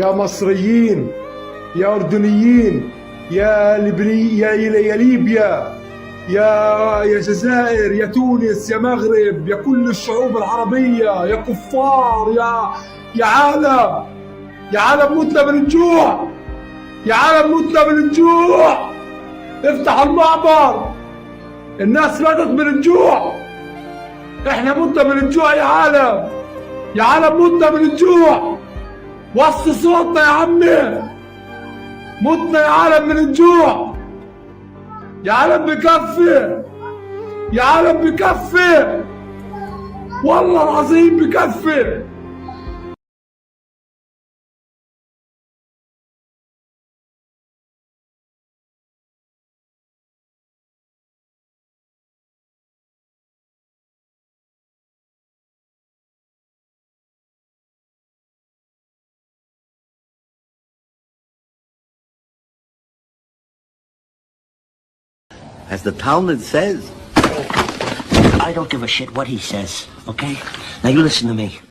يا مصريين، يا أردنيين، يا يا ليبيا، يا جزائر، يا تونس، يا مغرب، يا كل الشعوب العربية، يا كفار، يا عالم، يا عالم متنا من الجوع، يا عالم متنا من الجوع. افتح المعبر، الناس ماتت من الجوع، احنا متنا من الجوع يا عالم، يا عالم متنا من الجوع. وصل صوتنا يا عمي، متنا يا عالم من الجوع، يا عالم بكفي، يا عالم بكفي، والله العظيم بكفي. As the Talmud says. I don't give a shit what he says, okay? Now you listen to me.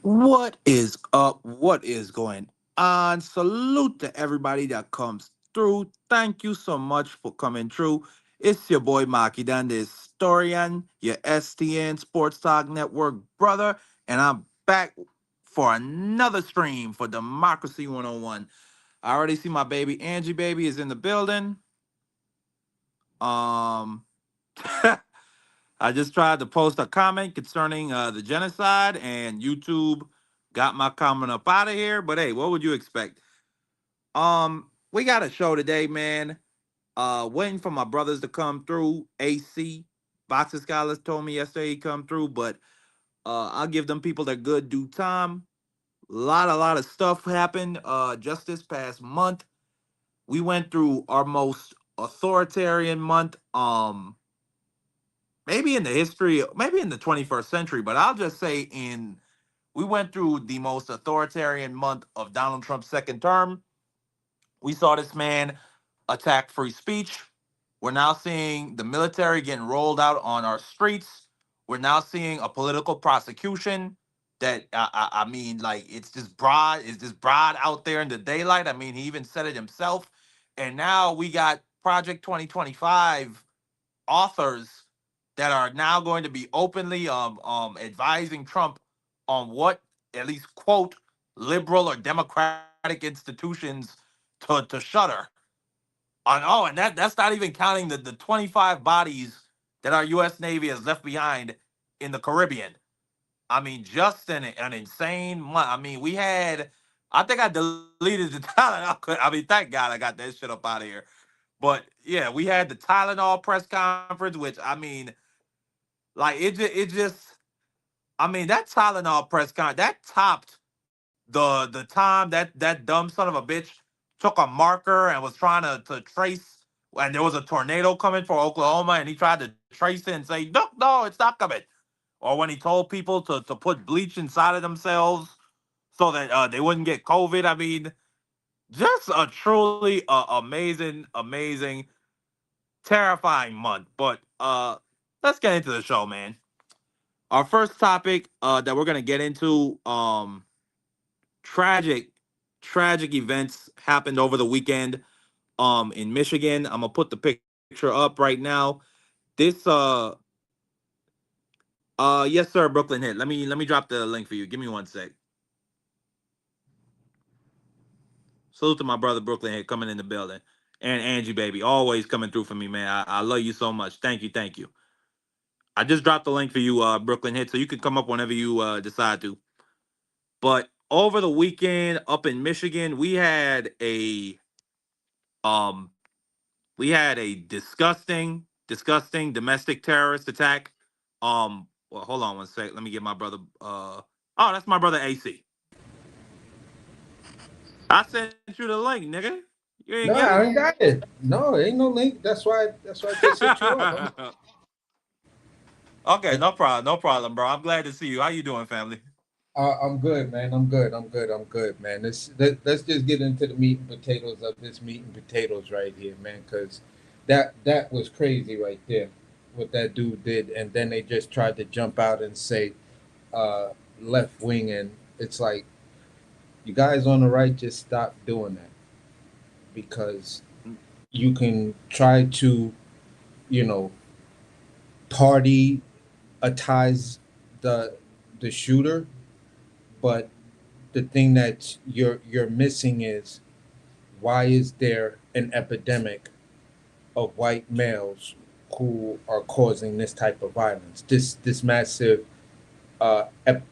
What is up? What is going on? Salute to everybody that comes through. Thank you so much for coming through. It's your boy Maki Dan, the historian, your STN Sports Talk Network brother, and I'm back for another stream for Democracy 101. I already see my baby Angie baby is in the building. I just tried to post a comment concerning the genocide, and YouTube got my comment up out of here. But hey, what would you expect? We got a show today, man. Waiting for my brothers to come through. AC Boxer Scholars told me yesterday he come through, but I'll give them people their good due time. A lot of stuff happened just this past month. We went through our most authoritarian month. Maybe in the history, maybe in the 21st century, but I'll just say we went through the most authoritarian month of Donald Trump's second term. We saw this man attack free speech. We're now seeing the military getting rolled out on our streets. We're now seeing a political prosecution that I mean, like it's just broad out there in the daylight. I mean, he even said it himself. And now we got Project 2025 authors that are now going to be openly advising Trump on what at least quote liberal or democratic institutions to shutter. And that's not even counting the 25 bodies that our U.S. Navy has left behind in the Caribbean. I mean, just an insane month. I mean, I think I deleted the Tylenol. I mean, thank God I got that shit up out of here. But yeah, we had the Tylenol press conference, which I mean, like it just, I mean, that Tylenol press con that topped the time that dumb son of a bitch took a marker and was trying to trace, and there was a tornado coming for Oklahoma, and he tried to trace it and say, no, it's not coming. Or when he told people to put bleach inside of themselves so that they wouldn't get COVID. I mean, just a truly amazing, terrifying month. But let's get into the show, man. Our first topic that we're gonna get into, tragic, tragic events happened over the weekend in Michigan. I'm gonna put the picture up right now. This yes sir, Brooklyn Hit. Let me drop the link for you. Give me one sec. Salute to my brother Brooklyn Hit coming in the building. And Angie baby, always coming through for me, man. I love you so much. Thank you. I just dropped the link for you, Brooklyn Hit, so you can come up whenever you decide to. But over the weekend up in Michigan, um we had a disgusting domestic terrorist attack. Well, hold on one sec. Let me get my brother oh, that's my brother AC. I sent you the link, nigga. You No, ain't get I it? ain't got it. No, ain't no link. That's why I just hit you up. Okay, no problem, bro. I'm glad to see you. How you doing, family? I'm good, man. I'm good, man. Let's just get into the meat and potatoes of this meat and potatoes right here, man. Because that was crazy right there, what that dude did, and then they just tried to jump out and say left wing, and it's like You guys on the right, just stop doing that, because you can try to, you know, party atize the shooter, but the thing that you're missing is, why is there an epidemic of white males who are causing this type of violence, this massive uh, ep,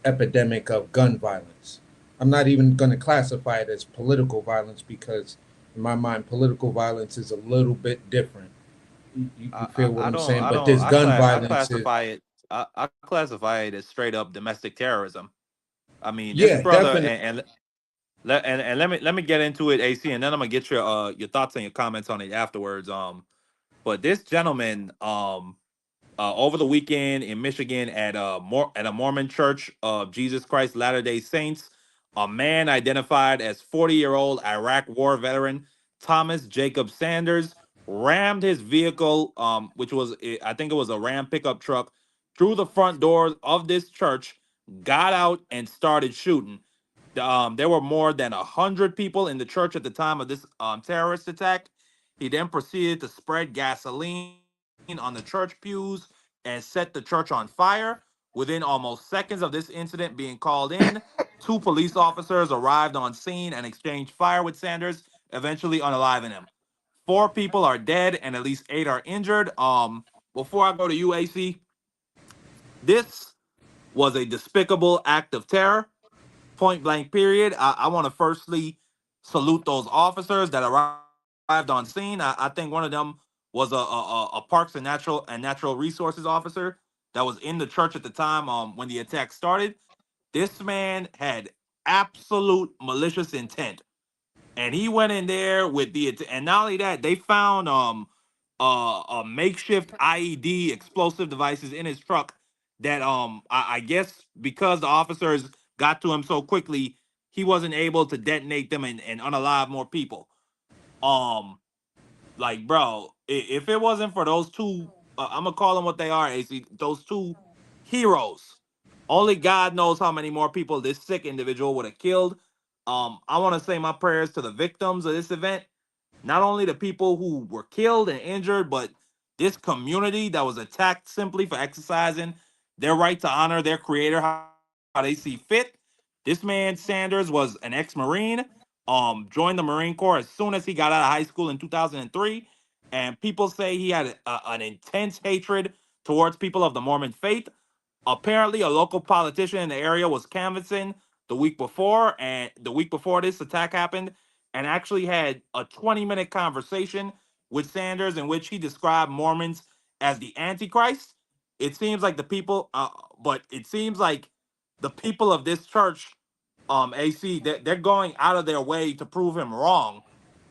epidemic of gun violence? I'm not even going to classify it as political violence, because in my mind, political violence is a little bit different. You feel what I I'm don't saying? I But don't this gun I violence is, classify it I classify it as straight up domestic terrorism. I mean, this yeah, brother, definitely. and let me get into it, AC, and then I'm gonna get your thoughts and your comments on it afterwards. But this gentleman, over the weekend in Michigan at a Mormon Church of Jesus Christ Latter-day Saints, a man identified as 40-year-old Iraq War veteran Thomas Jacob Sanders rammed his vehicle, which was, I think it was a Ram pickup truck, through the front door of this church, got out and started shooting. There were more than 100 people in the church at the time of this terrorist attack. He then proceeded to spread gasoline on the church pews and set the church on fire. Within almost seconds of this incident being called in, two police officers arrived on scene and exchanged fire with Sanders, eventually unaliving him. 4 people are dead and at least 8 are injured. Before I go to UAC, this was a despicable act of terror, point blank period. I want to firstly salute those officers that arrived on scene. I think one of them was a parks and natural resources officer that was in the church at the time when the attack started. This man had absolute malicious intent, and he went in there with and not only that, they found a makeshift IED explosive devices in his truck that I guess because the officers got to him so quickly, he wasn't able to detonate them and unalive more people. Um, like, bro, if it wasn't for those two, I'm gonna call them what they are, AC. Those two heroes. Only God knows how many more people this sick individual would have killed. I want to say my prayers to the victims of this event, not only the people who were killed and injured, but this community that was attacked simply for exercising their right to honor their creator how they see fit. This man Sanders was an ex-Marine, joined the Marine Corps as soon as he got out of high school in 2003, and people say he had an intense hatred towards people of the Mormon faith. Apparently, a local politician in the area was canvassing the week before this attack happened, and actually had a 20-minute conversation with Sanders in which he described Mormons as the Antichrist. It seems like but it seems like the people of this church, AC, they're going out of their way to prove him wrong.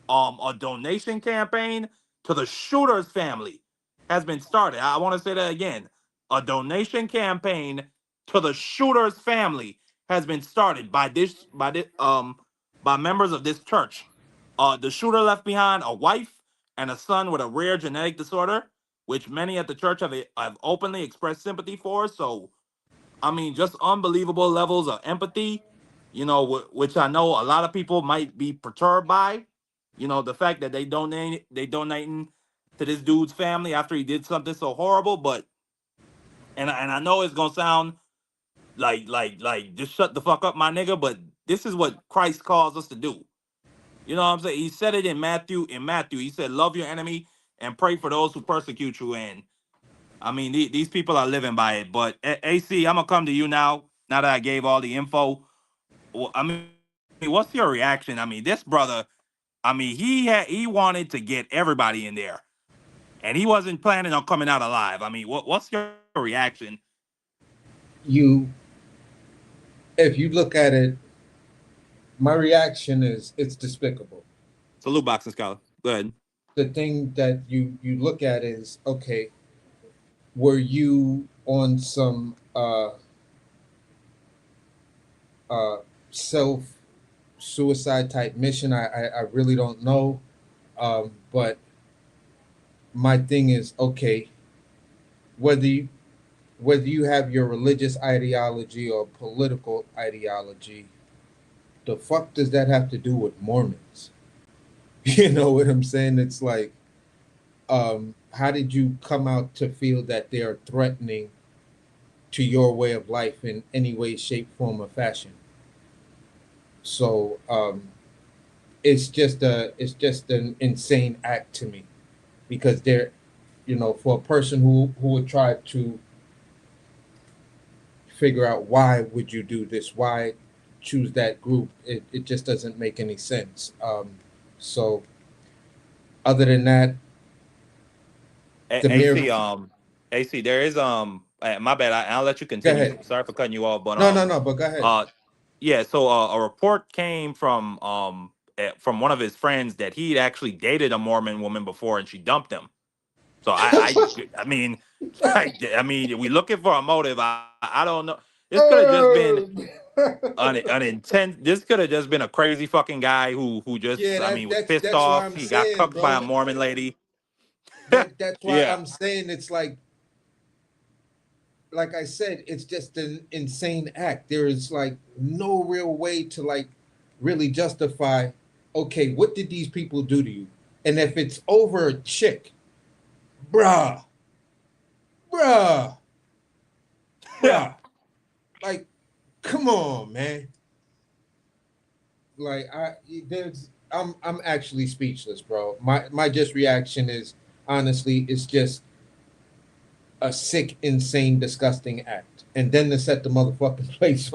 A donation campaign to the shooter's family has been started. I want to say that again. A donation campaign to the shooter's family has been started by members of this church. The shooter left behind a wife and a son with a rare genetic disorder, which many at the church have openly expressed sympathy for. So, I mean, just unbelievable levels of empathy, which I know a lot of people might be perturbed by. The fact that they donating to this dude's family after he did something so horrible. But and I know it's gonna sound like just shut the fuck up, my nigga. But this is what Christ calls us to do. You know what I'm saying? He said it in Matthew. He said, "Love your enemy and pray for those who persecute you." And I mean, these people are living by it. But AC, I'm gonna come to you now. Now that I gave all the info, well, I mean, what's your reaction? I mean, this brother. I mean, he wanted to get everybody in there, and he wasn't planning on coming out alive. I mean, what's your reaction? You, if you look at it, my reaction is, it's despicable. Salute, boxing scholar. Go ahead. The thing that you look at is, okay, were you on some self suicide type mission? I really don't know. But my thing is, okay, whether you, whether you have your religious ideology or political ideology, the fuck does that have to do with Mormons? You know what I'm saying? It's like, how did you come out to feel that they are threatening to your way of life in any way, shape, form, or fashion? So it's just an insane act to me, because they're, for a person who would try to figure out why would you do this, why choose that group, it just doesn't make any sense. So other than that, the mere AC, AC, there is my bad. I'll let you go continue. ahead. Sorry for cutting you off, but No, but go ahead. uh, yeah. So a report came from one of his friends that he'd actually dated a Mormon woman before, and she dumped him. So I mean, I mean, we looking for a motive. I don't know. This could have just been Oh. an intense. This could have just been a crazy fucking guy who just, Yeah, I that mean, was that's pissed that's why off. I'm He got saying, cooked by a bro. Mormon lady. That's why Yeah. I'm saying it's like I said, it's just an insane act. There is like no real way to like really justify, okay, what did these people do to you? And if it's over a chick, bruh, bruh, Yeah. bruh, like, come on, man. Like I'm actually speechless, bro. My just reaction is, honestly, it's just a sick, insane, disgusting act. And then to set the motherfucking place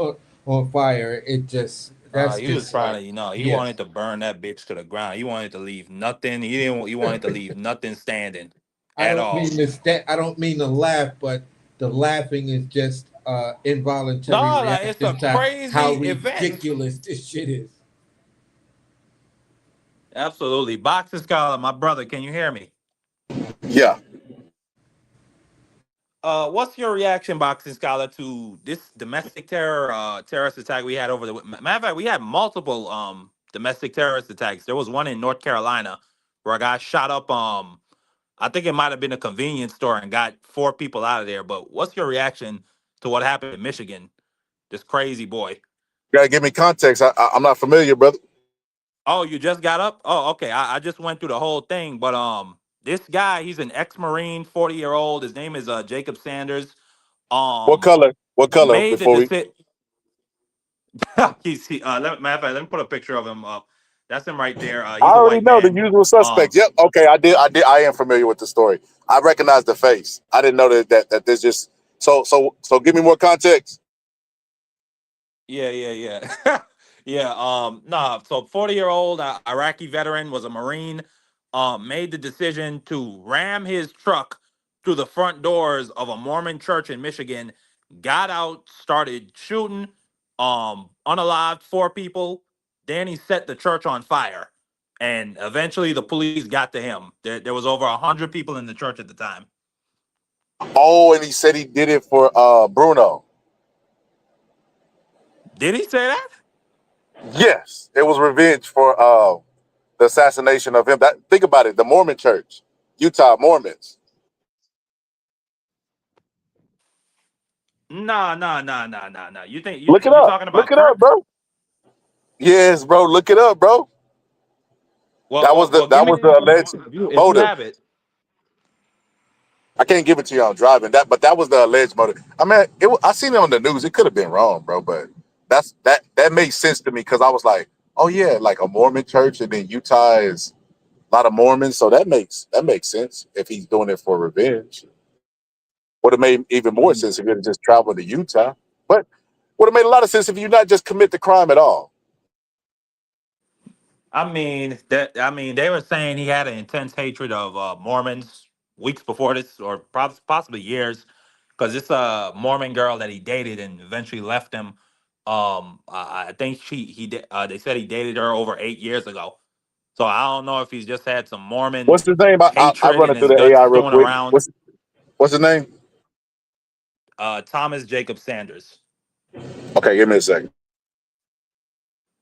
on fire, it just, that's He was just trying like, to, he yeah. wanted to burn that bitch to the ground. He wanted to leave nothing. He didn't. He wanted to leave nothing standing I at don't all. mean I don't mean to laugh, but the laughing is just No, involuntary like it's reaction a to how crazy event. ridiculous this shit is. Absolutely, Boxing Scholar, my brother. Can you hear me? Yeah. What's your reaction, Boxing Scholar, to this domestic terrorist attack we had over the? Matter of fact, we had multiple domestic terrorist attacks. There was one in North Carolina where a guy shot up I think it might have been a convenience store and got four people out of there. But what's your reaction to what happened in Michigan? This crazy boy. You gotta give me context. I'm not familiar, brother. Oh, you just got up? Oh, okay. I just went through the whole thing, but this guy, he's an ex-Marine, 40-year-old. His name is Jacob Sanders. What Um, color? What color? made the Before we. decision. Matter of fact, let me put a picture of him up. That's him right there. I He's a already white know the man. usual Um, suspects. Yep. Okay. I did. I am familiar with the story. I recognize the face. I didn't know that there's just so. Give me more context. yeah. Yeah. Nah. So 40-year-old Iraqi veteran was a Marine. Made the decision to ram his truck through the front doors of a Mormon church in Michigan. Got out, started shooting. Unalived four people. Then he set the church on fire, and eventually the police got to him. There was over 100 people in the church at the time. Oh, and he said he did it for Bruno. Did he say that? Yes, it was revenge for the assassination of him. That think about it. The Mormon Church, Utah Mormons. Nah. You think Look it you up. talking Look about it up, Kirk? bro. Yes, bro. Look it up, bro. Give That me was the alleged if you motive. have it. I can't give it to you on driving but that was the alleged motive. I mean, I seen it on the news. It could have been wrong, bro, but that makes sense to me because I was like, oh yeah, like a Mormon church, and then Utah is a lot of Mormons, so that makes sense if he's doing it for revenge. Would have made even more Mm, sense if you had just traveled to Utah, but would have made a lot of sense if you not just commit the crime at all. I mean they were saying he had an intense hatred of Mormons weeks before this, or possibly years, because this Mormon girl that he dated and eventually left him. I think they said he dated her over 8 years ago. So I don't know if he's just had some Mormon What's his name? I hatred run in it through his the guts AI real stewing quick. around. What's his name? Thomas Jacob Sanders. Okay, give me a second.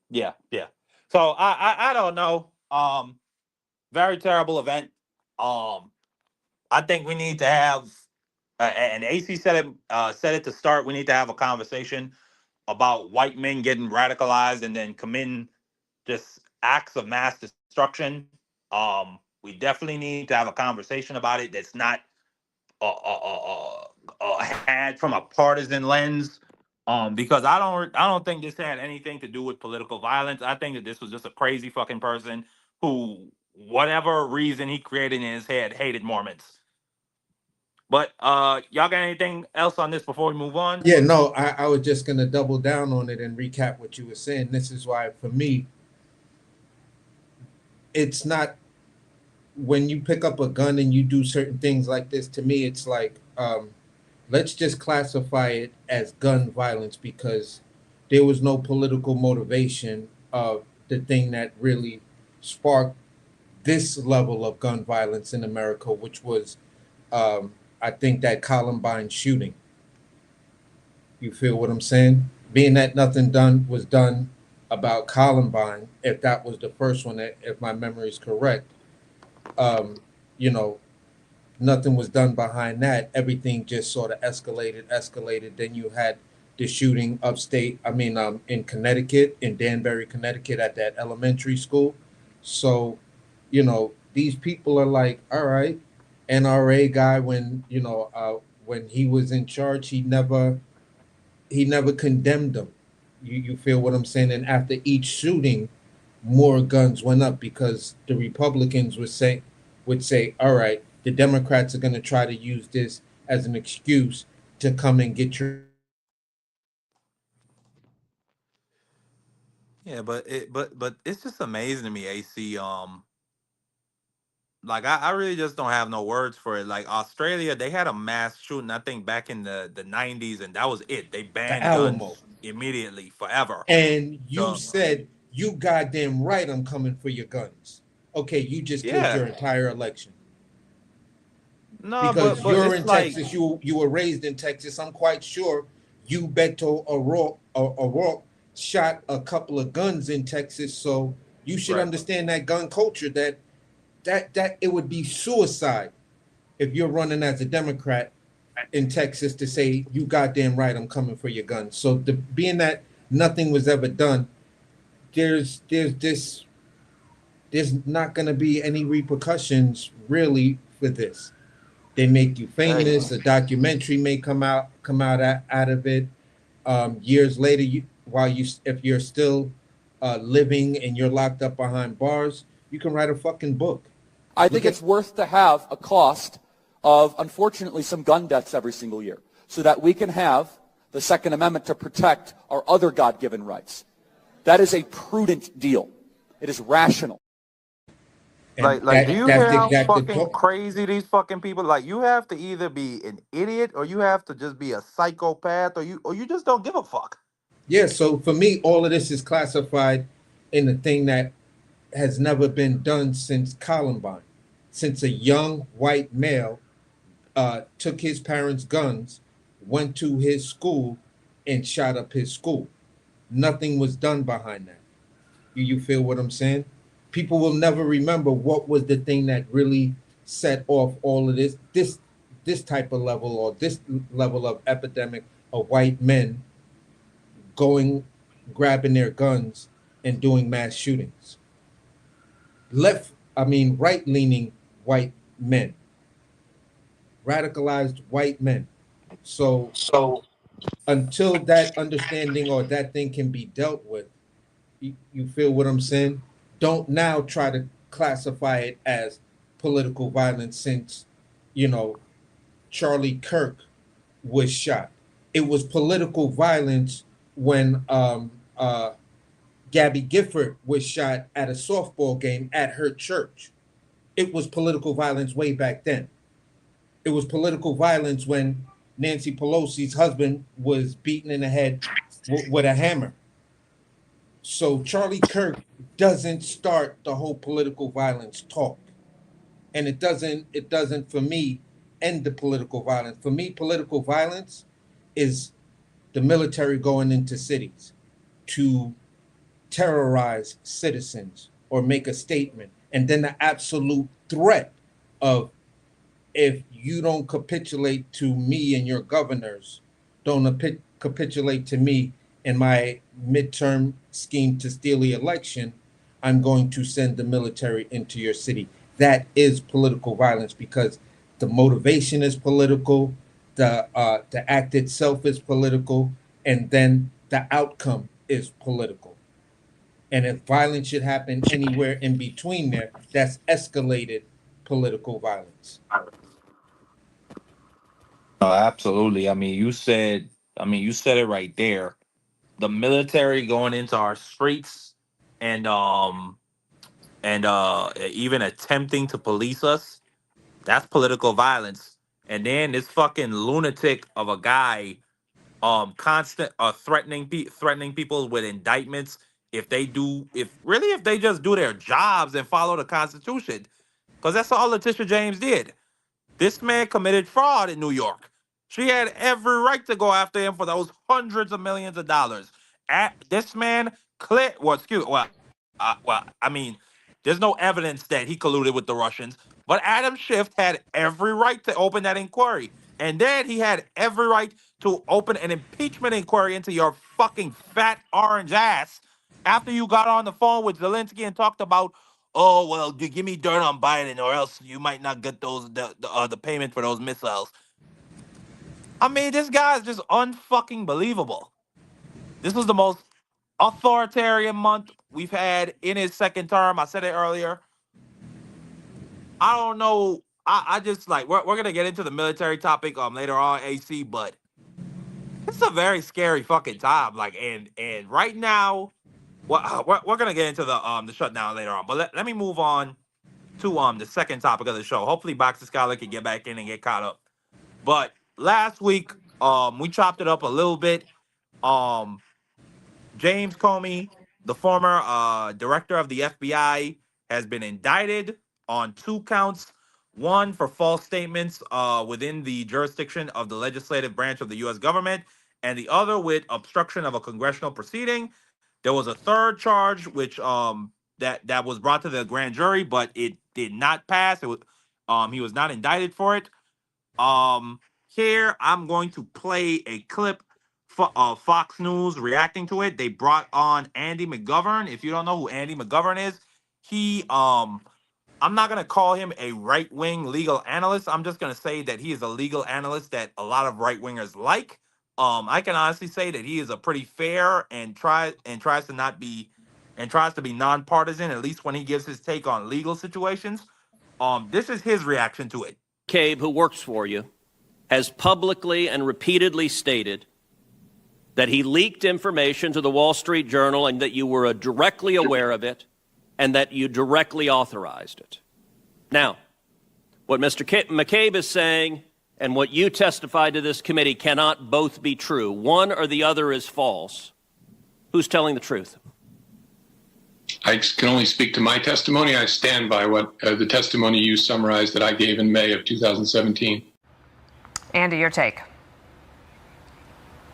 Yeah. So I don't know. Very terrible event. Um, I think we need to have, and AC said it to start. We need to have a conversation about white men getting radicalized and then committing just acts of mass destruction. We definitely need to have a conversation about it that's not had from a partisan lens. Because I don't think this had anything to do with political violence. I think that this was just a crazy fucking person who, whatever reason he created in his head, hated Mormons. But y'all got anything else on this before we move on? Yeah, no, I was just gonna double down on it and recap what you were saying. This is why, for me, it's not when you pick up a gun and you do certain things like this. To me, it's like let's just classify it as gun violence because there was no political motivation of the thing that really sparked this level of gun violence in America, which was, I think, that Columbine shooting. You feel what I'm saying? Being that nothing was done about Columbine, if that was the first one, if my memory is correct, you know, nothing was done behind that. Everything just sort of escalated. Then you had the shooting upstate, in Connecticut, in Danbury, Connecticut, at that elementary school. So, these people are like, all right, NRA guy, when he was in charge, he never condemned them. You feel what I'm saying? And after each shooting, more guns went up because the Republicans would say, all right, the Democrats are going to try to use this as an excuse to come and get your. Yeah, but it's just amazing to me, AC. Like I really just don't have no words for it. Like Australia, they had a mass shooting, I think back in the 90s, and that was it. They The banned Alamo. guns immediately, forever. And you So said, you goddamn right, I'm coming for your guns. Okay, you just killed yeah, your entire election. no, Because but you're it's in like Texas, you were raised in Texas. I'm quite sure you, Beto O'Rourke, shot a couple of guns in Texas. So you should right. understand that gun culture, that it would be suicide if you're running as a Democrat in Texas to say, you goddamn right, I'm coming for your guns. So being that nothing was ever done, there's not going to be any repercussions really for this. They make you Hey, famous. A documentary may come out out of it. Years later, if you're still living and you're locked up behind bars, you can write a fucking book. I think Look at it's worth to have a cost of, unfortunately, some gun deaths every single year so that we can have the Second Amendment to protect our other God-given rights. That is a prudent deal. It is rational. and like, do you that's hear the how exact fucking crazy these fucking people? Like, you have to either be an idiot or you have to just be a psychopath, or you just don't give a fuck. yeah. So for me, all of this is classified in a thing that has never been done since Columbine, since a young white male took his parents' guns, went to his school, and shot up his school. Nothing was done behind that. You feel what I'm saying? People will never remember what was the thing that really set off all of this type of level, or this level of epidemic of white men grabbing their guns and doing mass shootings. Right-leaning white men, radicalized white men. So until that understanding or that thing can be dealt with, you feel what I'm saying? Don't now try to classify it as political violence since, Charlie Kirk was shot. It was political violence when Gabby Gifford was shot at a softball game at her church. It was political violence way back then. It was political violence when Nancy Pelosi's husband was beaten in the head with a hammer. So Charlie Kirk doesn't start the whole political violence talk. And it doesn't for me end the political violence. For me, political violence is the military going into cities to terrorize citizens or make a statement. And then the absolute threat of, if you don't capitulate to me and your governors, don't capitulate to me in my midterm scheme to steal the election, I'm going to send the military into your city. That is political violence because the motivation is political, the act itself is political, and then the outcome is political. And if violence should happen anywhere in between there, that's escalated political violence. Absolutely. You said it right there. The military going into our streets and even attempting to police us, that's political violence. And then this fucking lunatic of a guy constant threatening people with indictments if they just do their jobs and follow the constitution, because that's all Letitia James did. This man committed fraud in New York. She had every right to go after him for those hundreds of millions of dollars. This man clear well excuse well I mean there's no evidence that he colluded with the Russians, but Adam Schiff had every right to open that inquiry. And then he had every right to open an impeachment inquiry into your fucking fat orange ass after you got on the phone with Zelensky and talked about, oh well, you give me dirt on Biden or else you might not get the payment for those missiles. I mean, this guy is just unfucking believable. This was the most authoritarian month we've had in his second term. I said it earlier. I don't know. I just like we're gonna get into the military topic later on, AC, but it's a very scary fucking time. Like and right now, well, we're gonna get into the shutdown later on. But let me move on to the second topic of the show. Hopefully, Boxer Scholar can get back in and get caught up. But last week, we chopped it up a little bit. Um, James Comey, the former director of the FBI, has been indicted on 2 counts. One for false statements within the jurisdiction of the legislative branch of the U.S. government, and the other with obstruction of a congressional proceeding. There was a third charge, which that was brought to the grand jury, but it did not pass. It was he was not indicted for it. Um, Here I'm going to play a clip of Fox News reacting to it. They brought on Andy McGovern. If you don't know who Andy McGovern is, he I'm not gonna call him a right-wing legal analyst. I'm just gonna say that he is a legal analyst that a lot of right-wingers like. I can honestly say that he is a pretty fair and tries to not be and tries to be nonpartisan, at least when he gives his take on legal situations. This is his reaction to it. McCabe, who works for you, has publicly and repeatedly stated that he leaked information to the Wall Street Journal and that you were directly aware of it and that you directly authorized it. Now, what Mr. McCabe is saying and what you testified to this committee cannot both be true. One or the other is false. Who's telling the truth? I can only speak to my testimony. I stand by what the testimony you summarized that I gave in May of 2017. Andy, your take.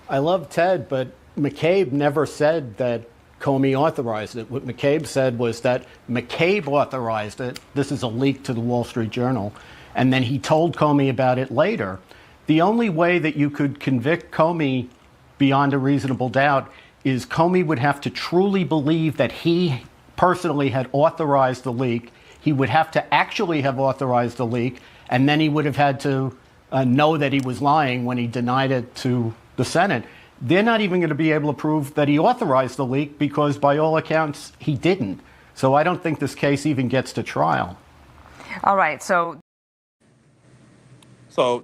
I love Ted, but McCabe never said that Comey authorized it. What McCabe said was that McCabe authorized it. This is a leak to the Wall Street Journal. And then he told Comey about it later. The only way that you could convict Comey beyond a reasonable doubt is Comey would have to truly believe that he personally had authorized the leak. He would have to actually have authorized the leak, and then he would have had to know that he was lying when he denied it to the Senate. They're not even going to be able to prove that he authorized the leak because, by all accounts, he didn't. So I don't think this case even gets to trial. All right, so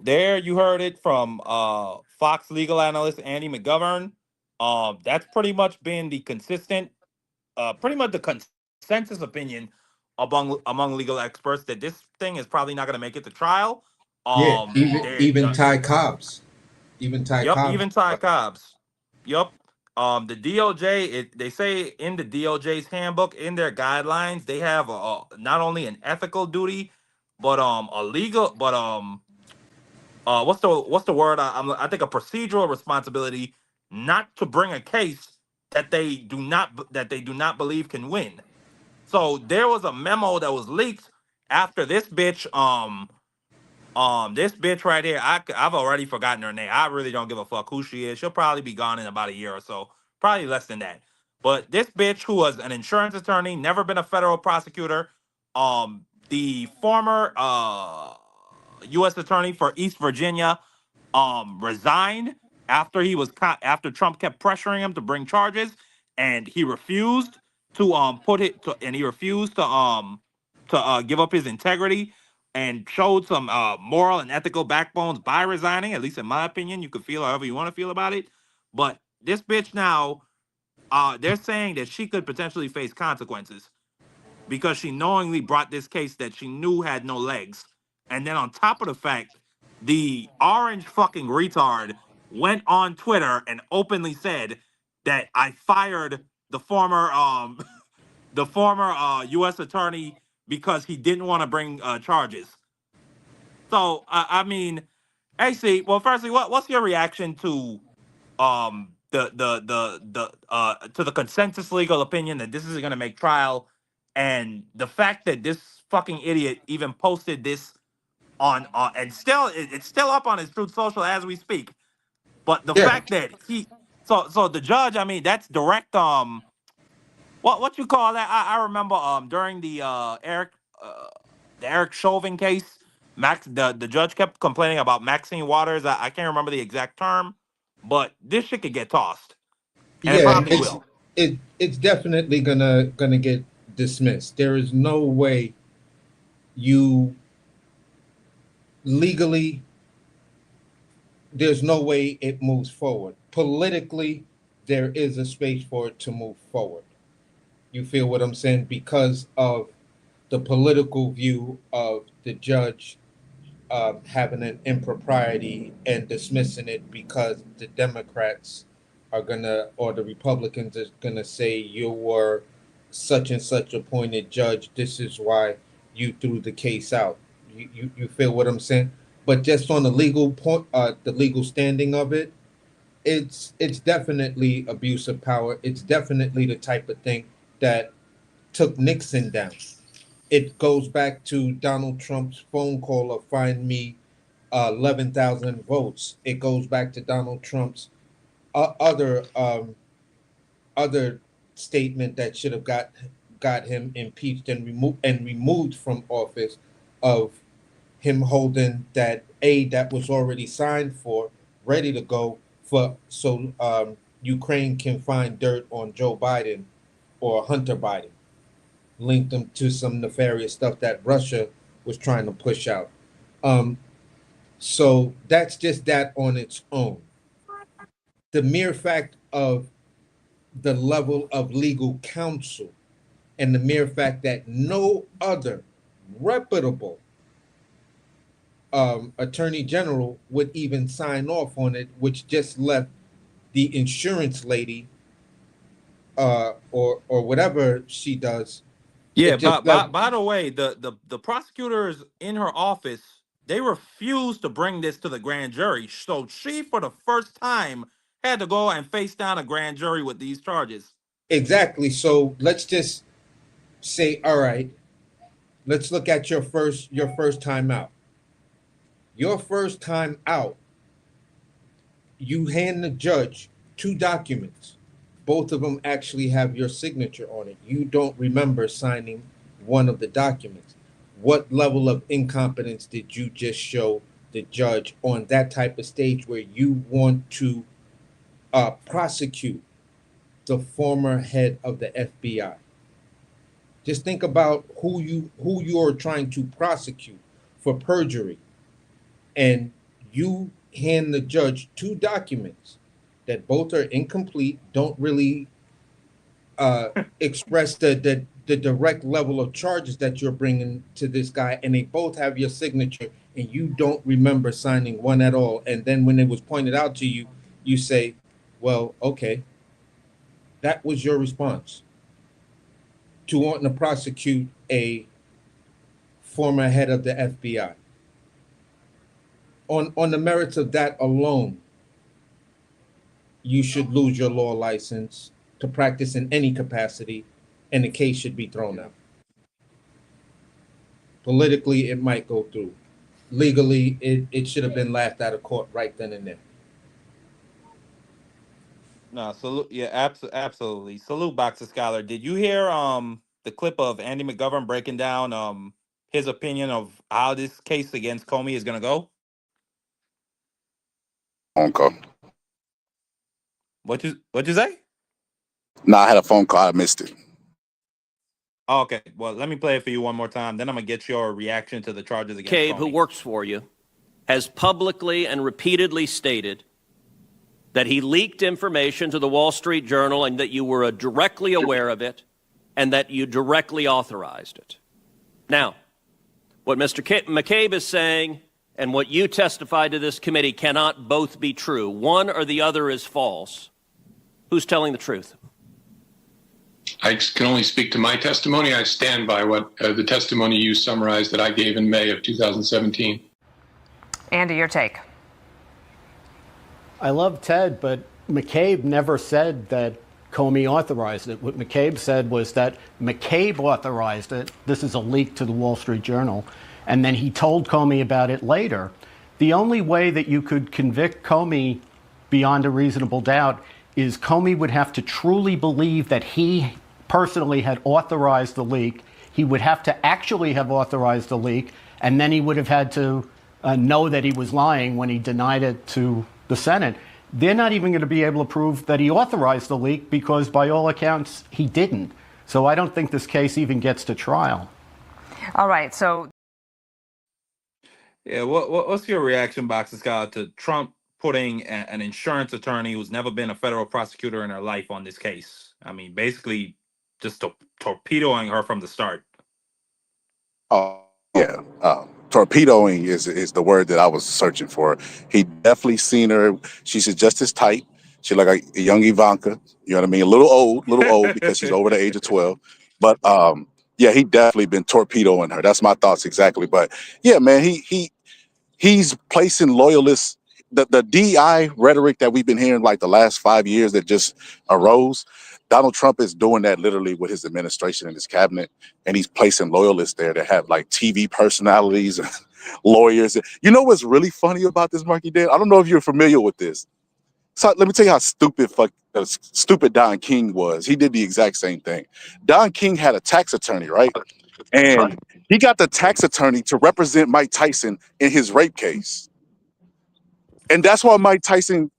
there you heard it from Fox legal analyst Andy McGovern. That's pretty much been the pretty much the consensus opinion among legal experts that this thing is probably not going to make it to trial. Even Ty Cobbs. Even Ty Cobbs. Yep. The DOJ, they say in the DOJ's handbook, in their guidelines, they have not only an ethical duty, but a legal, but what's the word? I think a procedural responsibility not to bring a case that they do not believe can win. So there was a memo that was leaked after this bitch right here. I've already forgotten her name. I really don't give a fuck who she is. She'll probably be gone in about a year or so. probably less than that. But this bitch, who was an insurance attorney, never been a federal prosecutor, the former U.S. attorney for East Virginia, resigned after after Trump kept pressuring him to bring charges, and he refused to he refused to give up his integrity, and showed some moral and ethical backbones by resigning. At least in my opinion, you could feel however you want to feel about it. But this bitch now, they're saying that she could potentially face consequences because she knowingly brought this case that she knew had no legs. And then on top of the fact, the orange fucking retard went on Twitter and openly said that I fired the former U.S. attorney because he didn't want to bring charges. So I mean, AC. Well, firstly, what's your reaction to to the consensus legal opinion that this is going to make trial, and the fact that this fucking idiot even posted this on and still it's still up on his Truth Social as we speak. But the Yeah, fact that so the judge, I mean, that's direct what you call that? I remember during the Eric Chauvin case, the judge kept complaining about Maxine Waters. I can't remember the exact term, but this shit could get tossed, and it yeah, probably will. it's definitely gonna get dismissed. There is no way you legally, there's no way it moves forward. Politically, there is a space for it to move forward. You feel what I'm saying? Because of the political view of the judge having an impropriety and dismissing it because the Democrats are gonna, or the Republicans are gonna say you were such and such appointed judge. This is why you threw the case out. You feel what I'm saying? But just on the legal point, the legal standing of it, it's definitely abuse of power. It's definitely the type of thing that took Nixon down. It goes back to Donald Trump's phone call of find me 11,000 votes. It goes back to Donald Trump's other statement that should have got him impeached and removed from office, of him holding that aid that was already signed for, ready to go for, so Ukraine can find dirt on Joe Biden or Hunter Biden, linked them to some nefarious stuff that Russia was trying to push out. So that's just that on its own. The mere fact of the level of legal counsel and the mere fact that no other reputable attorney general would even sign off on it, which just left the insurance lady or whatever she does. Yeah, It just left. by the way, the prosecutors in her office, they refused to bring this to the grand jury. So she, for the first time, had to go and face down a grand jury with these charges. Exactly. So let's just say, all right, let's look at your first time out. Your first time out, you hand the judge 2 documents. Both of them actually have your signature on it. You don't remember signing one of the documents. What level of incompetence did you just show the judge on that type of stage where you want to prosecute the former head of the FBI? Just think about who you're trying to prosecute for perjury, and you hand the judge 2 documents that both are incomplete, don't really express the direct level of charges that you're bringing to this guy, and they both have your signature, and you don't remember signing one at all. And then when it was pointed out to you, you say, well, okay, that was your response to wanting to prosecute a former head of the FBI. On the merits of that alone, you should lose your law license to practice in any capacity, and the case should be thrown out. Politically, it might go through. Legally, it should have been laughed out of court right then and there. No, salute. Yeah, absolutely. Salute, Boxer Scholar. Did you hear the clip of Andy McGovern breaking down his opinion of how this case against Comey is gonna go? Phone call. What you say? No, I had a phone call. I missed it. Oh, okay. Well, let me play it for you one more time. Then I'm gonna get your reaction to the charges against McCabe, who Comey. works for you, has publicly and repeatedly stated that he leaked information to the Wall Street Journal and that you were directly aware of it and that you directly authorized it. Now, what Mr. McCabe is saying and what you testified to this committee cannot both be true. One or the other is false. Who's telling the truth? I can only speak to my testimony. I stand by what the testimony you summarized that I gave in May of 2017. Andy, your take. I love Ted, but McCabe never said that Comey authorized it. What McCabe said was that McCabe authorized it. This is a leak to the Wall Street Journal. And then he told Comey about it later. The only way that you could convict Comey beyond a reasonable doubt is Comey would have to truly believe that he personally had authorized the leak. He would have to actually have authorized the leak, and then he would have had to know that he was lying when he denied it to the Senate. They're not even going to be able to prove that he authorized the leak because, by all accounts, he didn't. So I don't think this case even gets to trial. All right, so... Yeah, what's your reaction, Boxer Scholar, to Trump putting an insurance attorney who's never been a federal prosecutor in her life on this case? I mean, basically just torpedoing her from the start. Oh yeah, torpedoing is the word that I was searching for. He definitely seen her. She's just as tight. She like a young Ivanka. You know what I mean? A little old because she's over the age of 12. But yeah, he definitely been torpedoing her. That's my thoughts exactly. But yeah, man, he's placing loyalists. The DI rhetoric that we've been hearing like the last 5 years that just arose. Donald Trump is doing that literally with his administration and his cabinet, and he's placing loyalists there that have like TV personalities and lawyers. You know what's really funny about this, Marky Dan? I don't know if you're familiar with this. So let me tell you how stupid Don King was. He did the exact same thing. Don King had a tax attorney, right? And he got the tax attorney to represent Mike Tyson in his rape case. And that's why Mike Tyson,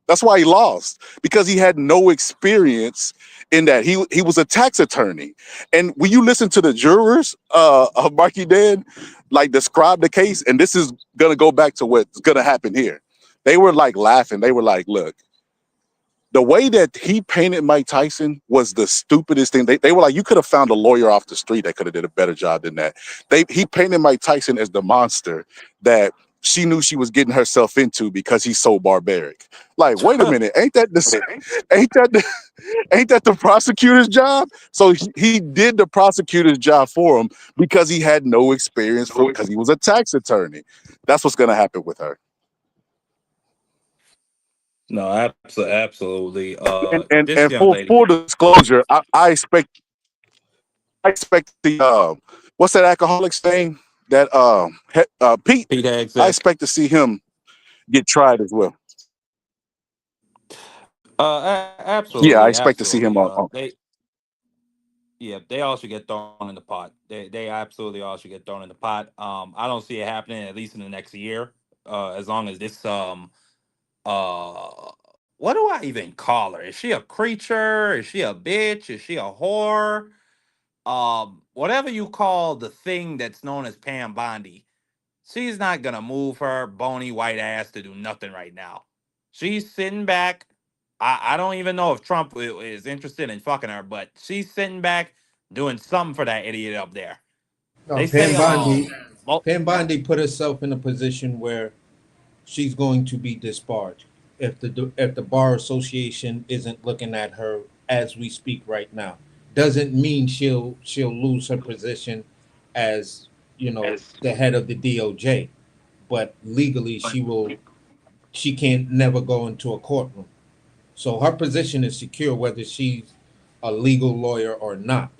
that's why he lost, because he had no experience in that. He was a tax attorney. And when you listen to the jurors of Marky Dan, like describe the case, and this is gonna go back to what's gonna happen here. They were like laughing. They were like, look, the way that he painted Mike Tyson was the stupidest thing. They were like, you could have found a lawyer off the street that could have did a better job than that. He painted Mike Tyson as the monster that she knew she was getting herself into because he's so barbaric. Like, wait a minute, ain't that the prosecutor's job? So he did the prosecutor's job for him because he had no experience because he was a tax attorney. That's what's gonna happen with her. No, absolutely. And This young for lady. full disclosure, I expect the what's that alcoholics thing that Pete Hegseth. I expect to see him get tried as well. Absolutely. Yeah, I expect to see him on. They all should get thrown in the pot. They absolutely all should get thrown in the pot. I don't see it happening at least in the next year. As long as this what do I even call her? Is she a creature? Is she a bitch? Is she a whore? Whatever you call the thing that's known as Pam Bondi, she's not gonna move her bony white ass to do nothing right now. She's sitting back. I don't even know if Trump is interested in fucking her, but she's sitting back doing something for that idiot up there. No, They say, Pam Bondi put herself in a position where she's going to be disbarred if the bar association isn't looking at her as we speak right now. Doesn't mean she'll lose her position as the head of the DOJ, but legally she can't never go into a courtroom. So her position is secure whether she's a legal lawyer or not.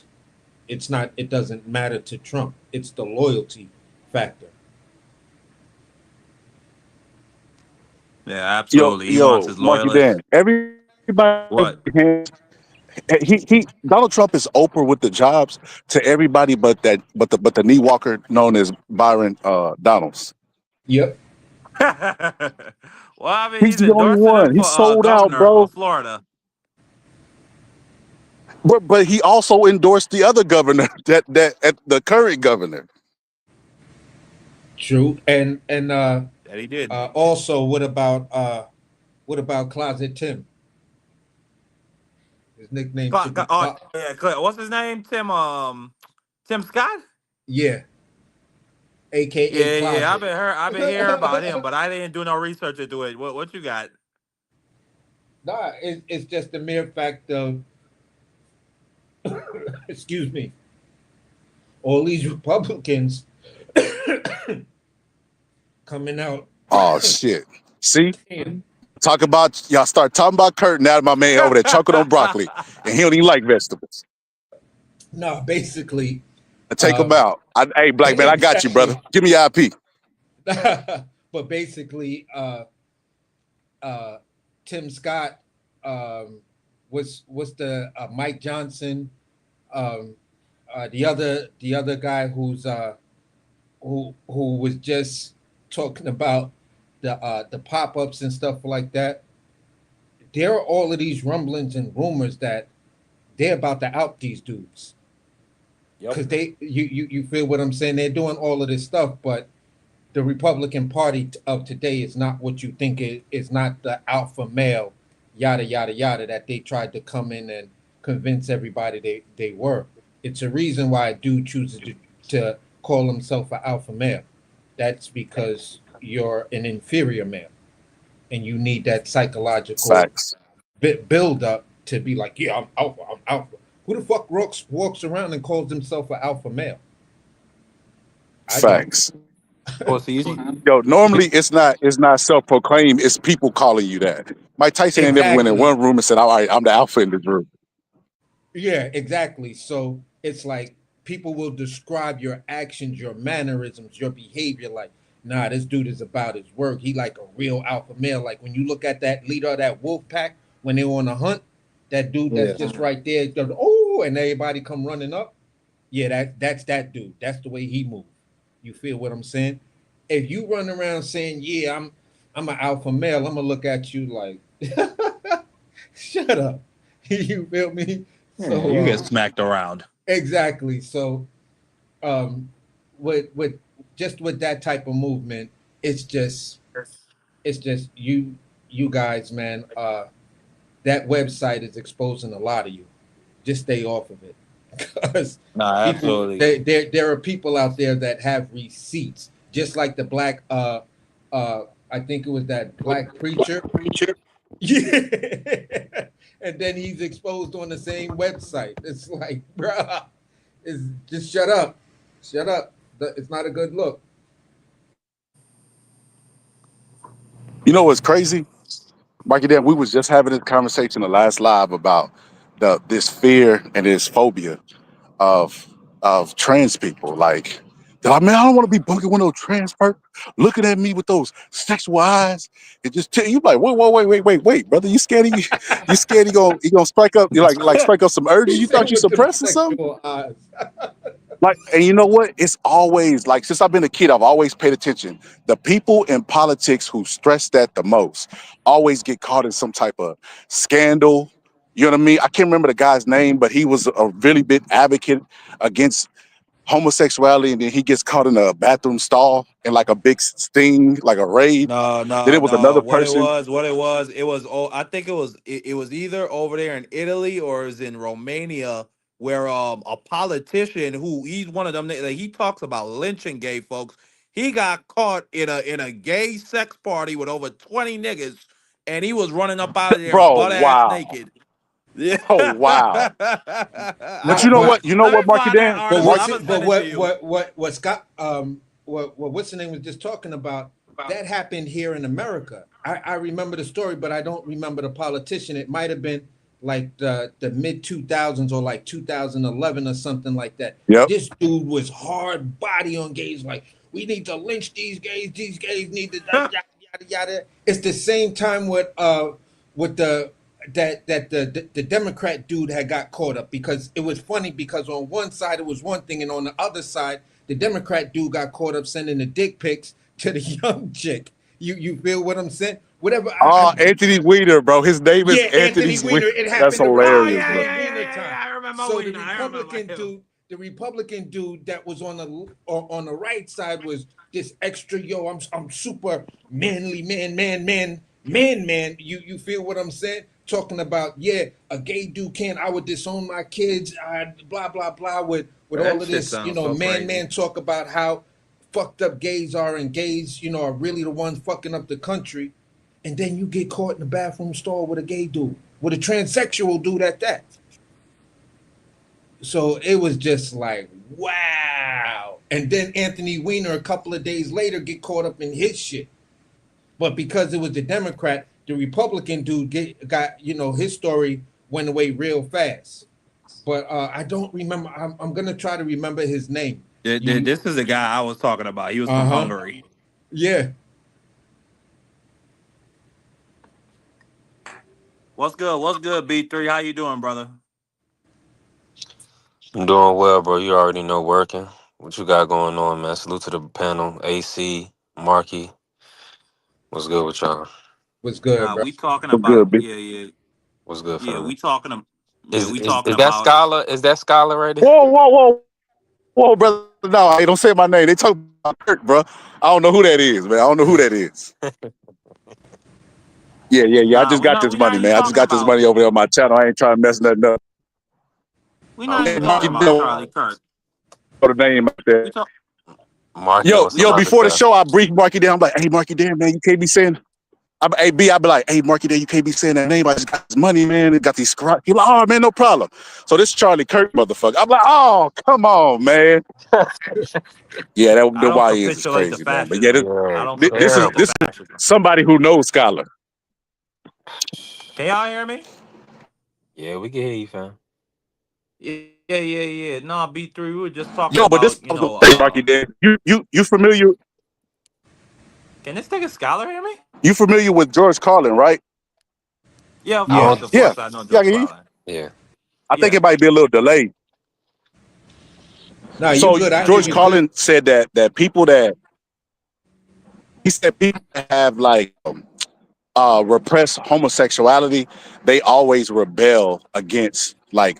It doesn't matter to Trump. It's the loyalty factor. yeah, absolutely. He wants his Marky loyalists. Dan. everybody. What? He Donald Trump is Oprah with the jobs to everybody, but the knee walker known as Byron Donalds. Yep. Well, I mean, He's he's the only endorsing him one. He for sold out, governor bro. of Florida. But he also endorsed the other governor, that the current governor. True. And That he did. also, what about Closet Tim? His nickname should be What's his name? Tim Scott. yeah, aka Yeah. Closet. I've been hearing about him, but I didn't do no research into it. What you got? Nah, it's just the mere fact of excuse me, all these Republicans coming out. Oh shit! See, talk about y'all start talking about Kurt. Now my man over there choking on broccoli, and he don't even like vegetables. No, basically, Take him out. Hey, black man, I got you, brother. Give me IP. but basically, Tim Scott was the Mike Johnson, the other guy who was just talking about the pop-ups and stuff like that. There are all of these rumblings and rumors that they're about to out these dudes. Because you feel what I'm saying? They're doing all of this stuff, but the Republican Party of today is not what you think it is, not the alpha male, yada, yada, yada, that they tried to come in and convince everybody they were. It's a reason why a dude chooses to call himself an alpha male. That's because you're an inferior male, and you need that psychological build up to be like, yeah, I'm alpha, I'm alpha. Who the fuck walks around and calls himself an alpha male? Facts. Yo, normally it's not self-proclaimed. It's people calling you that. Mike Tyson ain't never went in one room and said, "All right, I'm the alpha in this room." Yeah, exactly. So it's like people will describe your actions, your mannerisms, your behavior like, nah, this dude is about his work. He like a real alpha male. Like when you look at that leader of that wolf pack when they're on a hunt, that dude that's just right there, and everybody come running up. Yeah, that's that dude. That's the way he moves. You feel what I'm saying? If you run around saying, yeah, I'm an alpha male, I'm gonna look at you like, shut up. You feel me? So you get smacked around. Exactly. So with that type of movement, it's just you guys, man, that website is exposing a lot of you. Just stay off of it. Because absolutely. There are people out there that have receipts, just like the black I think it was that black preacher. Yeah. And then he's exposed on the same website. It's like, bruh, just shut up. Shut up. It's not a good look. You know what's crazy? Mikey Dan, we was just having this conversation the last live about this fear and this phobia of trans people. Like, they're like, man, I don't want to be bugging with no trans person looking at me with those sexual eyes. It just tell you like, wait, brother, you scared he gonna strike up? You like strike up some urges? You thought you suppressing something? Like, and you know what? It's always like, since I've been a kid, I've always paid attention. The people in politics who stress that the most always get caught in some type of scandal. You know what I mean? I can't remember the guy's name, but he was a really big advocate against homosexuality, and then he gets caught in a bathroom stall in like a big sting, like a raid. No. Then it was another person. What it was. I think it was either over there in Italy or it was in Romania, where a politician who he's one of them, like, he talks about lynching gay folks. He got caught in a gay sex party with over 20 niggas, and he was running up out of there butt ass naked. Yeah. Oh wow. But you know what, Marky Dan? What Scott what's the name was just talking about, that happened here in America. I remember the story, but I don't remember the politician. It might have been like the mid 2000s or like 2011 or something like that. Yep. This dude was hard body on gays, like, we need to lynch these gays need to yada yada yada. It's the same time with the that the Democrat dude had got caught up, because it was funny, because on one side it was one thing, and on the other side the Democrat dude got caught up sending the dick pics to the young chick. You feel what I'm saying? Whatever. Oh, Anthony Weiner, bro. His name is Yeah, Anthony Anthony Weiner. Weiner. It That's happened Oh around hilarious, yeah, bro. Anthony yeah, yeah, Weiner yeah, time. yeah. I remember So Wiener. I remember him. The Republican dude that was on the right side was this extra, yo, I'm super manly man. You feel what I'm saying? Talking about, yeah, a gay dude can't, I would disown my kids, blah blah blah, with all That of shit this, sounds so crazy. man talk about how fucked up gays are, and gays, are really the ones fucking up the country. And then you get caught in the bathroom stall with a gay dude, with a transsexual dude at that. So it was just like, wow. And then Anthony Weiner, a couple of days later, get caught up in his shit. But because it was the Democrat, the Republican dude got, his story went away real fast. But I don't remember. I'm gonna try to remember his name. This is the guy I was talking about. He was from Hungary. Yeah. What's good? What's good, B3? How you doing, brother? I'm doing well, bro. You already know working. What you got going on, man? Salute to the panel. AC, Marky. What's good with y'all? What's good, Nah, bro? we talking What's about good, B? What's good, yeah, family? we Is talking that about Scholar? Is that Scholar right there? Whoa, brother. No, hey, don't say my name. They talk about Kirk, bro. I don't know who that is, man. I don't know who that is. Yeah. I nah, just got this we not money, even man. I just talking got this about money over there on my channel. I ain't trying to mess nothing up. we not Okay, even Marky, talking okay, about my throw Charlie bad. Kirk. the name out We there. talk Marky Yo, on we some yo, other before the stuff. show, I briefed Marky down. I'm like, hey, Marky, damn, man, you can't be saying. Hey, B, I be like, hey, Marky, you can't be saying that name. I just got this money, man. It got these scratch. He like, oh, man, no problem. So this Charlie Kirk motherfucker. I'm like, oh, come on, man. Yeah, I the don't YNs is capitulate to crazy, man. But yeah, fascism. I Yeah, don't this is capitulate to terrible. fascism. somebody who knows Scholar. Can y'all hear me? Yeah, we can hear you, fam. Yeah. No, B3, we were just talking Yo, but this about, I was gonna say, Marky, Dan. You familiar? can this nigga Scholar hear me? You familiar with George Carlin, right? Yeah, I don't. of Yeah, course I know yeah. I George can hear you. Carlin. Yeah. I think Yeah. it might be a little delayed. Nah, you So good. I hear George you good. Carlin said that people that he said people that have like repress homosexuality, they always rebel against like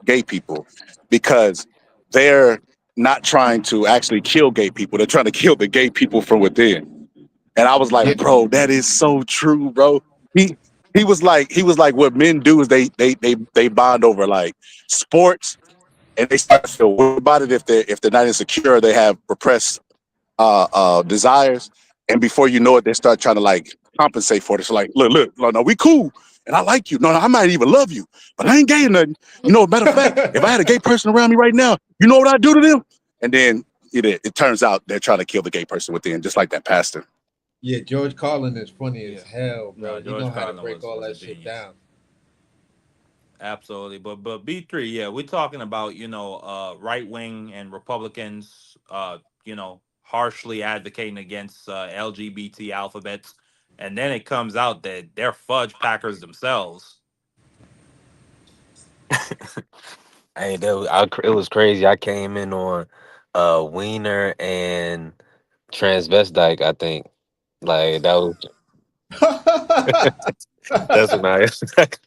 gay people because they're not trying to actually kill gay people. They're trying to kill the gay people from within. And I was Yeah. like, bro, that is so true, bro. He he was like what men do is they bond over like sports, and they start to feel weird about it if they're not insecure, they have repressed desires, and before you know it, they start trying to like compensate for it. It's like, look, no, we cool, and I like you. No, I might even love you, but I ain't gay or nothing. Matter of fact, if I had a gay person around me right now, you know what I'd do to them? And then it turns out they're trying to kill the gay person within, just like that pastor. Yeah, George Carlin is funny Yeah. as hell, bro. No, He know George how to Carlin break all was a that shit genius. down. Absolutely. But B3, yeah, we're talking about, right wing and Republicans, harshly advocating against LGBT alphabets. And then it comes out that they're fudge packers themselves. Hey, it was crazy. I came in on Wiener and transvestite. I think like that was. That's when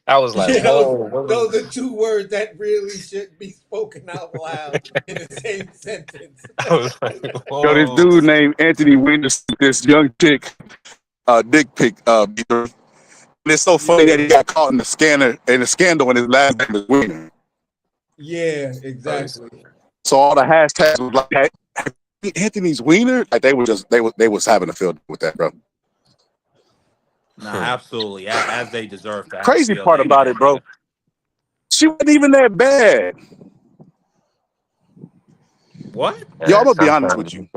I was like, Yeah, whoa, what was those are two words that really should be spoken out loud in the same sentence. I was like, Yo, this whoa. dude named Anthony Weiner, this young chick, dick pic. And it's so funny that he got caught in the scandal, and his last name is Weiner. Yeah, Crazy. exactly. So all the hashtags was like, hey, Anthony's Wiener. Like they was having a field with that, bro. Nah, absolutely. As they deserve to have a Crazy field part day with about that it, bro. nigga. She wasn't even that bad. What? Yo, I'm Yeah, gonna be honest sometimes with you,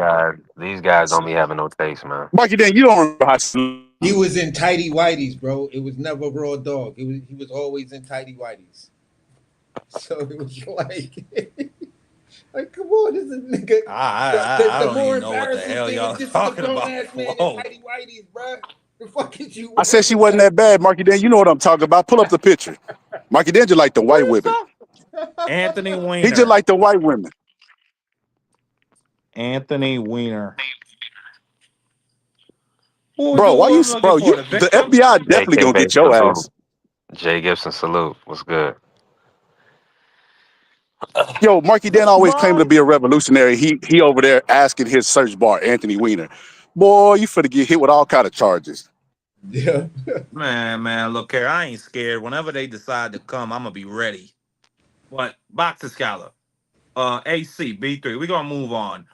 these guys don't be having no taste, man. Marky. Dan, you don't remember how she, He was in tighty whities, bro. It was never raw dog. He was always in tighty whities. So it was like, come on, this is a nigga. I The don't more even know what the embarrassing hell thing y'all is this is a talking grown about. ass man in Whoa. tighty whities, bro. The fuck is you? I said she wasn't that bad, Marky Dan. You know what I'm talking about. Pull up the picture. Marky Dan just like the white women. Anthony He just Weiner. like the white women. Anthony Weiner. Who Bro, why who you, I'm looking bro? for? You, The the victim? FBI definitely gonna AKB get your salute. ass. Jay Gibson salute. What's good? Yo, Marky Dan always claimed to Bro. be a revolutionary. He over there asking his search bar, Anthony Weiner. Boy, you finna get hit with all kind of charges. Yeah. Man, look here. I ain't scared. Whenever they decide to come, I'm gonna be ready. But Boxer Scholar, AC B3. We're gonna move on.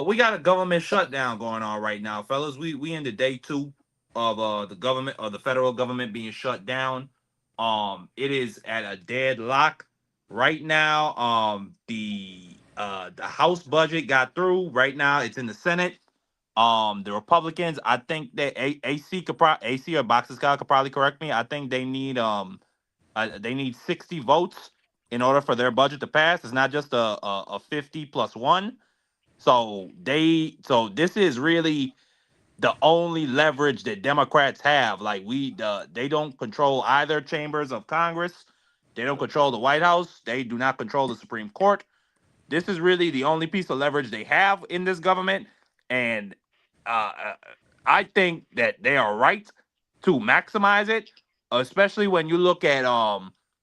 We got a government shutdown going on right now, fellas. We into day 2 of the government or the federal government being shut down. It is at a deadlock right now. The House budget got through. Right now, it's in the Senate. The Republicans, I think that AC AC or Boxer Scholar could probably correct me. I think they need 60 votes in order for their budget to pass. It's not just a 50 plus one. So this is really the only leverage that Democrats have. Like they don't control either chambers of Congress. They don't control the White House. They do not control the Supreme Court. This is really the only piece of leverage they have in this government, and uh, uh, I think that they are right to maximize it, especially when you look at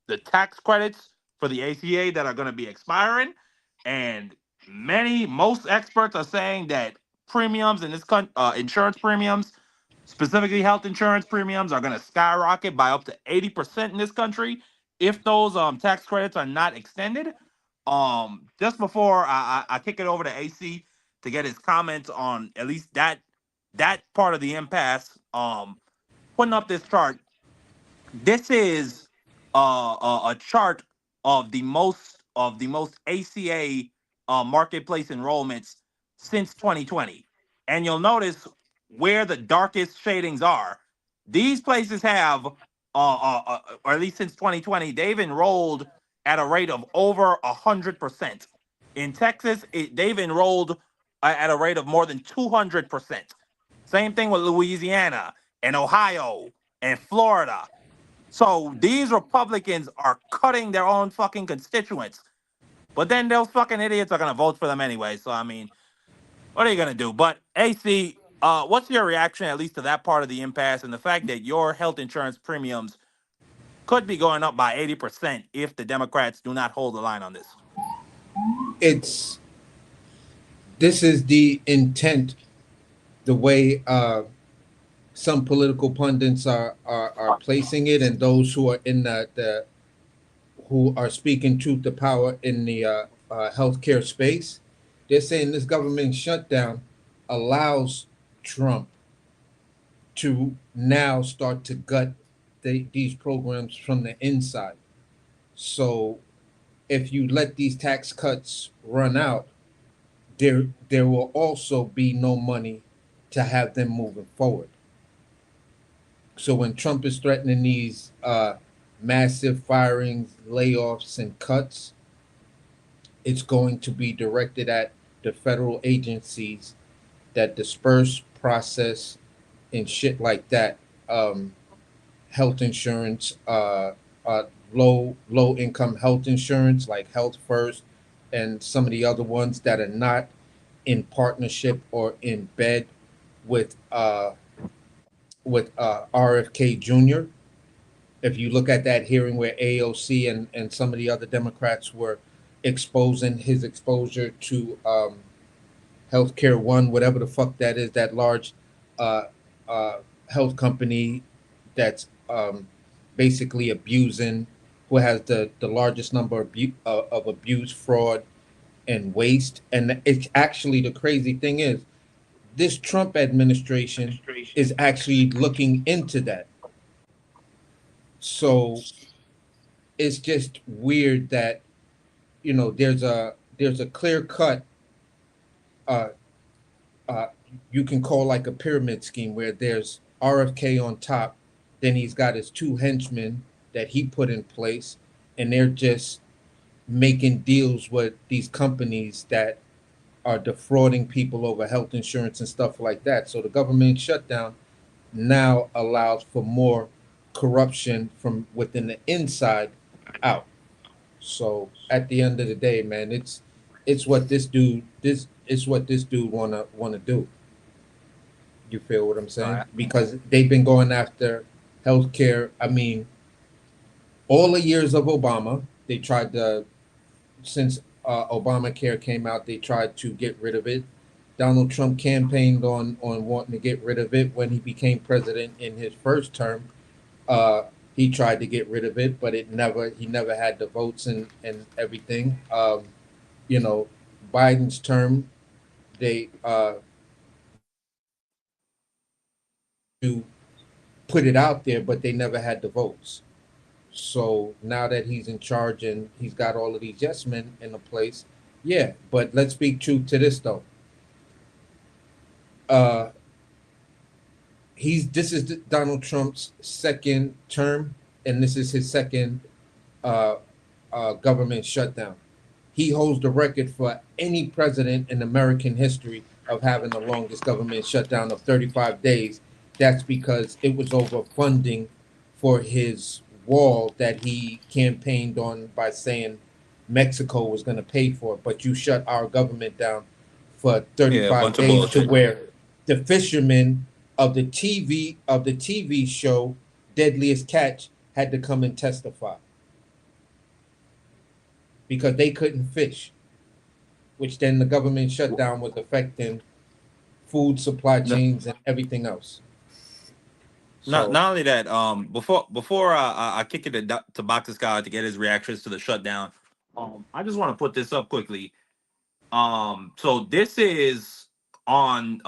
the tax credits for the ACA that are going to be expiring, and most experts are saying that premiums in this insurance premiums, specifically health insurance premiums, are going to skyrocket by up to 80% in this country if those tax credits are not extended. Just before I kick it over to AC to get his comments on at least that part of the impasse. Putting up this chart. This is a chart of the most ACA marketplace enrollments since 2020, and you'll notice where the darkest shadings are. These places have, or at least since 2020, they've enrolled at a rate of over 100%. In Texas, they've enrolled at a rate of more than 200%. Same thing with Louisiana and Ohio and Florida. So these Republicans are cutting their own fucking constituents. But then those fucking idiots are gonna vote for them anyway. So I mean, what are you gonna do? But AC, what's your reaction at least to that part of the impasse and the fact that your health insurance premiums could be going up by 80% if the Democrats do not hold the line on this? This is the intent, the way some political pundits are placing it, and those who are in the who are speaking truth to power in the healthcare space. They're saying this government shutdown allows Trump to now start to gut these programs from the inside. So if you let these tax cuts run out, there will also be no money to have them moving forward. So when Trump is threatening these massive firings, layoffs, and cuts, it's going to be directed at the federal agencies that disperse, process, and shit like that. Health insurance, low income health insurance like Health First, and some of the other ones that are not in partnership or in bed with RFK Jr. If you look at that hearing where AOC and some of the other Democrats were exposing his exposure to Healthcare One, whatever the fuck that is, that large health company that's basically abusing, who has the largest number of abuse, fraud, and waste. And it's actually, the crazy thing is, this Trump administration is actually looking into that. So it's just weird that, there's a clear cut, you can call like a pyramid scheme, where there's RFK on top, then he's got his two henchmen that he put in place, and they're just making deals with these companies that are defrauding people over health insurance and stuff like that. So the government shutdown now allows for more corruption from within the inside out. So at the end of the day, man, it's what this dude wanna do. You feel what I'm All saying? right. Because they've been going after healthcare. I mean, all the years of Obama, they tried to, since Obamacare came out, they tried to get rid of it. Donald Trump campaigned on wanting to get rid of it when he became president in his first term. Uh, he tried to get rid of it, but he never had the votes and everything. You know, Biden's term, they to put it out there, but they never had the votes. So now that he's in charge and he's got all of these yes men in the place, yeah. But let's speak truth to this though. Uh, this is Donald Trump's second term, and this is his second uh, government shutdown. He holds the record for any president in American history of having the longest government shutdown of 35 days. That's because it was over funding for his wall that he campaigned on by saying Mexico was going to pay for it, but you shut our government down for Yeah, a 35 bunch of days to bullshit. where the fishermen of the TV show Deadliest Catch had to come and testify because they couldn't fish, which then the government shutdown was affecting food supply No, chains and everything else. So not only that, before I kick it to Boxer Scott to get his reactions to the shutdown, I just want to put this up quickly. So this is on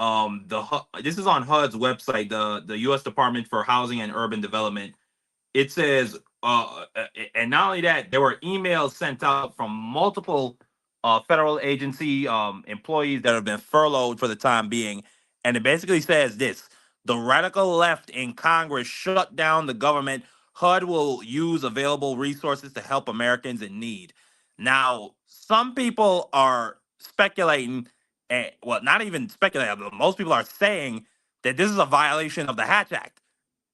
this is on HUD's website, the U.S. Department for Housing and Urban Development. It says, and not only that, there were emails sent out from multiple federal agency employees that have been furloughed for the time being, and it basically says this: the radical left in Congress shut down the government. HUD will use available resources to help Americans in need. Now, some people are speculating, well, not even speculating, but most people are saying that this is a violation of the Hatch Act.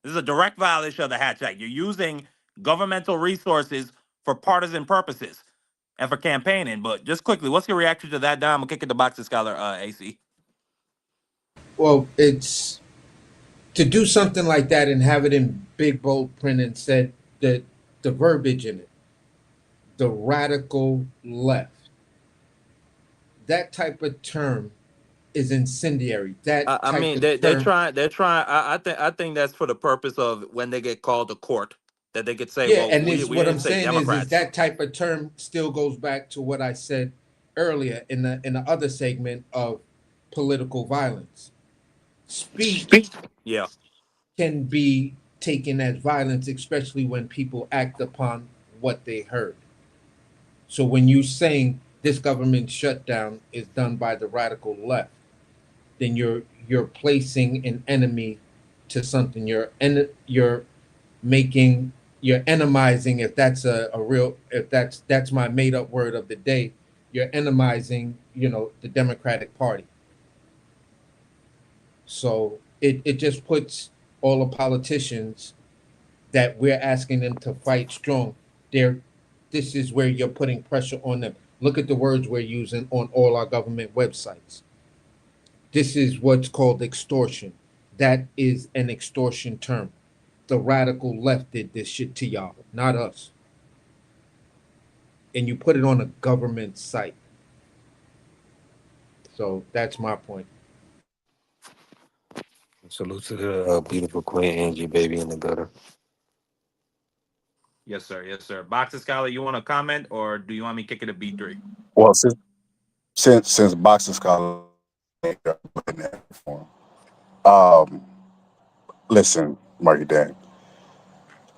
This is a direct violation of the Hatch Act. You're using governmental resources for partisan purposes and for campaigning. But just quickly, what's your reaction to that, Dom? I'm gonna kick it to Boxer Scholar, AC. well, it's to do something like that and have it in big bold print and said that the verbiage in it, the radical left, that type of term is incendiary. That I type mean, of they're term, trying. They're trying. I think that's for the purpose of when they get called to court, that they could say, yeah. "Well, And we it's we what I'm didn't say saying is Democrats." that type of term still goes back to what I said earlier in the other segment of political violence. Speech Yeah. can be taken as violence, especially when people act upon what they heard. So when you saying this government shutdown is done by the radical left, then you're placing an enemy to something. You're making you're enemizing, if that's a real, if that's my made up word of the day, you're enemizing, the Democratic Party. So it just puts all the politicians that we're asking them to fight strong. They're This is where you're putting pressure on them. Look at the words we're using on all our government websites. This is what's called extortion. That is an extortion term. The radical left did this shit to y'all, not us. And you put it on a government site. So that's my point. Salute to the beautiful Queen Angie, baby in the gutter. Yes, sir. Yes, sir. Boxer Scholar, you want to comment, or do you want me to kick it to B3? Well, since boxing scholar in that form. Um, listen, Marky Dan,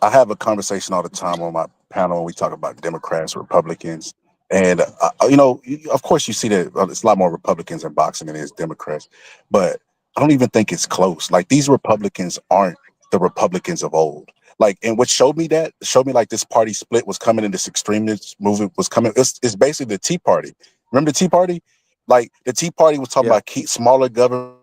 I have a conversation all the time on my panel when we talk about Democrats, Republicans, and of course, you see that it's a lot more Republicans in boxing than it is Democrats, but I don't even think it's close. Like, these Republicans aren't the Republicans of old. Like, and what showed me like this party split was coming, and this extremist movement was coming. It's basically the Tea Party. Remember the Tea Party? Like, the Tea Party was talking Yeah. about keep smaller government,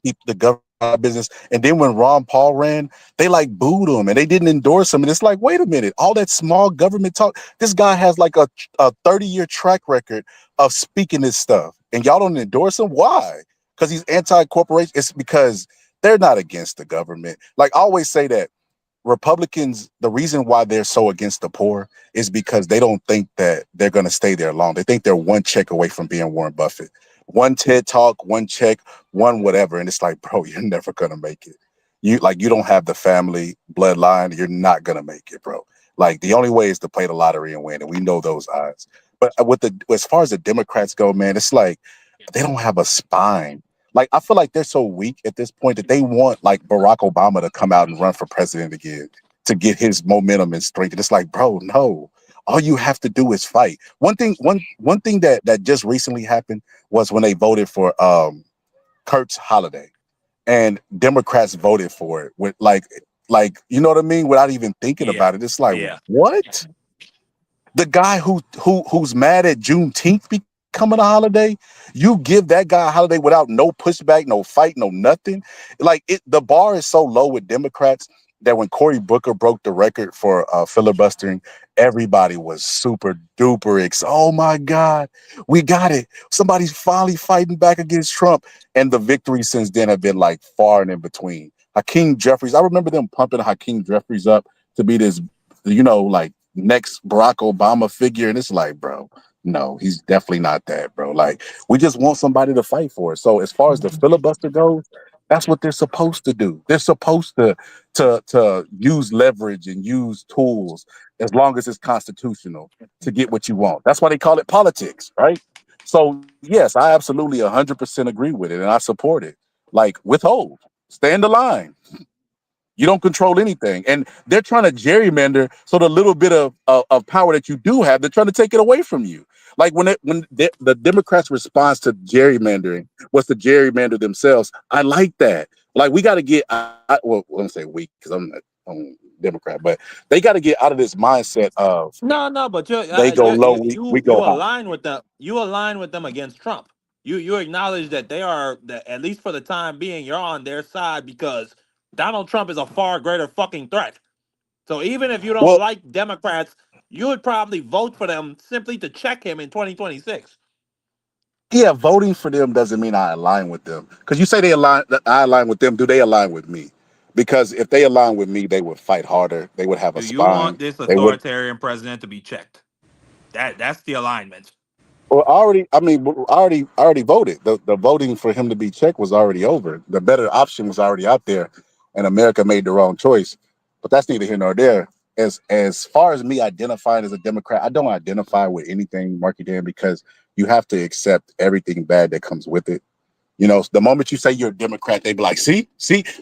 keep the government business. And then when Ron Paul ran, they like booed him and they didn't endorse him. And it's like, wait a minute, all that small government talk. This guy has like a 30-year track record of speaking this stuff, and y'all don't endorse him. Why? Because he's anti-corporation. It's because they're not against the government. Like I always say that Republicans, the reason why they're so against the poor is because they don't think that they're going to stay there long. They think they're one check away from being Warren Buffett. One TED talk, one check, one whatever. And it's like, bro, you're never going to make it. You don't have the family bloodline. You're not going to make it, bro. Like the only way is to play the lottery and win. And we know those odds. But as far as the Democrats go, man, it's like they don't have a spine. Like I feel like they're so weak at this point that they want like Barack Obama to come out and run for president again to get his momentum and strength. And it's like, bro, no. All you have to do is fight. One thing that just recently happened was when they voted for Kurt's holiday, and Democrats voted for it with like you know what I mean, without even thinking about it. It's like, what? The guy who's mad at Juneteenth becoming a holiday, you give that guy a holiday without no pushback, no fight, no nothing. Like the bar is so low with Democrats that when Cory Booker broke the record for filibustering, everybody was super duper oh my God, we got it. Somebody's finally fighting back against Trump. And the victories since then have been like far and in between. Hakeem Jeffries, I remember them pumping Hakeem Jeffries up to be this, like next Barack Obama figure. And it's like, bro, no, he's definitely not that, bro. Like, we just want somebody to fight for it. So as far as the filibuster goes, that's what they're supposed to do. They're supposed to use leverage and use tools as long as it's constitutional to get what you want. That's why they call it politics, right? So yes, I absolutely 100% agree with it, and I support it. Like, withhold, stay in the line. You don't control anything, and they're trying to gerrymander. So the little bit of power that you do have, they're trying to take it away from you. Like when the Democrats' response to gerrymandering was to gerrymander themselves. I like that. Like we got to get, well, let me say we because I'm Democrat, but they got to get out of this mindset of No, but they go low, we you go high. align with them. You align with them against Trump. You acknowledge that they are that at least for the time being, you're on their side because Donald Trump is a far greater fucking threat. So even if you don't Well, like Democrats, you would probably vote for them simply to check him in 2026. yeah, voting for them doesn't mean I align with them. Because you say I align with them. Do they align with me? Because if they align with me, they would fight harder. They would have a Do you want spine. this They would. authoritarian president to be checked? That's the alignment. Well, I already voted. The voting for him to be checked was already over. The better option was already out there, and America made the wrong choice. But that's neither here nor there. As far as me identifying as a Democrat, I don't identify with anything, Marky Dan, because you have to accept everything bad that comes with it. The moment you say you're a Democrat, they be like, see,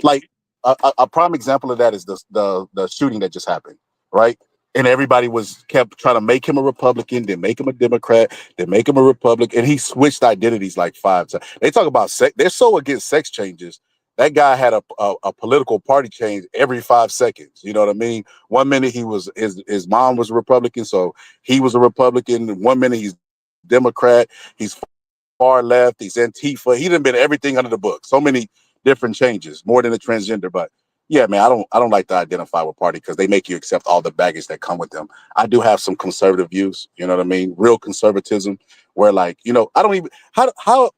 like a prime example of that is the shooting that just happened, right? And everybody kept trying to make him a Republican, then make him a Democrat, then make him a Republican, and he switched identities like 5 times. They talk about sex; they're so against sex changes. That guy had a political party change every 5 seconds. You know what I mean? 1 minute his mom was a Republican, so he was a Republican. 1 minute he's Democrat. He's far left. He's Antifa. He done been everything under the book. So many different changes, more than a transgender. But yeah, man, I don't like to identify with party because they make you accept all the baggage that come with them. I do have some conservative views. You know what I mean? Real conservatism, where like I don't even how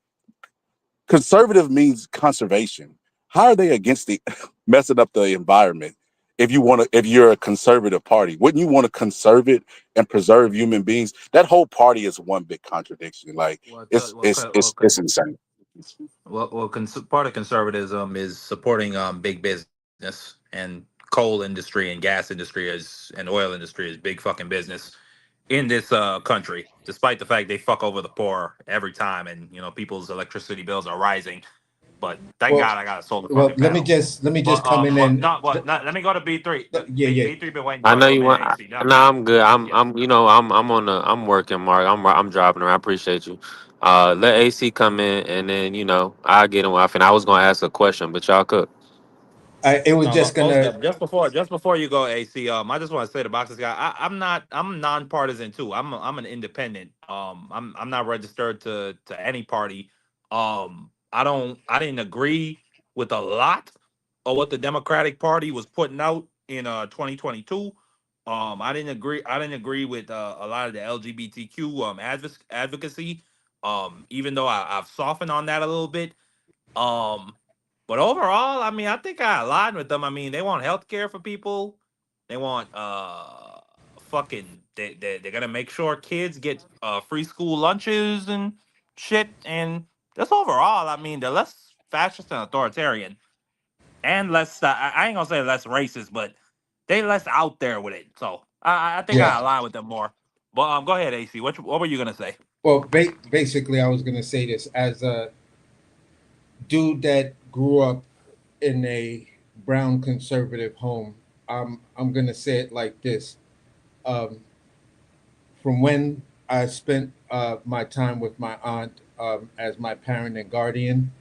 conservative means conservation. How are they against the messing up the environment? If you're a conservative party, wouldn't you want to conserve it and preserve human beings? That whole party is one big contradiction. Like Well, it's insane. part of conservatism is supporting big business and coal industry and gas industry and oil industry is big fucking business in this country. Despite the fact they fuck over the poor every time, and people's electricity bills are rising. But thank Well, God I got a solar well, fucking panel. let me just come in and Let me go to B3. yeah, yeah. B3 been waiting I know for a you want. minute. AC, not No, me. I'm good. I'm Yeah. I'm I'm working, Mark. I'm driving around. I appreciate you. Let AC come in, and then I'll get him off. And I was gonna ask a question, but y'all cook. it was No, just most gonna. of just before you go, AC. I just want to say the boxes guy. I'm nonpartisan too. I'm an independent. I'm not registered to any party. I didn't agree with a lot of what the Democratic Party was putting out in 2022. I didn't agree. I didn't agree with a lot of the LGBTQ advocacy. Even though I've softened on that a little bit. Um, but overall, I mean, I think I aligned with them. I mean, they want health care for people. They want fucking they're gonna make sure kids get free school lunches and shit. And just overall, I mean, they're less fascist and authoritarian and less. I ain't gonna say less racist, but they less out there with it. So I think Yeah. I align with them more. But go ahead, AC. What were you gonna say? Well, basically, I was gonna say this as a dude that grew up in a brown conservative home. I'm gonna say it like this. Um, from when I spent my time with my aunt as my parent and guardian,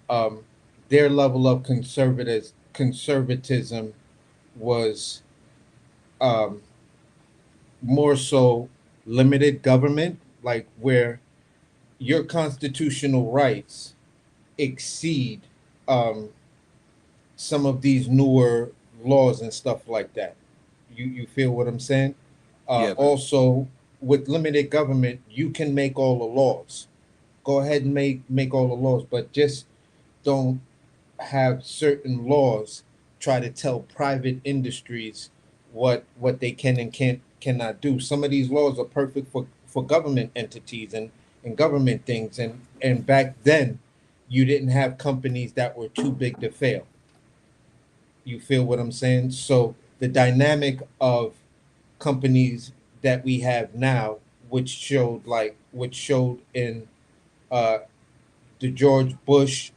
um, their level of conservatism was um, more so limited government, like where your constitutional rights exceed um, some of these newer laws and stuff like that. You feel what I'm saying? Yeah. Also, with limited government, you can make all the laws. Go ahead and make all the laws, but just don't have certain laws try to tell private industries what they can and cannot do. Some of these laws are perfect for government entities and government things. And back then, you didn't have companies that were too big to fail. You feel what I'm saying? So the dynamic of companies that we have now, which showed in uh, the George Bush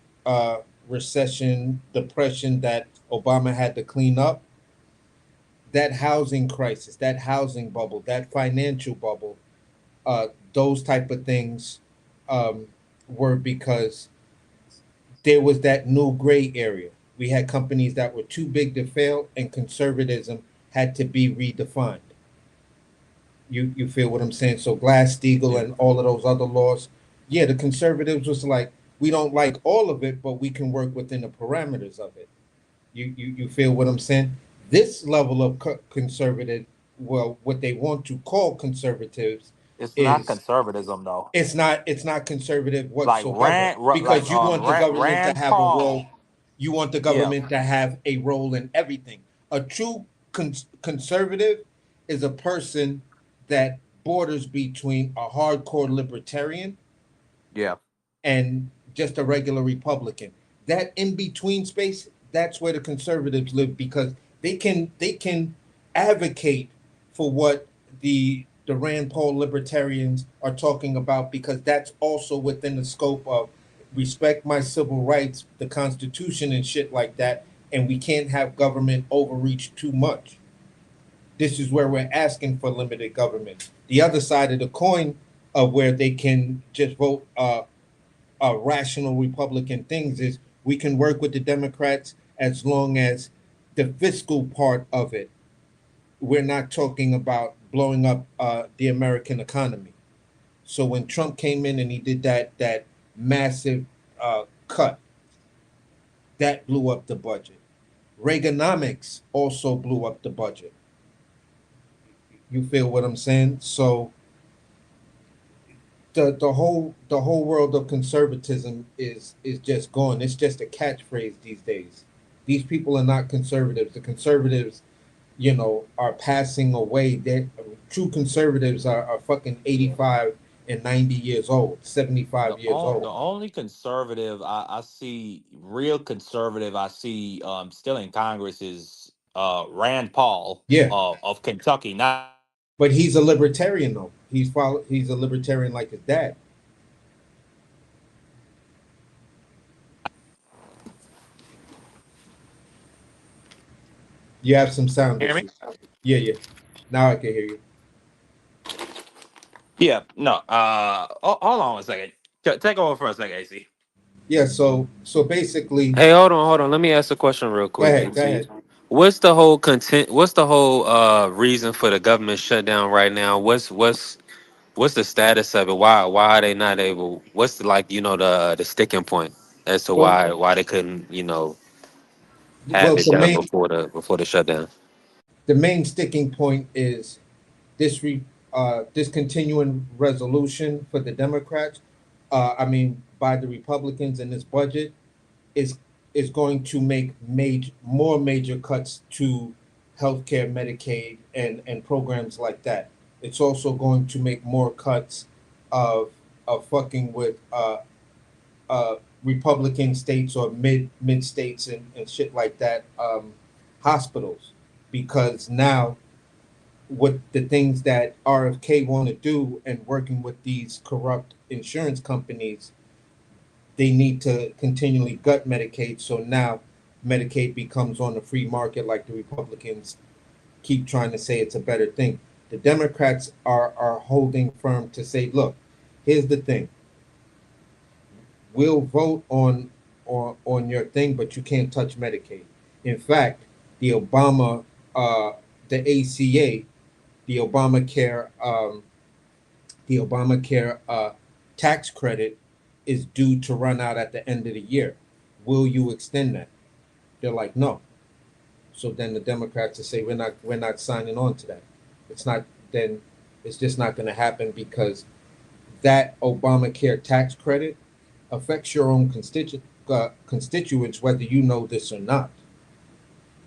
recession, depression that Obama had to clean up, that housing crisis, that housing bubble, that financial bubble, those type of things were because there was that new gray area. We had companies that were too big to fail, and conservatism had to be redefined. You feel what I'm saying? So Glass-Steagall and all of those other laws, yeah, the conservatives was like, we don't like all of it, but we can work within the parameters of it. You feel what I'm saying? This level of conservative, well, what they want to call conservatives It's not is conservatism though. it's not conservative Like whatsoever because you want the government to Rand have a role. Paul. You want the Yeah. government to have a role in everything. A true conservative is a person that borders between a hardcore libertarian Yeah. and just a regular Republican. That in between space, that's where the conservatives live because they can advocate for what the Rand Paul libertarians are talking about because that's also within the scope of respect my civil rights, the Constitution and shit like that, and we can't have government overreach too much. This is where we're asking for limited government. The other side of the coin of where they can just vote rational Republican things is we can work with the Democrats as long as the fiscal part of it, we're not talking about blowing up the American economy. So when Trump came in and he did that massive cut, that blew up the budget. Reaganomics also blew up the budget. You feel what I'm saying? So the whole world of conservatism is just gone. It's just a catchphrase these days. These people are not conservatives. The conservatives, are passing away. True conservatives are fucking 85 and 90 years old, 75 years The old. only conservative I see, real conservative I see still in Congress is Rand Paul Yeah, of Kentucky. Not but he's a libertarian though. He's a libertarian like his dad. You have some sound hear me? issues. Yeah, yeah. Now I can hear you. Yeah, no. Hold on a second. Take over for a second, AC. Yeah, so basically, Hey, hold on. Let me ask a question real go quick, ahead, go AC. ahead. What's the whole reason for the government shutdown right now? What's the status of it? Why are they not able? What's the, like, the sticking point as to Well, why they couldn't, Well, half a shot before the shutdown. the main sticking point is this this continuing resolution for the Democrats. I mean, by the Republicans in this budget is going to make more major cuts to healthcare, Medicaid, and programs like that. It's also going to make more cuts of fucking with Republican states or mid states and shit like that, hospitals, because now what the things that RFK want to do and working with these corrupt insurance companies, they need to continually gut Medicaid. So now Medicaid becomes on the free market, like the Republicans keep trying to say it's a better thing. The Democrats are holding firm to say, look, here's the thing. We'll vote on your thing, but you can't touch Medicaid. In fact, the the ACA, the Obamacare tax credit is due to run out at the end of the year. Will you extend that? They're like, no. So then the Democrats will say, we're not signing on to that. It's just not going to happen, because that Obamacare tax credit affects your own constituents, whether you know this or not.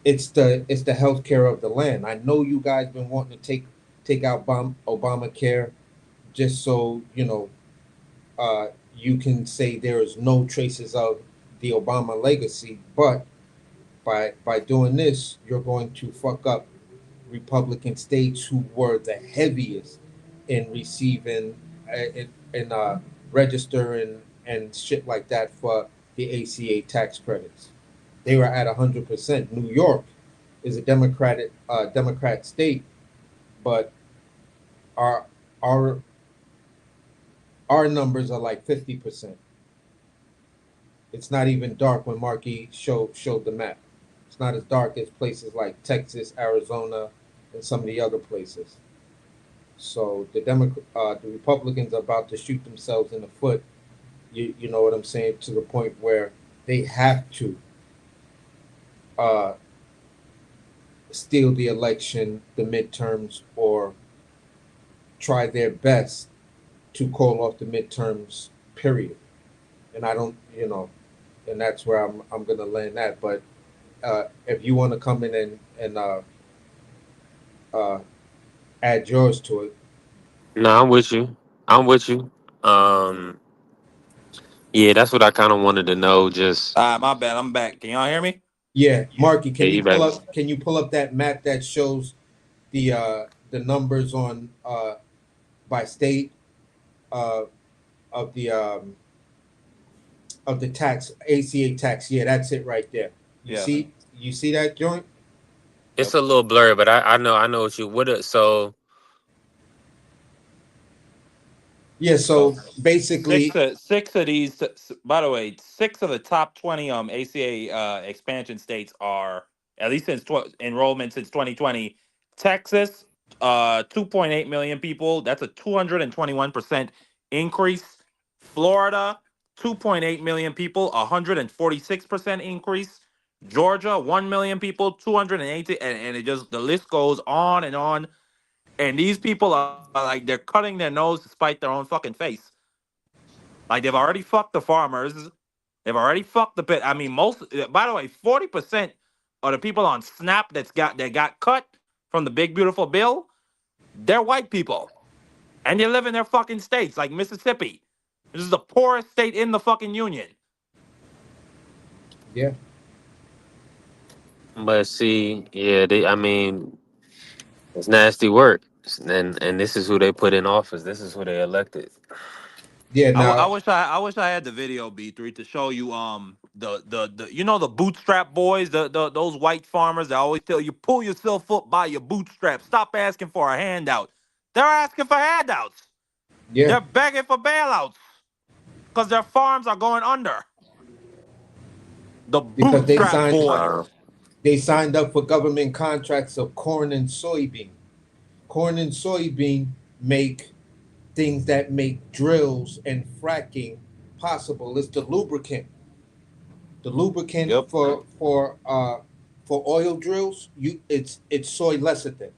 It's the healthcare of the land. I know you guys been wanting to take out Obamacare just so you can say there is no traces of the Obama legacy, but by doing this, you're going to fuck up Republican states who were the heaviest in receiving and register and shit like that for the ACA tax credits. They were at 100%. New York is a Democrat state, but our numbers are like 50%. It's not even dark when Markey showed the map. It's not as dark as places like Texas, Arizona, and some of the other places. So the Republicans are about to shoot themselves in the foot. You know what I'm saying? To the point where they have to steal the election, the midterms, or try their best to call off the midterms, period. And I don't, and that's where I'm going to land that. But if you want to come in and add yours to it. No, I'm with you. I'm with you. Yeah, that's what I kind of wanted to know. Just My bad. I'm back. Can y'all hear me? Yeah, Marky, yeah, you back. can you pull up that map that shows the numbers on by state of the tax, ACA tax? Yeah, that's it right there. You see that joint? It's a little blurry, but I know what you would. So Yeah, so basically, six of these. By the way, 6 of the top 20 ACA expansion states are, at least since enrollment since 2020. Texas, 2.8 million people. That's a 221% increase. Florida, 2.8 million people, 146% increase. Georgia, 1 million people, 280, and it just, the list goes on and on. And these people are like, they're cutting their nose to spite their own fucking face. Like, they've already fucked the farmers. They've already fucked the pit. I mean, by the way, 40% of the people on SNAP that got cut from the big beautiful bill, they're white people. And they live in their fucking states, like Mississippi. This is the poorest state in the fucking union. Yeah. but see, yeah, I mean, it's nasty work, and this is who they put in office. This is who they elected. Yeah. I Now, wish I had the video, B3, to show you the bootstrap boys, those white farmers that always tell you, pull yourself up by your bootstraps, stop asking for a handout. They're asking for handouts. yeah, They're begging for bailouts because their farms are going under. The because bootstrap boys. they signed up for government contracts of corn and soybean. Corn and soybean make things that make drills and fracking possible. It's the lubricant. The lubricant Yep. for oil drills, it's soy lecithin.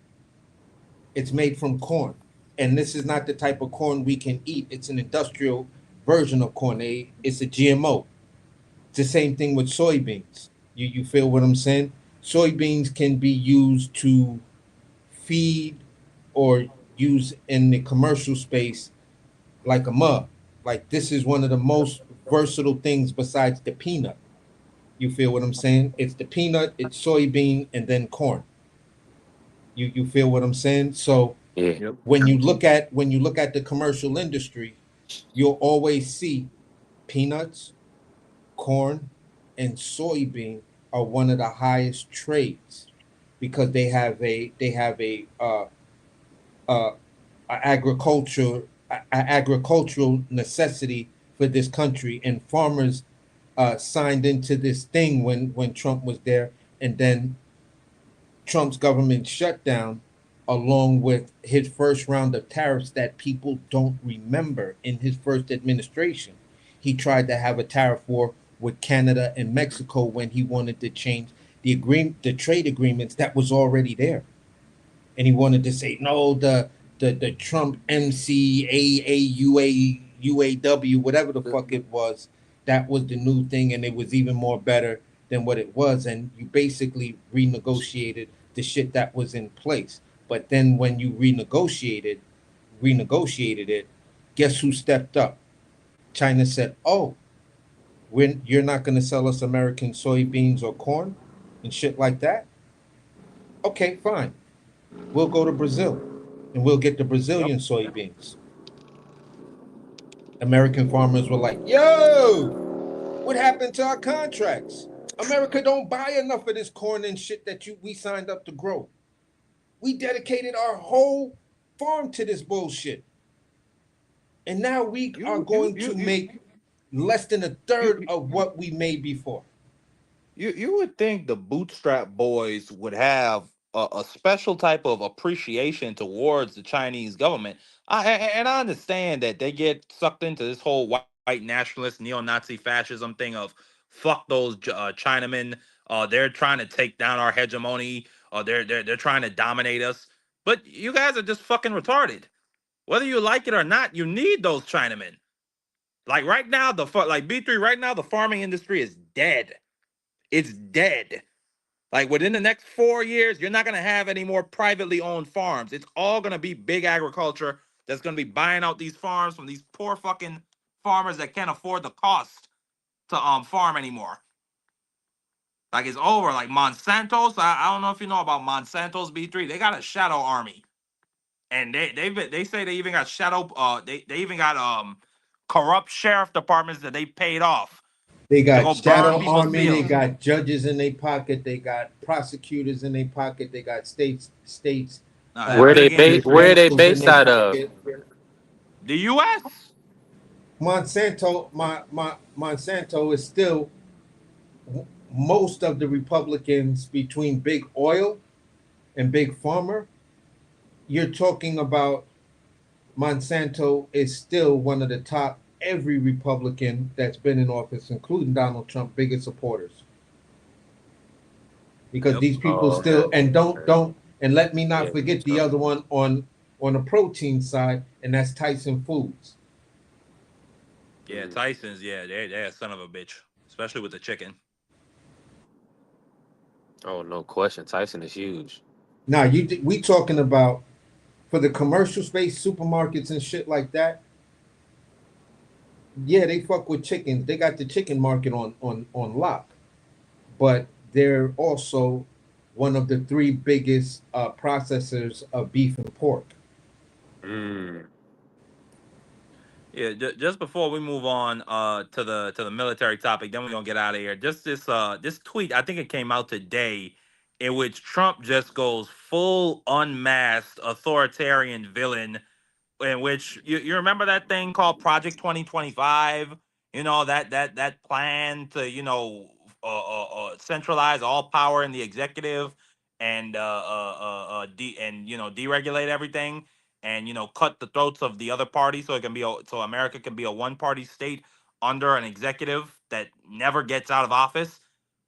It's made from corn, and this is not the type of corn we can eat. It's an industrial version of corn. It's a GMO. It's the same thing with soybeans. You feel what I'm saying? Soybeans can be used to feed or use in the commercial space like a mug. Like this is one of the most versatile things besides the peanut. You feel what I'm saying? It's the peanut, it's soybean, and then corn. You feel what I'm saying? So Yeah. Yep. when you look at the commercial industry, you'll always see peanuts, corn, and soybean are one of the highest trades because they have uh, agricultural necessity for this country, and farmers signed into this thing when Trump was there, and then Trump's government shutdown, along with his first round of tariffs that people don't remember in his first administration. He tried to have a tariff war with Canada and Mexico when he wanted to change the trade agreements that was already there, and he wanted to say no, the Trump MCAAUA whatever the fuck it was, that was the new thing, and it was even more better than what it was, and you basically renegotiated the shit that was in place. But then when you renegotiated it, guess who stepped up? China said, "Oh, you're not going to sell us American soybeans or corn and shit like that. Okay, fine. We'll go to Brazil and we'll get the Yep. Brazilian soybeans." American farmers were like, "Yo, what happened to our contracts? America don't buy enough of this corn and shit that we signed up to grow. We dedicated our whole farm to this bullshit. And now we are You you going to you you make less than a you third of what we made before." you would think the bootstrap boys would have a special type of appreciation towards the Chinese government. And I understand that they get sucked into this whole white nationalist, neo-Nazi fascism thing of fuck those Chinamen. They're trying to take down our hegemony. They're trying to dominate us. But you guys are just fucking retarded. Whether you like it or not, you need those Chinamen. Like right now, like B3 right now, the farming industry is dead. It's dead. Like within the next 4 years, you're not gonna have any more privately owned farms. It's all gonna be big agriculture that's gonna be buying out these farms from these poor fucking farmers that can't afford the cost to farm anymore. Like it's over. Like Monsanto's, I don't know if you know about Monsanto's B3. They got a shadow army, and they say they even got shadow. They even got corrupt sheriff departments that they paid off They to got go burn shadow people's army, they fields. got judges in their pocket, they got prosecutors in their pocket, they got states No, they're big Where industry. they marshals in based their out of? pocket. The U.S. Monsanto is still most of the Republicans between big oil and big pharma. You're talking about Monsanto is still one of the top every Republican that's been in office, including Donald Trump, biggest supporters. Because Yep. these people Oh, still, and okay. and let me not Yeah, for forget the sure. other one on the protein side, and that's Tyson Foods. Yeah, Tyson's. Yeah, they're a son of a bitch, especially with the chicken. Oh, no question. Tyson is huge. Now we talking about for the commercial space, supermarkets and shit like that. Yeah, they fuck with chickens. They got the chicken market on lock, but they're also one of the three biggest processors of beef and pork. Mm. Yeah, just before we move on to the military topic, then we're gonna get out of here. Just this tweet, I think it came out today, in which Trump just goes full unmasked authoritarian villain, in which you remember that thing called Project 2025, that plan to centralize all power in the executive and deregulate everything, and cut the throats of the other party so it can be so America can be a one party state under an executive that never gets out of office?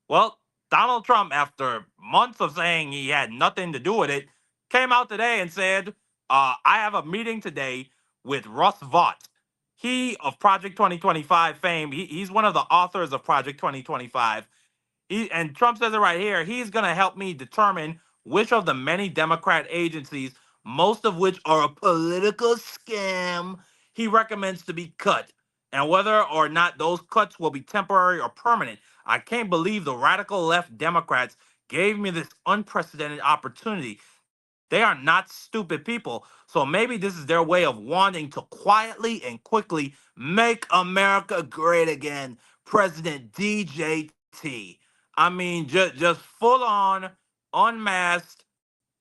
Well, Donald Trump, after months of saying he had nothing to do with it, came out today and said, I have a meeting today with Russ Vought. He, of Project 2025 fame, he's one of the authors of Project 2025. And Trump says it right here, he's going to help me determine which of the many Democrat agencies, most of which are a political scam, he recommends to be cut, and whether or not those cuts will be temporary or permanent. I can't believe the radical left Democrats gave me this unprecedented opportunity. They are not stupid people. So maybe this is their way of wanting to quietly and quickly make America great again. President DJT. I mean, just full on, unmasked.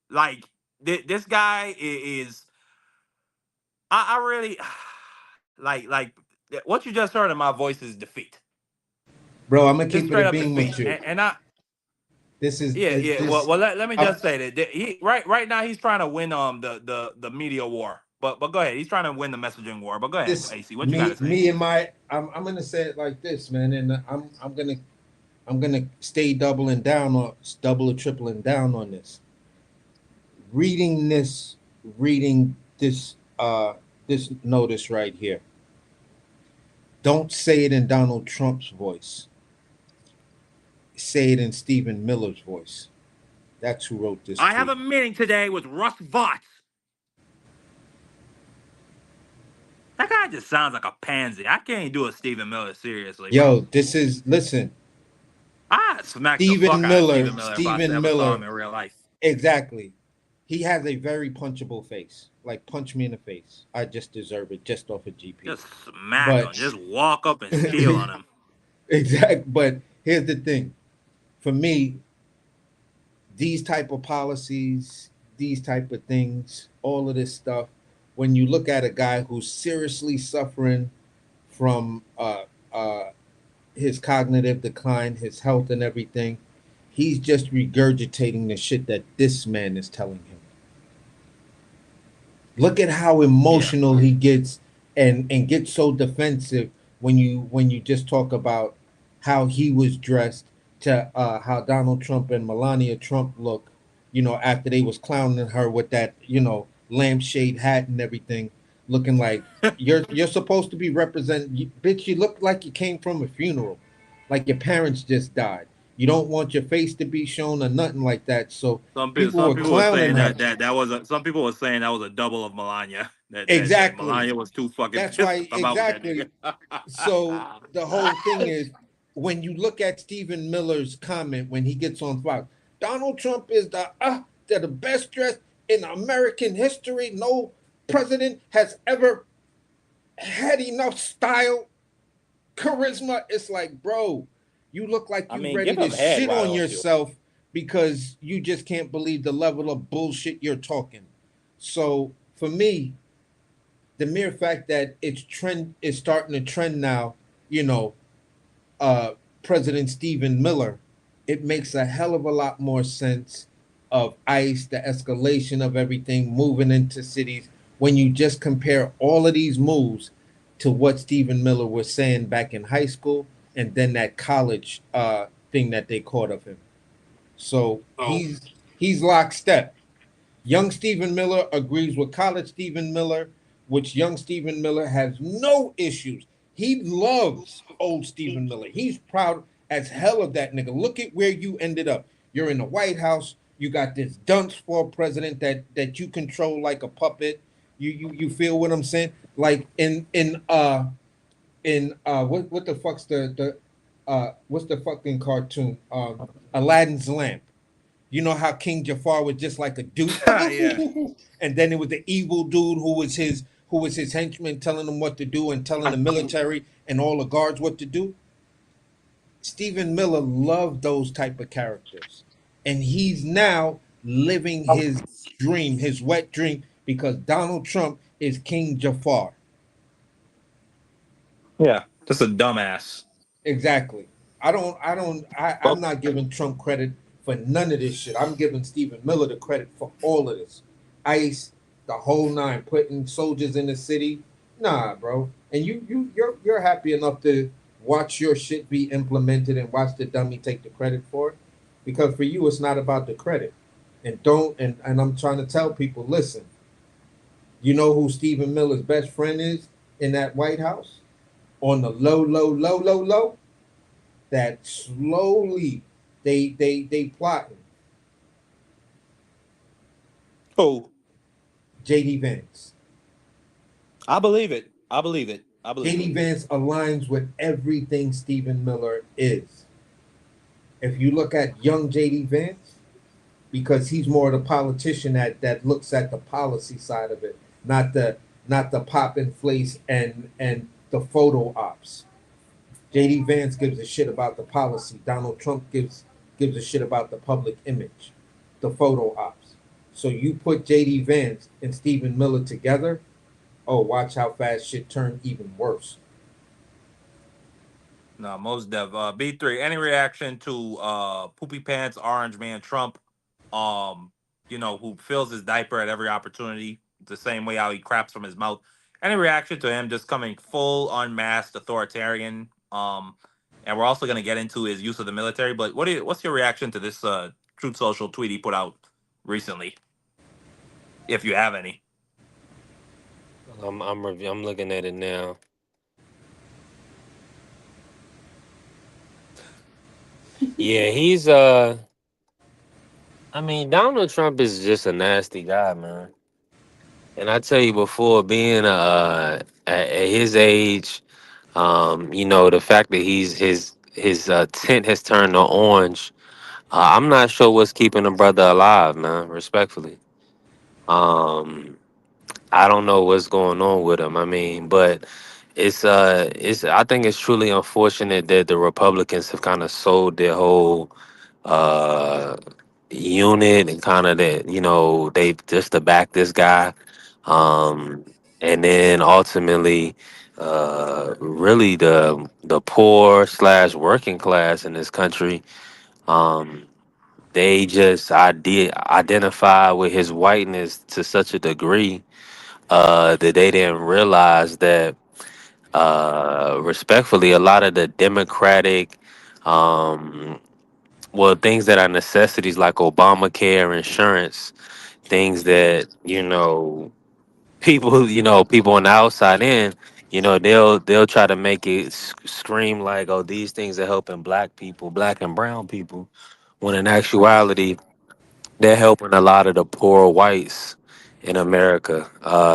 Like, this guy is. I really. Like, what you just heard in my voice is defeat. Bro, I'm gonna Just keep it straight a up beam defeat. with you. And I. This is Yeah, yeah. this. Well, let me just say that he right now he's trying to win the media war. But go ahead. He's trying to win the messaging war. But go ahead, This AC. What you got to say? me and my. I'm gonna say it like this, man, and I'm gonna stay double or tripling down on this. Reading this this notice right here. Don't say it in Donald Trump's voice. Say it in Stephen Miller's voice. That's who wrote this. I have a meeting today with Russ Vought. That guy just sounds like a pansy. I can't do a Stephen Miller seriously. Yo, bro. listen. I smacked the fuck out of Stephen Miller if I ever saw him in real life. Exactly. He has a very punchable face. Like, punch me in the face. I just deserve it just off of GP. Just smack him. Just walk up and steal on him. Exactly. But here's the thing. For me, these type of policies, these type of things, all of this stuff, when you look at a guy who's seriously suffering from his cognitive decline, his health and everything, he's just regurgitating the shit that this man is telling him. Look at how emotional he gets and gets so defensive when you just talk about how he was dressed to how Donald Trump and Melania Trump look, after they was clowning her with that, lampshade hat and everything, looking like you're supposed to be representing, bitch, you look like you came from a funeral, like your parents just died. You don't want your face to be shown or nothing like that. So some people were saying that was some people were saying that was a double of Melania. Exactly. Melania was too fucking. That's why. Exactly. So the whole thing is, when you look at Stephen Miller's comment when he gets on Fox, Donald Trump is the best dressed in American history. No president has ever had enough style, charisma. It's like, bro, you look like you're ready to shit on yourself because you just can't believe the level of bullshit you're talking. So for me, the mere fact that it's starting to trend now, President Stephen Miller, it makes a hell of a lot more sense of ICE, the escalation of everything, moving into cities, when you just compare all of these moves to what Stephen Miller was saying back in high school and then that college thing that they caught of him. So he's lockstep. Young Stephen Miller agrees with college Stephen Miller, which young Stephen Miller has no issues. He loves old Stephen Miller. He's proud as hell of that nigga. Look at where you ended up. You're in the White House. You got this dunce for president that you control like a puppet. You feel what I'm saying? Like in what the fuck's what's the fucking cartoon? Aladdin's lamp. You know how King Jafar was just like a dude, Yeah. And then it was the evil dude who was his henchman, telling him what to do and telling the military and all the guards what to do. Stephen Miller loved those type of characters, and he's now living his dream, his wet dream, because Donald Trump is King Jafar. Yeah, just a dumbass. Exactly. I'm not giving Trump credit for none of this shit. I'm giving Stephen Miller the credit for all of this. ICE, the whole nine, putting soldiers in the city, Nah, bro. And you're happy enough to watch your shit be implemented and watch the dummy take the credit for it, because for you it's not about the credit. And don't and I'm trying to tell people, listen, you know who Stephen Miller's best friend is in that White House? On the low, low, low, low, low, that slowly they plotting. Oh, JD Vance. I believe it. I believe it. I believe it. JD Vance aligns with everything Stephen Miller is. If you look at young JD Vance, because he's more the politician that looks at the policy side of it, not the pop and place and the photo ops. JD Vance gives a shit about the policy. Donald Trump gives a shit about the public image, the photo ops. So you put JD Vance and Stephen Miller together, oh, watch how fast shit turn even worse. No, most dev. B3. Any reaction to Poopy Pants Orange Man Trump? Um, who fills his diaper at every opportunity, the same way how he craps from his mouth. Any reaction to him just coming full unmasked authoritarian? And we're also gonna get into his use of the military. But what's your reaction to this Truth Social tweet he put out recently, if you have any? I'm looking at it now. Yeah, he's I mean, Donald Trump is just a nasty guy, man. And I tell you before, being at his age, the fact that his tint has turned to orange. I'm not sure what's keeping the brother alive, man. Respectfully, um, I don't know what's going on with him. I mean, but it's I think it's truly unfortunate that the Republicans have kind of sold their whole uh unit and kind of that they just to back this guy, um and then ultimately really the poor slash working class in this country, um they just identify with his whiteness to such a degree that they didn't realize that respectfully a lot of the democratic, um things that are necessities like Obamacare, insurance, things that people people on the outside in, they'll try to make it scream like, oh, these things are helping black people, black and brown people, when in actuality they're helping a lot of the poor whites in America.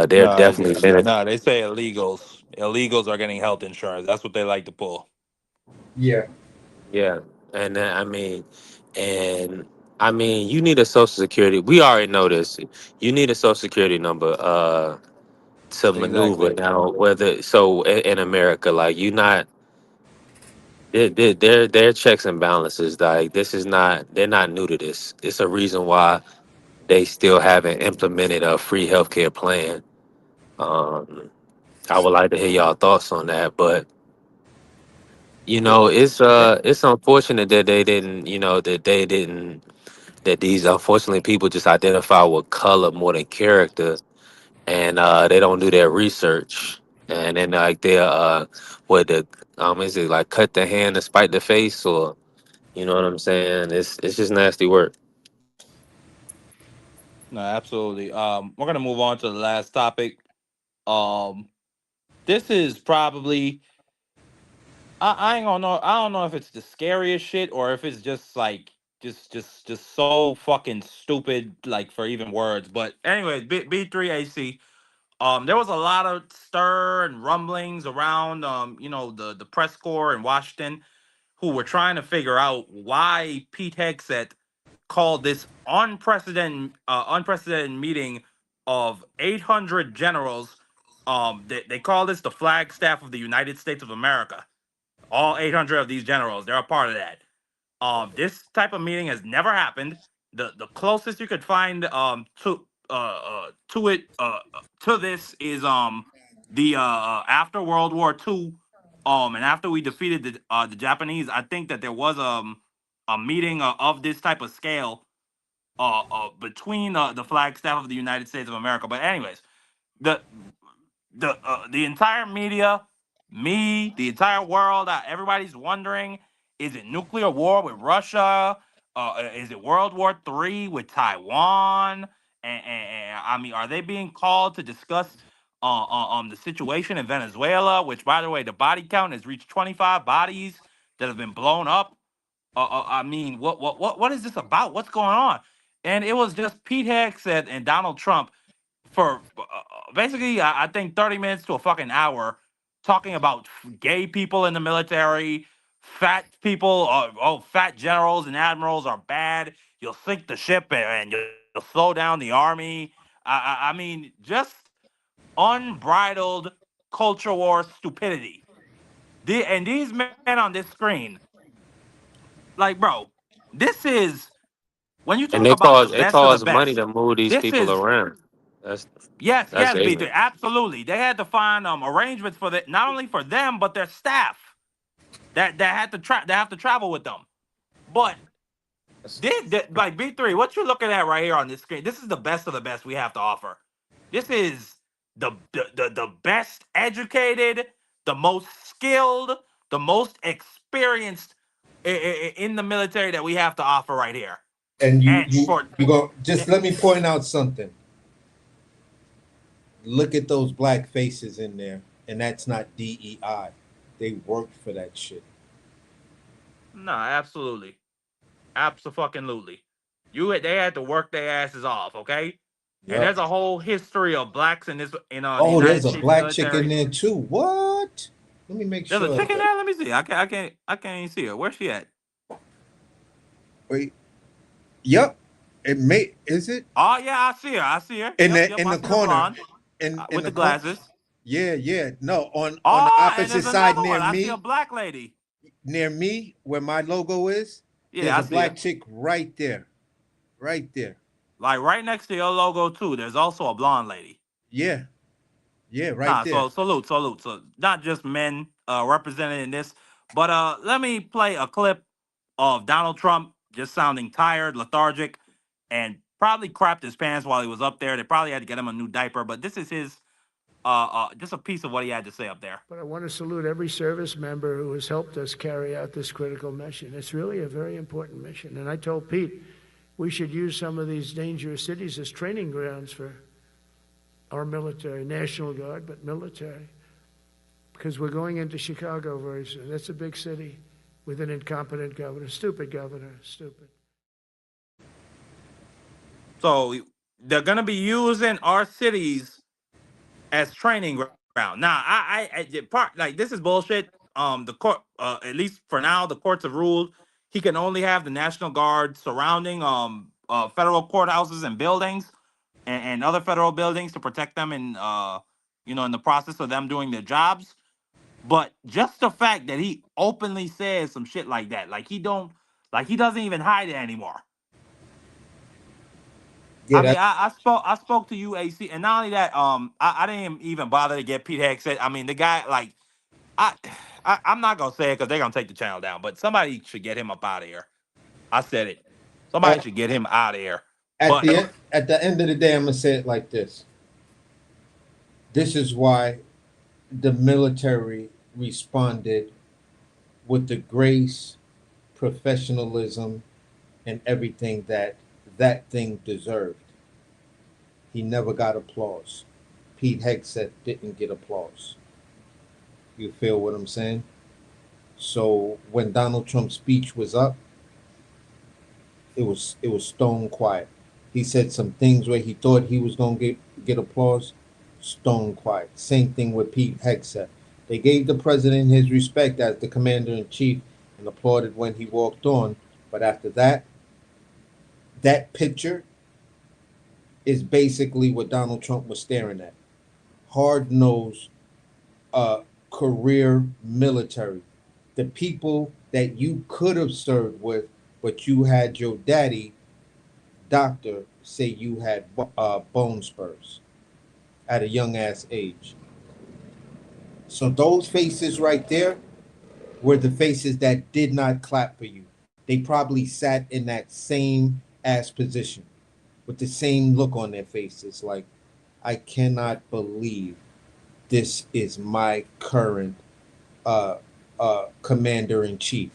They're No, definitely benefit. no, they say illegals. Illegals are getting health insurance. That's what they like to pull. Yeah. Yeah, and and you need a social security. We already know this. You need a social security number to maneuver Exactly. now. Whether so in America, like you not their checks and balances. Like this is not they're not new to this. It's a reason why they still haven't implemented a free healthcare plan. Um, I would like to hear y'all thoughts on that, but it's unfortunate that they didn't that these unfortunately people just identify with color more than character, and they don't do their research, and then like they what the is it like cut the hand to spite the face, or you know what I'm saying? It's just nasty work. No, absolutely. We're gonna move on to the last topic. Um, this is probably I ain't gonna know. I don't know if it's the scariest shit or if it's just like just so fucking stupid, like for even words. But anyways, B3AC. There was a lot of stir and rumblings around the press corps in Washington who were trying to figure out why Pete Hegseth called this unprecedented meeting of 800 generals. They call this the flag staff of the United States of America. All 800 of these generals, they're a part of that. This type of meeting has never happened. The closest you could find to it to this is the after World War II, and after we defeated the Japanese. I think that there was a meeting of this type of scale between the flag staff of the United States of America. But anyways, the the entire media, me, the entire world, everybody's wondering: is it nuclear war with Russia? Is it World War III with Taiwan? And I mean, are they being called to discuss the situation in Venezuela? Which, by the way, the body count has reached 25 bodies that have been blown up. I mean, what is this about? What's going on? And it was just Pete Hegseth and Donald Trump for basically, I think 30 minutes to a fucking hour talking about gay people in the military, fat people, fat generals and admirals are bad. You'll sink the ship and you'll slow down the army. I mean, just unbridled culture war stupidity. And these men on this screen, like, bro, this is when you And talk about the it best of the costs money best. to move these This people is around. That's yes, ignorant. B3, absolutely. They had to find arrangements for that, not only for them but their staff that have to travel with them. But like B3, what you're looking at right here on this screen, this is the best of the best we have to offer. This is the best educated, the most skilled, the most experienced in the military that we have to offer right here. And And you go, just let me point out something. Look at those black faces in there, and that's not DEI. They worked for that shit. no, absolutely. Absolutely. They had to work their asses off, okay? Yep. And there's a whole history of blacks in the Oh, United there's a States black chick military. in there too. What? Let me make There's sure. a chick in there. Let me see. I can't even see her. Where's she at? Wait. Yep. Is it? Oh yeah, I see her. I see her. In Yep, the in I the see the corner. blonde In with the the glasses. Yeah. No, on the Oh, and opposite there's side another near one. I see a me. black lady. Near me, where my logo is, Yeah, there's I a see her. black chick right there. Right there. Like right next to your logo too. There's also a blonde lady. Yeah. Yeah, right Nah, there. so salute. So not just men represented in this, but let me play a clip of Donald Trump just sounding tired, lethargic, and probably crapped his pants while he was up there. They probably had to get him a new diaper, but this is his just a piece of what he had to say up there. But I want to salute every service member who has helped us carry out this critical mission. It's really a very important mission. And I told Pete we should use some of these dangerous cities as training grounds for our military, National Guard, but military. Because we're going into Chicago very soon. That's a big city with an incompetent governor. Stupid governor. Stupid. So they're going to be using our cities as training ground. Now, I part like this is bullshit. The court, at least for now, the courts have ruled he can only have the National Guard surrounding federal courthouses and buildings and other federal buildings to protect them in in the process of them doing their jobs. But just the fact that he openly says some shit like that, like he doesn't even hide it anymore. Yeah, I mean, I spoke to UAC, and not only that, I didn't even bother to get Pete Hegseth. I mean, the guy, like, I'm not gonna say it because they're gonna take the channel down, but somebody should get him up out of here. I said it. Somebody should get him out of here. At the end of the day, I'm gonna say it like this. This is why the military responded with the grace, professionalism, and everything that thing deserved. He never got applause. Pete Hegseth didn't get applause. You feel what I'm saying? So when Donald Trump's speech was up, it was stone quiet. He said some things where he thought he was gonna get applause. Stone quiet. Same thing with Pete Hegseth. They gave the president his respect as the commander-in-chief and applauded when he walked on. But after that, that picture is basically what Donald Trump was staring at. Hard-nosed, career military. The people that you could have served with, but you had your daddy, doctor, say you had bone spurs at a young ass age. So those faces right there were the faces that did not clap for you. They probably sat in that same ass position with the same look on their faces, like, I cannot believe this is my current commander in chief.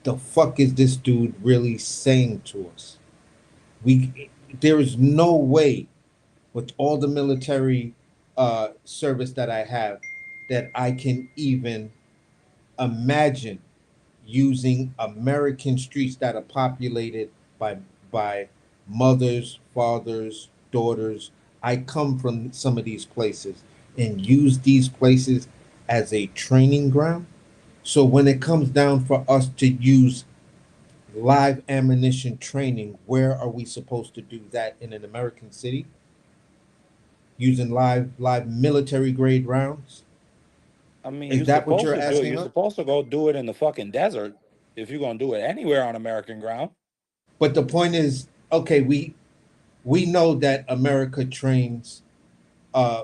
The fuck is this dude really saying to us? There is no way with all the military service that I have that I can even imagine using American streets that are populated by mothers, fathers, daughters. I come from some of these places and use these places as a training ground. So when it comes down for us to use live ammunition training, where are we supposed to do that in an American city? Using live military grade rounds? I mean, Is you're that what supposed you're to do it. asking You're us? supposed to go do it in the fucking desert if you're gonna do it anywhere on American ground. But the point is, okay, we know that America trains.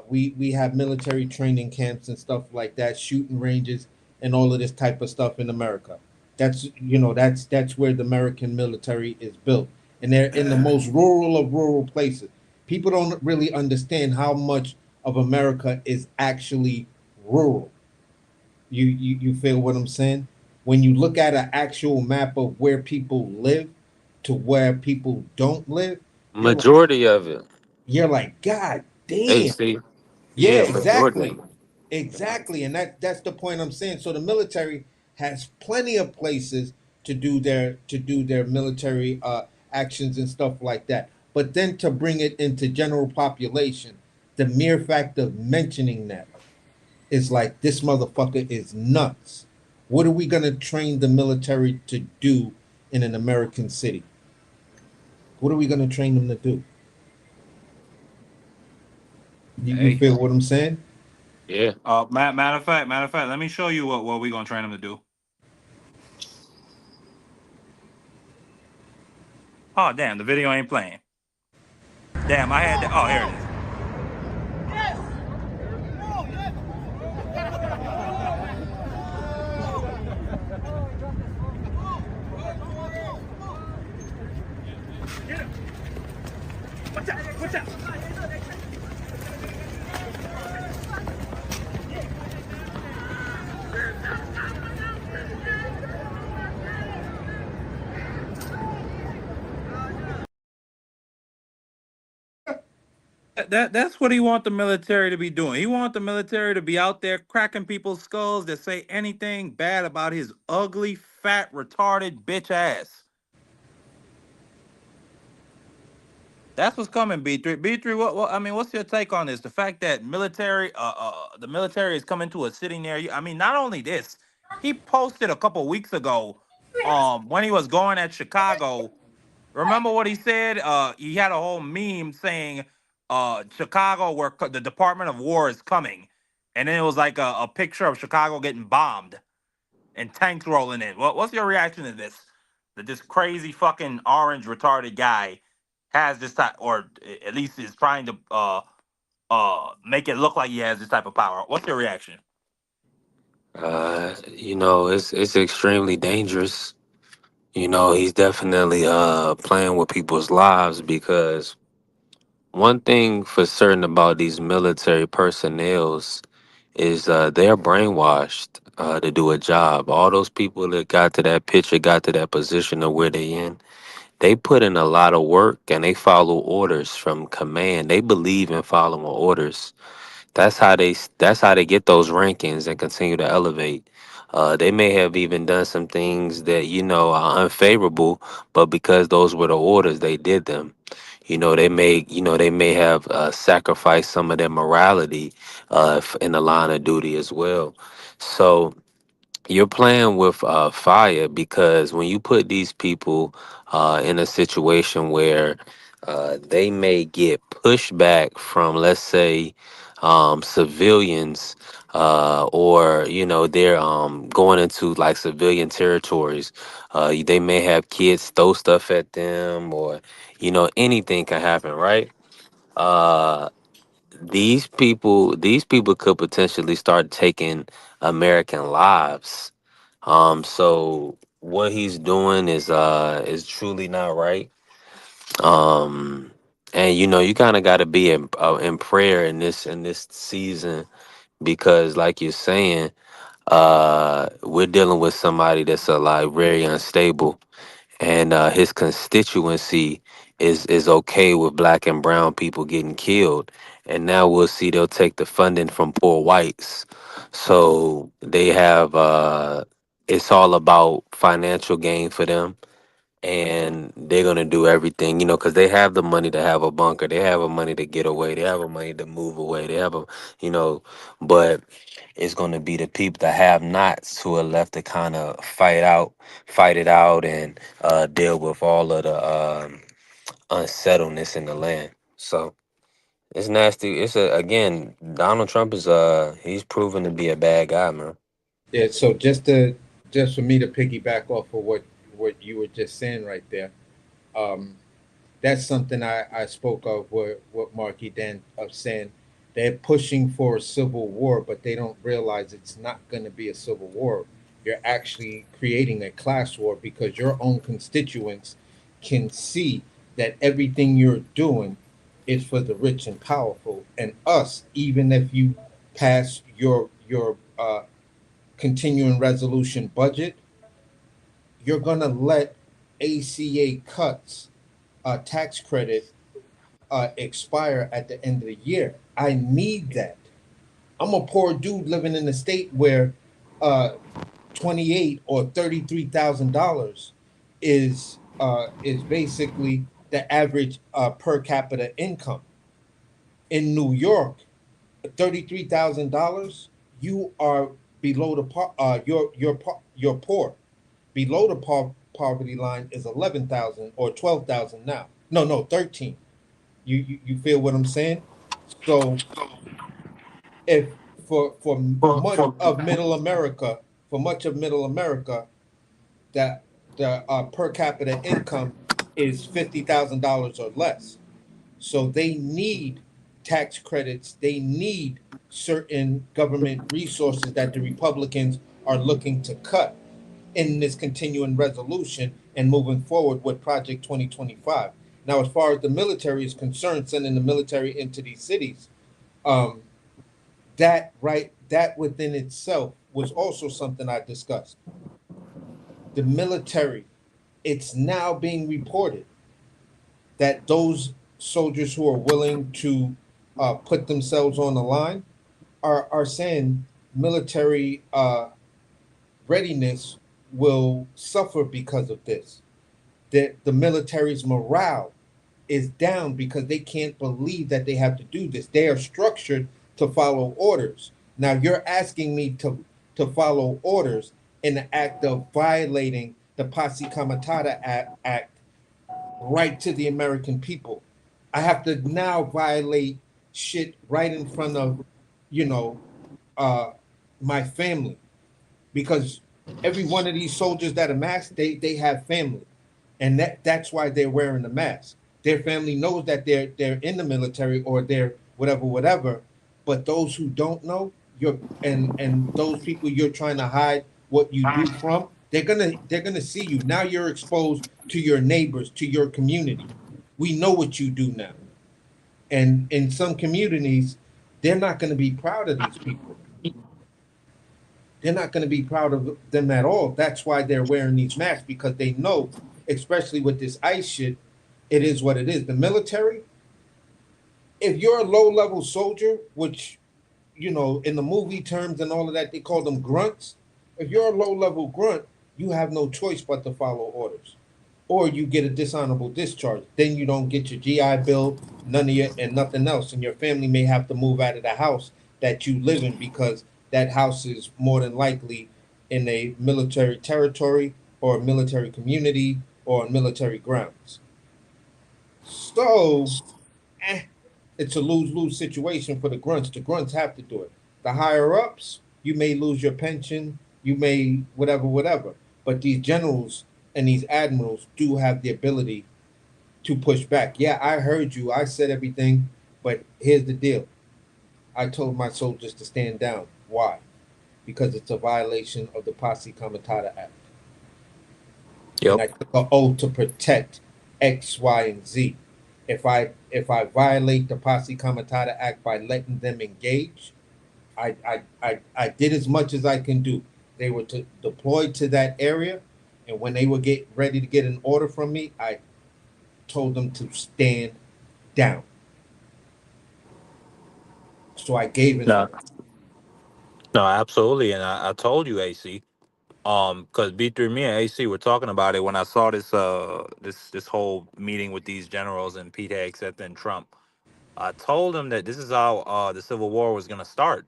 We have military training camps and stuff like that, shooting ranges and all of this type of stuff in America. That's where the American military is built, and they're in the most rural of rural places. People don't really understand how much of America is actually rural. You feel what I'm saying? When you look at an actual map of where people live to where people don't live, you're like, Majority of it. God damn. AC. Yeah, Yeah, majority of exactly. it. Exactly. And that's the point I'm saying. So the military has plenty of places to do their military actions and stuff like that. But then to bring it into general population, the mere fact of mentioning that is like this motherfucker is nuts. What are we gonna train the military to do in an American city? What are we gonna train them to do? You Hey, feel what I'm saying? Yeah. matter of fact, let me show you what we gonna train them to do. Oh damn, the video ain't playing. Damn, I had that. Oh, here it is. That's what he want the military to be doing. He want the military to be out there cracking people's skulls that say anything bad about his ugly, fat, retarded bitch ass. That's what's coming, B3. B3, I mean, what's your take on this? The fact that the military is coming to a city near you. I mean, not only this, he posted a couple weeks ago, when he was going at Chicago. Remember what he said? He had a whole meme saying, Chicago, where the Department of War is coming, and then it was like a picture of Chicago getting bombed and tanks rolling in. What's your reaction to this? That this crazy fucking orange retarded guy has this type, or at least is trying to make it look like he has this type of power. What's your reaction? It's extremely dangerous. He's definitely playing with people's lives because one thing for certain about these military personnels is they're brainwashed to do a job. All those people that got to that picture, got to that position of where they in, they put in a lot of work and they follow orders from command. They believe in following orders. That's how they get those rankings and continue to elevate. They may have even done some things that are unfavorable, but because those were the orders, they did them. They may have sacrificed some of their morality in the line of duty as well. So you're playing with fire because when you put these people in a situation where they may get pushback from, let's say, civilians, or they're going into like civilian territories. They may have kids throw stuff at them, or anything can happen, right? Uh, these people could potentially start taking American lives. So what he's doing is truly not right. Um And you kind of got to be in prayer in this season, because like you're saying, we're dealing with somebody that's like very unstable, and his constituency is okay with black and brown people getting killed, and now we'll see they'll take the funding from poor whites, so they have it's all about financial gain for them, and they're gonna do everything, because they have the money to have a bunker, they have the money to get away, they have the money to move away, they have you know, but it's gonna be the people that have nots who are left to kind of fight it out, and deal with all of the unsettledness in the land. So it's nasty. Again, Donald Trump is he's proven to be a bad guy, man. Yeah. So just for me to piggyback off of what you were just saying right there, um, that's something I spoke of what Marky Dan of saying they're pushing for a civil war, but they don't realize it's not going to be a civil war. You're actually creating a class war because your own constituents can see that everything you're doing is for the rich and powerful, and us. Even if you pass your continuing resolution budget, you're going to let ACA cuts, tax credit, expire at the end of the year. I need that. I'm a poor dude living in a state where 28 or $33,000 is basically the average per capita income. In New York, $33,000, you are below the you're poor. Below the poverty line is 11,000 or 12,000 now. No, 13. You feel what I'm saying? So if for much of middle America, that the per capita income is $50,000 or less. So they need tax credits. They need certain government resources that the Republicans are looking to cut in this continuing resolution and moving forward with Project 2025. Now, as far as the military is concerned, sending the military into these cities, um, that within itself was also something I discussed. The military, it's now being reported that those soldiers who are willing to put themselves on the line are saying military readiness will suffer because of this. That the military's morale is down because they can't believe that they have to do this. They are structured to follow orders. Now you're asking me to follow orders in the act of violating the Posse Comitatus Act right to the American people. I have to now violate shit right in front of, you know, uh, my family, because every one of these soldiers that are masked, they have family, and that's why they're wearing the mask. Their family knows that they're in the military or they're whatever. But those who don't know, you're and those people you're trying to hide what you do from, they're gonna see you now. You're exposed to your neighbors, to your community. We know what you do now, and in some communities, they're not going to be proud of these people. They're not going to be proud of them at all. That's why they're wearing these masks, because they know, especially with this ICE shit, it is what it is. The military, if you're a low level soldier, which, in the movie terms and all of that, they call them grunts. If you're a low level grunt, you have no choice but to follow orders, or you get a dishonorable discharge. Then you don't get your GI Bill, none of your, and nothing else. And your family may have to move out of the house that you live in, because that house is more than likely in a military territory or a military community or military grounds. So, it's a lose-lose situation for the grunts. The grunts have to do it. The higher ups, you may lose your pension, you may whatever. But these generals and these admirals do have the ability to push back. Yeah, I heard you. I said everything, but here's the deal. I told my soldiers to stand down. Why? Because it's a violation of the Posse Comitatus Act. Yep. And I took an oath to protect X, Y, and Z. If if I violate the Posse Comitatus Act by letting them engage, I did as much as I can do. They were deployed to that area, and when they were ready to get an order from me, I told them to stand down. So I gave an No, order. no, absolutely. And I told you, AC. Because B3, me and AC were talking about it when I saw this whole meeting with these generals and Pete Hegseth and Trump. I told him that this is how the Civil War was gonna start.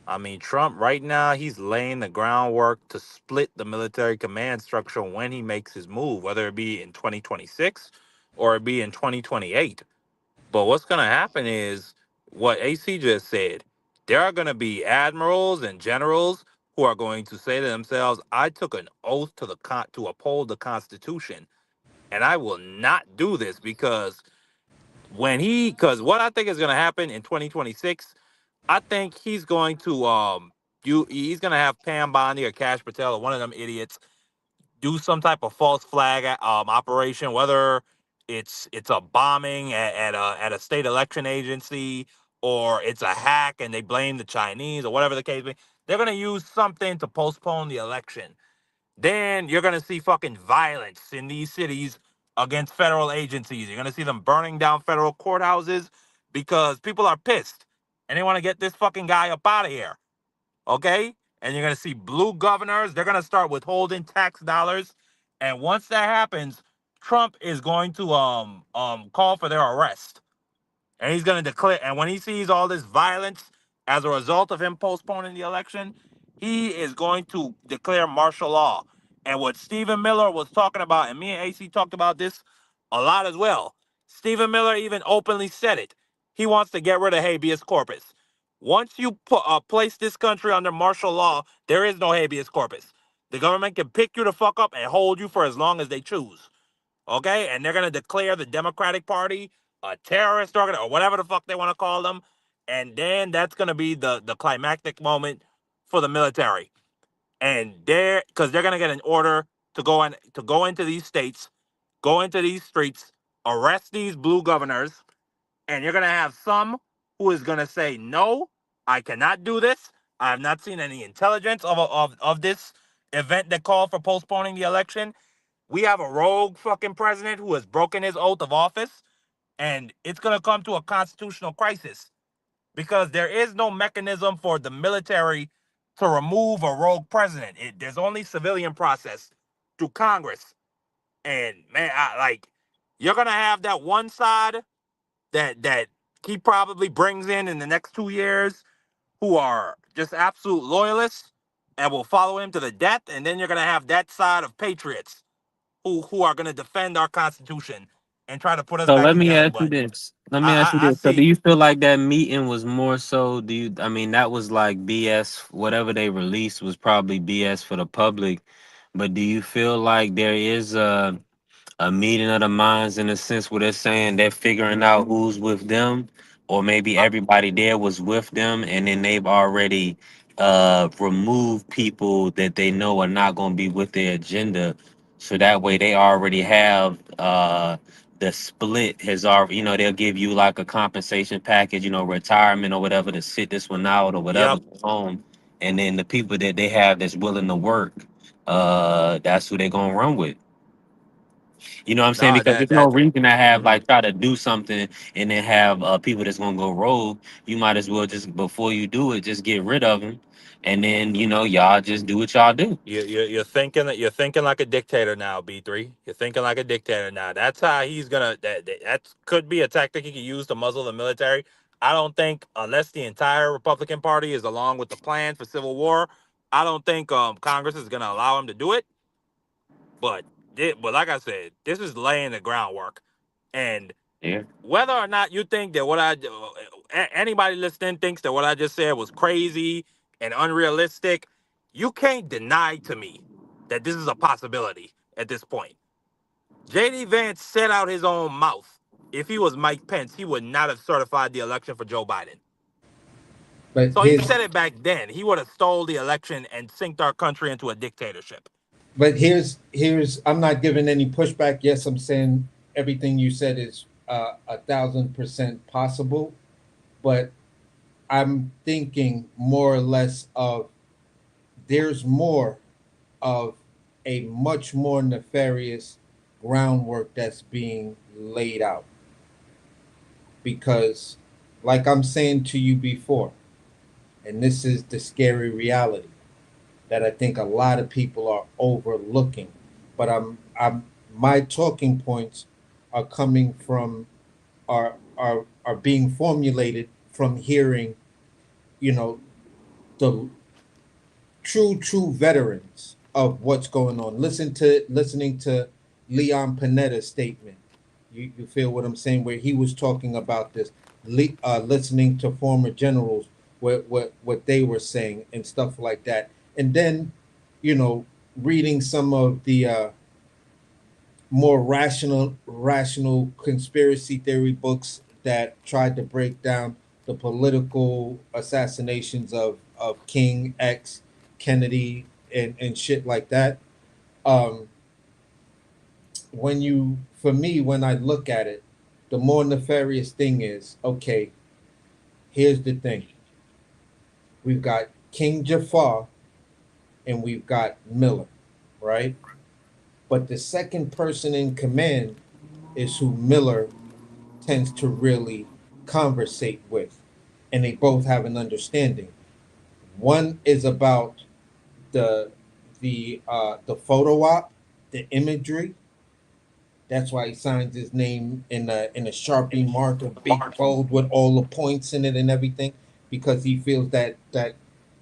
I mean, Trump right now he's laying the groundwork to split the military command structure when he makes his move, whether it be in 2026 or it be in 2028. But what's going to happen is what AC just said. There are going to be admirals and generals who are going to say to themselves, "I took an oath to to uphold the Constitution, and I will not do this because because what I think is going to happen in 2026, I think he's going to he's going to have Pam Bondi or Cash Patel or one of them idiots do some type of false flag operation, whether it's a bombing at a state election agency or it's a hack and they blame the Chinese or whatever the case may be. They're gonna use something to postpone the election. Then you're gonna see fucking violence in these cities against federal agencies. You're gonna see them burning down federal courthouses because people are pissed and they want to get this fucking guy up out of here. Okay? And you're going to see blue governors. They're going to start withholding tax dollars. And once that happens, Trump is going to call for their arrest. And he's going to declare, and when he sees all this violence as a result of him postponing the election, he is going to declare martial law. And what Stephen Miller was talking about, and me and AC talked about this a lot as well. Stephen Miller even openly said it. He wants to get rid of habeas corpus. Once you place this country under martial law, there is no habeas corpus. The government can pick you the fuck up and hold you for as long as they choose. Okay? And they're going to declare the Democratic Party a terrorist organization or whatever the fuck they want to call them. And then that's going to be the climactic moment for the military. And because they're going to get an order to go into these states, go into these streets, arrest these blue governors, and you're going to have some who is going to say, no, I cannot do this. I have not seen any intelligence of this event that called for postponing the election. We have a rogue fucking president who has broken his oath of office, and it's going to come to a constitutional crisis because there is no mechanism for the military to remove a rogue president. There's only civilian process through Congress. And man, you're going to have that one side that he probably brings in the next 2 years who are just absolute loyalists and will follow him to the death. And then you're going to have that side of patriots who are going to defend our Constitution and try to put us So back let me together. ask you But this. Let me ask you I this. So do see. you feel like that meeting was more so, I mean, that was like BS, whatever they released was probably BS for the public, but do you feel like there is a meeting of the minds in a sense where they're saying they're figuring out who's with them, or maybe everybody there was with them and then they've already removed people that they know are not going to be with their agenda, so that way they already have the split has already, they'll give you like a compensation package, retirement or whatever, to sit this one out or whatever, Yep. go home, and then the people that they have that's willing to work, that's who they're gonna run with. You know what I'm saying? No, Because that there's no that reason to have mhm. like try to do something and then have people that's gonna go rogue. You might as well just before you do it, just get rid of them, and then y'all just do what y'all do. You're thinking that you're thinking like a dictator now, B3. You're thinking like a dictator now. That's how he's gonna. That could be a tactic he could use to muzzle the military. I don't think unless the entire Republican Party is along with the plan for civil war, I don't think Congress is gonna allow him to do it. But like I said, this is laying the groundwork, and Yeah. whether or not you think that anybody listening thinks that what I just said was crazy and unrealistic, you can't deny to me that this is a possibility at this point. JD Vance said out his own mouth, if he was Mike Pence, he would not have certified the election for Joe Biden. But So he said it back then. He would have stole the election and synced our country into a dictatorship. here's I'm not giving any pushback. Yes, I'm saying everything you said is 1,000% possible, but I'm thinking more or less of there's more of a much more nefarious groundwork that's being laid out. Because, like I'm saying to you before, and this is the scary reality that I think a lot of people are overlooking, but my talking points are coming from are being formulated from hearing, you know, the true veterans of what's going on. Listening to Leon Panetta's statement. You feel what I'm saying? Where he was talking about this, listening to former generals, what they were saying and stuff like that, and then, reading some of the more rational conspiracy theory books that tried to break down the political assassinations of King X, Kennedy, and shit like that. Um, when I look at it, the more nefarious thing is, okay, here's the thing. We've got King Jafar and we've got Miller, right? But the second person in command is who Miller tends to really conversate with, and they both have an understanding. One is about the photo op, the imagery. That's why he signs his name in a Sharpie mark, a big bold with all the points in it and everything, because he feels that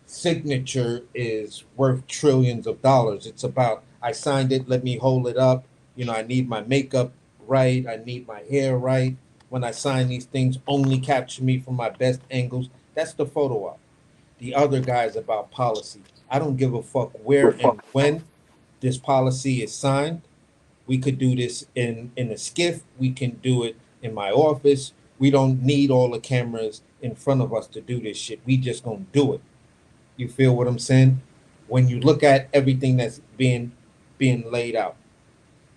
signature is worth trillions of dollars. It's about, I signed it, let me hold it up. I need my makeup right, I need my hair right. When I sign these things, only capture me from my best angles. That's the photo op. The other guy is about policy. I don't give a fuck where and when this policy is signed. We could do this in a skiff. We can do it in my office. We don't need all the cameras in front of us to do this shit. We just gonna do it. You feel what I'm saying? When you look at everything that's being laid out,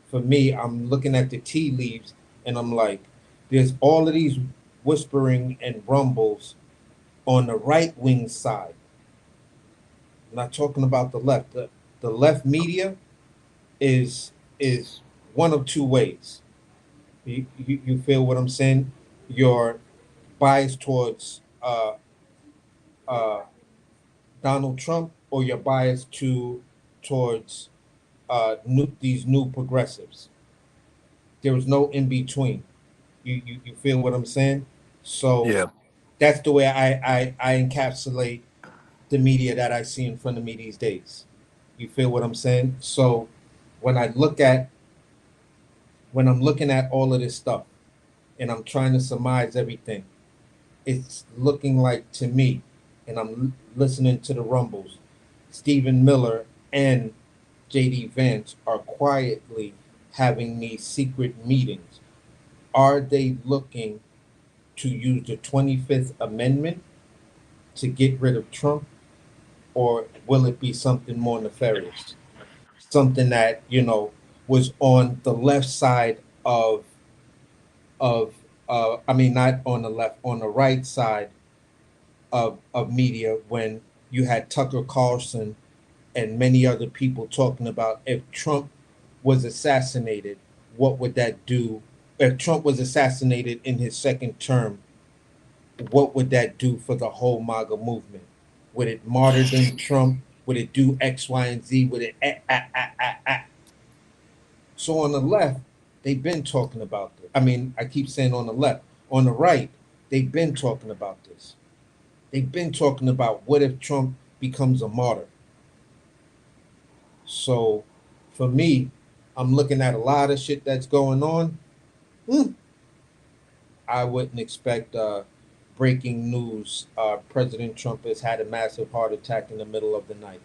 for me, I'm looking at the tea leaves and I'm like, there's all of these whispering and rumbles on the right wing side. I'm not talking about the left. The left media is one of two ways. You feel what I'm saying? You're biased towards uh, Donald Trump, or you're biased towards these new progressives. There was no in between. You feel what I'm saying? So Yeah. that's the way I encapsulate the media that I see in front of me these days. You feel what I'm saying? So when I'm looking at all of this stuff and I'm trying to surmise everything, it's looking like to me, and I'm listening to the rumbles, Stephen Miller and JD Vance are quietly having these secret meetings. Are they looking to use the 25th Amendment to get rid of Trump, or will it be something more nefarious? Something that, was on the left side of I mean, not on the left, on the right side of media, when you had Tucker Carlson and many other people talking about, if Trump was assassinated, what would that do? If Trump was assassinated in his second term, what would that do for the whole MAGA movement? Would it martyrdom Trump? Would it do X, Y, and Z? Would it So on the left, they've been talking about this. I mean, I keep saying on the left. On the right, they've been talking about this. They've been talking about, what if Trump becomes a martyr? So for me, I'm looking at a lot of shit that's going on. I wouldn't expect breaking news. President Trump has had a massive heart attack in the middle of the night.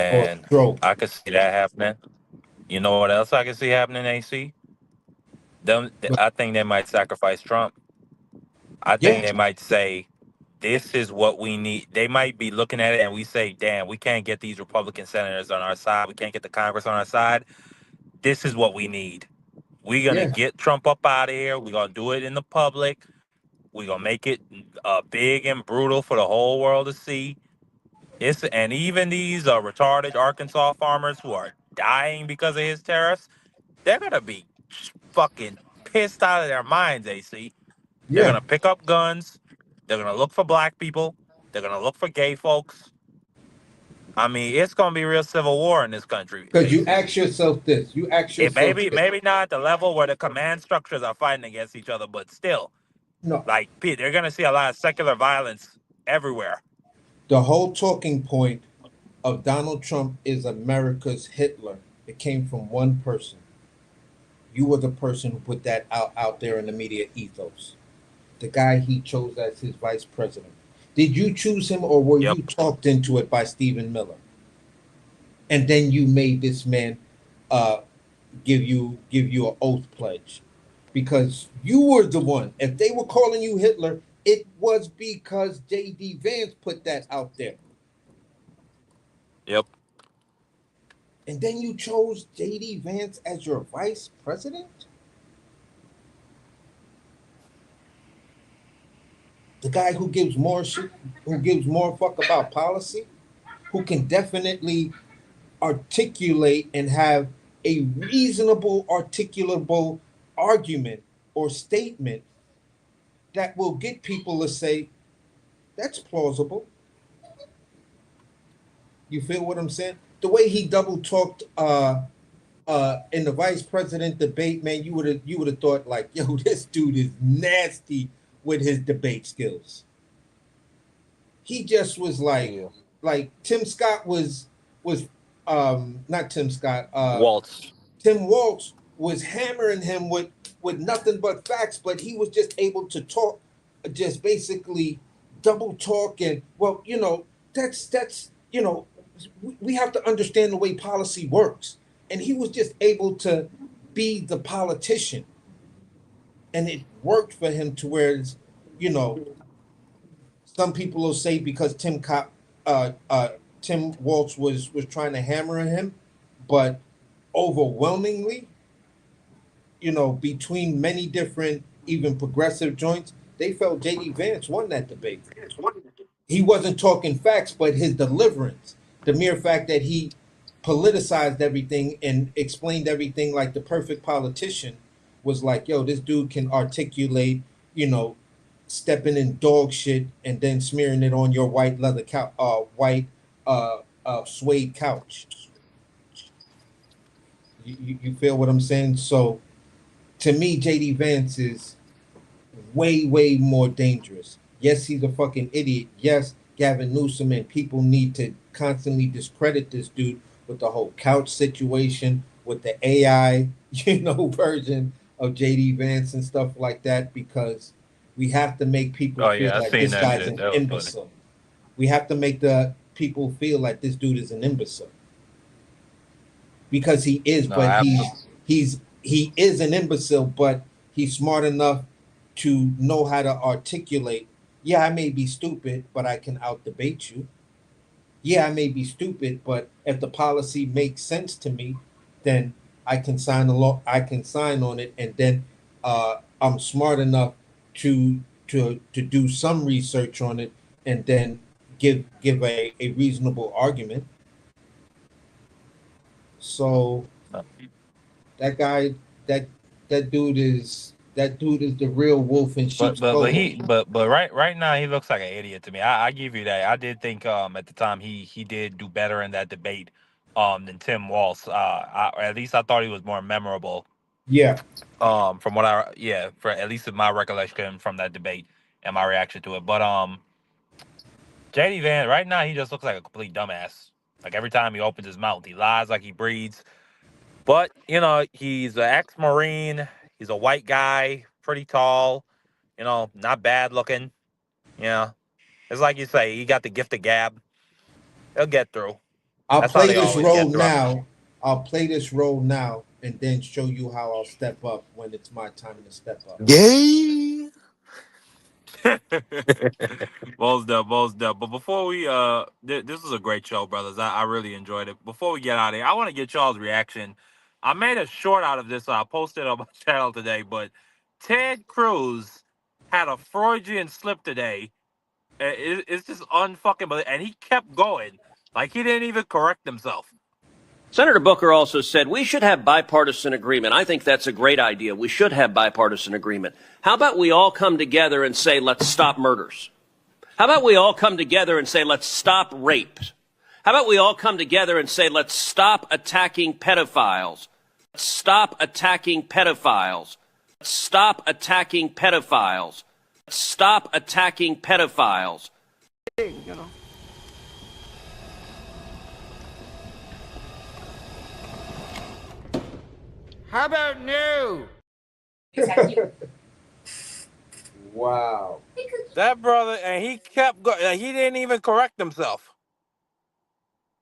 Or Man, stroke. I could see that happening. You know what else I could see happening, AC? I think they might sacrifice Trump. I think Yeah. they might say, this is what we need. They might be looking at it and we say, damn, we can't get these Republican senators on our side. We can't get the Congress on our side. this is what we need. We're gonna Yeah, get Trump up out of here. We're gonna do it in the public. We're gonna make it big and brutal for the whole world to see. And even these retarded Arkansas farmers who are dying because of his tariffs, they're gonna be fucking pissed out of their minds. AC. They're yeah. gonna pick up guns. They're gonna look for black people. They're gonna look for gay folks. I mean, it's gonna be real civil war in this country. Because you AC. ask yourself this. You ask It yourself this. maybe not at the level where the command structures are fighting against each other, but still, No, like Pete, they're gonna see a lot of secular violence everywhere. the whole talking point of Donald Trump is America's Hitler. It came from one person. You were the person who put that out there in the media ethos. The guy he chose as his vice president. Did you choose him or were Yep. you talked into it by Stephen Miller? And then you made this man uh, give you an oath pledge because you were the one. If they were calling you Hitler, it was because J.D. Vance put that out there. Yep. And then you chose J.D. Vance as your vice president? The guy who gives more shit, who gives more fuck about policy, who can definitely articulate and have a reasonable, articulable argument or statement that will get people to say, that's plausible. You feel what I'm saying? The way he double talked in the vice president debate, man, you would have thought like, yo, this dude is nasty with his debate skills. He just was like Tim Scott was not Tim Scott, Waltz. Tim Waltz was hammering him with nothing but facts, but he was just able to talk, just basically double talk. And well, that's we have to understand the way policy works. And he was just able to be the politician, and it worked for him to where some people will say because Tim Waltz was trying to hammer him, but overwhelmingly, between many different, even progressive joints, they felt J.D. Vance won that debate. He wasn't talking facts, but his deliverance, the mere fact that he politicized everything and explained everything like the perfect politician, was like, yo, this dude can articulate, stepping in dog shit and then smearing it on your white leather suede couch. You feel what I'm saying? So to me, JD Vance is way more dangerous. Yes, he's a fucking idiot. Yes, Gavin Newsom and people need to constantly discredit this dude with the whole couch situation, with the AI, version of JD Vance and stuff like that, because we have to make people feel I like seen this that guy's shit. an That was funny. imbecile. We have to make the people feel like this dude is an imbecile. Because he is, No, but absolutely. he is an imbecile, but he's smart enough to know how to articulate. Yeah, I may be stupid, but I can out debate you. Yeah, I may be stupid, but if the policy makes sense to me, then I can sign on it, and then I'm smart enough to do some research on it, and then give a reasonable argument. So that guy, that dude is the real wolf in sheep's clothing. But right now he looks like an idiot to me. I give you that. I did think at the time he did do better in that debate than Tim Walz. At least I thought he was more memorable. Yeah. From what for at least in my recollection from that debate and my reaction to it. But JD Van right now he just looks like a complete dumbass. Like every time he opens his mouth, he lies like he breathes. But he's an ex-Marine. He's a white guy, pretty tall. Not bad looking. It's like you say, he got the gift of gab. He'll get through. I'll That's how play they this always role get through. now. I'll play this role now, and then show you how I'll step up when it's my time to step up. Yay! Most up. But before we this was a great show, brothers. I really enjoyed it. Before we get out of here, I want to get y'all's reaction I made a short out of this. So I posted it on my channel today. But Ted Cruz had a Freudian slip today. It's just unfucking believable. And he kept going. Like he didn't even correct himself. Senator Booker also said we should have bipartisan agreement. I think that's a great idea. We should have bipartisan agreement. How about we all come together and say, let's stop murders? How about we all come together and say, let's stop rape? How about we all come together and say, let's stop attacking pedophiles? Stop attacking pedophiles. Stop attacking pedophiles. Stop attacking pedophiles. You know. How about no? Wow. That brother, and he kept going. He didn't even correct himself.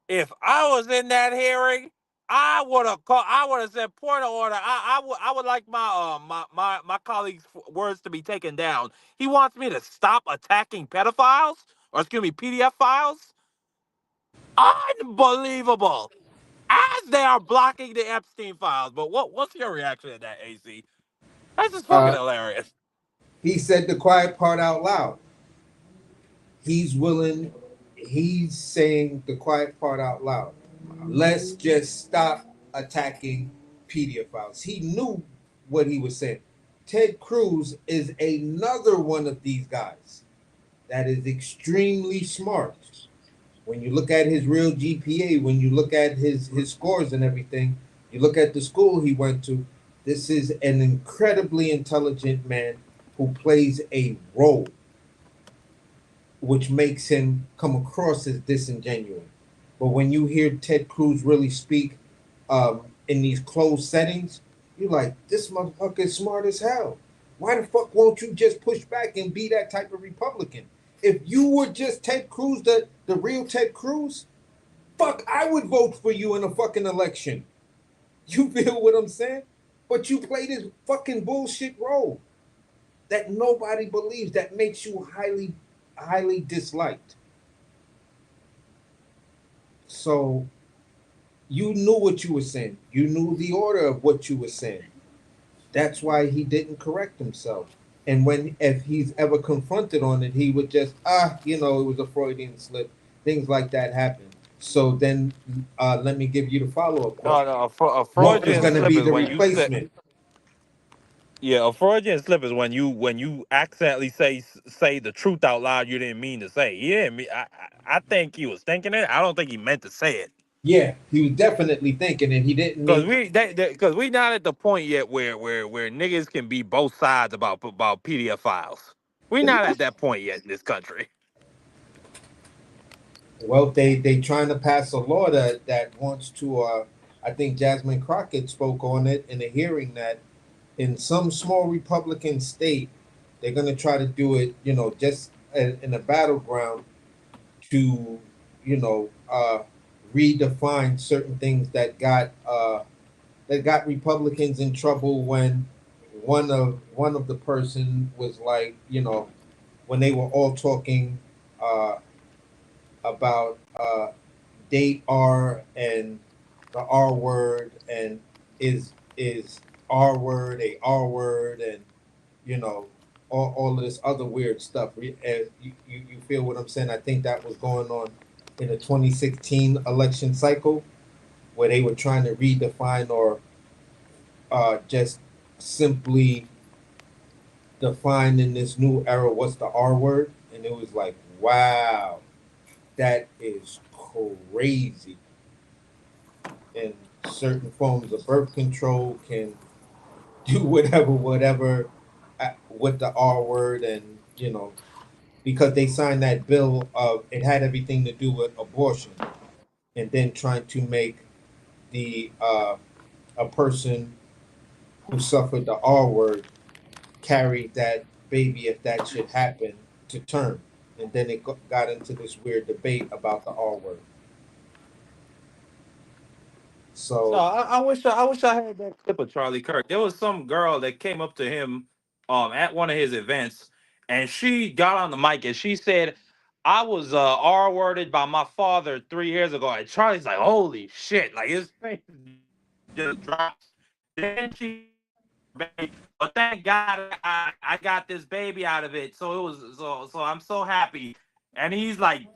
If I was in that hearing, I would have called. I would have said, "Point of order." I would like my colleague's words to be taken down. He wants me to stop attacking pedophiles, or excuse me, PDF files. Unbelievable. As they are blocking the Epstein files. But what's your reaction to that, AC? That's just fucking hilarious. He said the quiet part out loud. He's saying the quiet part out loud. Let's just stop attacking pedophiles. He knew what he was saying. Ted Cruz is another one of these guys that is extremely smart. When you look at his real GPA, when you look at his scores and everything, you look at the school he went to, this is an incredibly intelligent man who plays a role, which makes him come across as disingenuous. But when you hear Ted Cruz really speak in these closed settings, you're like, this motherfucker is smart as hell. Why the fuck won't you just push back and be that type of Republican? If you were just Ted Cruz, the real Ted Cruz, fuck, I would vote for you in a fucking election. You feel what I'm saying? But you play this fucking bullshit role that nobody believes, that makes you highly, highly disliked. So you knew what you were saying. You knew the order of what you were saying. That's why he didn't correct himself. And if he's ever confronted on it, he would just, it was a Freudian slip. Things like that happen. So then let me give you the follow-up question. No, a What is Freudian going to slip be is the when you say, replacement? yeah, a Freudian slip is when you accidentally say the truth out loud you didn't mean to say. He didn't mean, I think he was thinking it. I don't think he meant to say it. Yeah, he was definitely thinking it. He didn't Because mean. we not at the point yet where niggas can be both sides about PDF files. We not at that point yet in this country. Well, they trying to pass a law that wants to. I think Jasmine Crockett spoke on it in a hearing that in some small Republican state, they're going to try to do it. Just in a battleground to, redefine certain things that got Republicans in trouble when one of the person was like, when they were all talking about date R and the R word, and is R word a R word, and all of this other weird stuff. You feel what I'm saying? I think that was going on in the 2016 election cycle, where they were trying to redefine or just simply define in this new era what's the R word, and it was like, wow, that is crazy. And certain forms of birth control can do whatever with the R word, and because they signed that bill of it had everything to do with abortion, and then trying to make the a person who suffered the R word carry that baby if that should happen to term, and then it got into this weird debate about the R word. So So I wish I had that clip of Charlie Kirk. There was some girl that came up to him at one of his events, and she got on the mic and she said, I was R-worded by my father 3 years ago. And Charlie's like, holy shit, like his face. just drops. Then she, baby, but thank God I got this baby out of it. So it was so I'm so happy. And he's like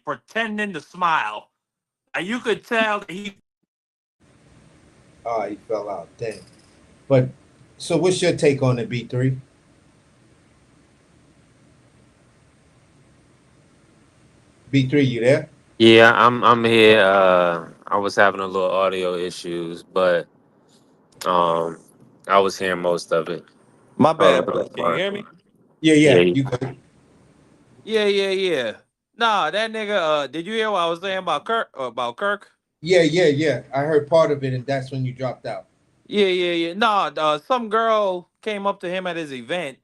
pretending to smile. And you could tell that he. Oh, he fell out. Dang. But so, what's your take on it, B3? B3, you there? Yeah, I'm here. I was having a little audio issues, but um, I was hearing most of it. My Hold bad, brother. on, Can you hear me? Yeah, yeah, yeah. You good? Yeah. Nah, that nigga. Did you hear what I was saying about Kirk? About Kirk? Yeah. I heard part of it, and that's when you dropped out. Yeah. Nah, some girl came up to him at his event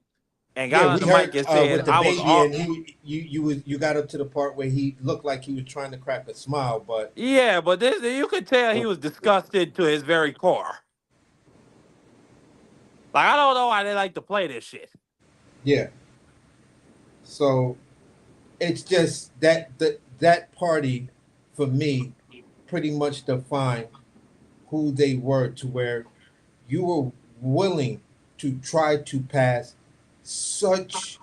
and Yeah, got on we the mic heard and said, with the "I was baby, all." and you got up to the part where he looked like he was trying to crack a smile, but Yeah, but this you could tell he was disgusted to his very core. Like I don't know why they like to play this shit. yeah. So it's just that party for me pretty much defined who they were, to where you were willing to try to pass such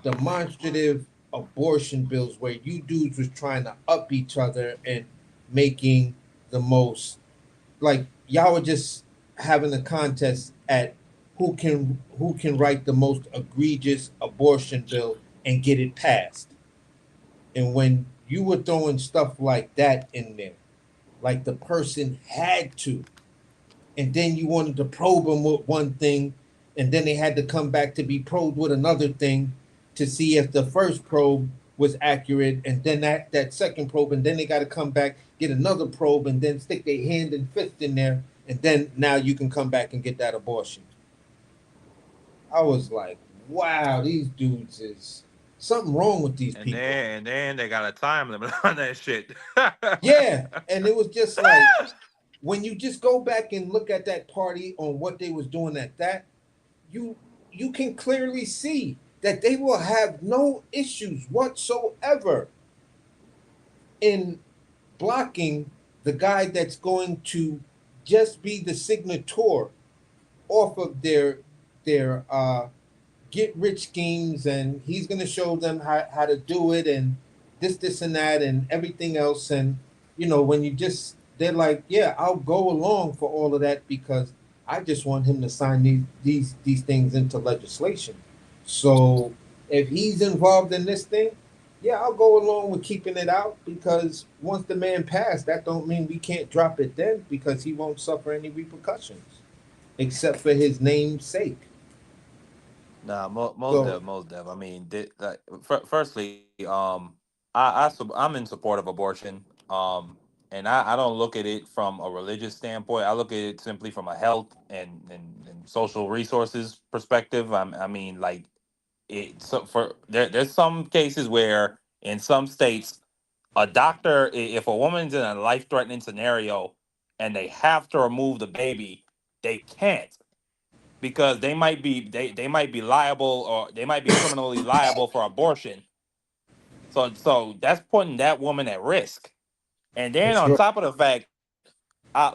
demonstrative abortion bills where you dudes was trying to up each other and making the most, like y'all were just having a contest at who can write the most egregious abortion bill and get it passed. And when you were throwing stuff like that in there, like the person had to, and then you wanted to probe them with one thing, and then they had to come back to be probed with another thing to see if the first probe was accurate, and then that second probe, and then they got to come back, get another probe, and then stick their hand and fist in there, and then now you can come back and get that abortion. I was like, wow, these dudes is something wrong with these people. And then they got a time limit on that shit. Yeah, and it was just like, when you just go back and look at that party on what they was doing at that, you you can clearly see that they will have no issues whatsoever in blocking the guy that's going to just be the signator off of their get rich schemes, and he's going to show them how to do it, and this and that and everything else. And when you just, they're like, yeah, I'll go along for all of that because I just want him to sign these things into legislation. So if he's involved in this thing, yeah, I'll go along with keeping it out, because once the man passed, that don't mean we can't drop it then, because he won't suffer any repercussions except for his name's sake. Nah, So most dev. I mean, firstly, I'm in support of abortion. And I don't look at it from a religious standpoint. I look at it simply from a health and social resources perspective. I mean, like so for there's some cases where in some states a doctor, if a woman's in a life threatening scenario and they have to remove the baby, they can't because they might be liable or they might be criminally liable for abortion. So that's putting that woman at risk. And for then on sure. top of the fact, I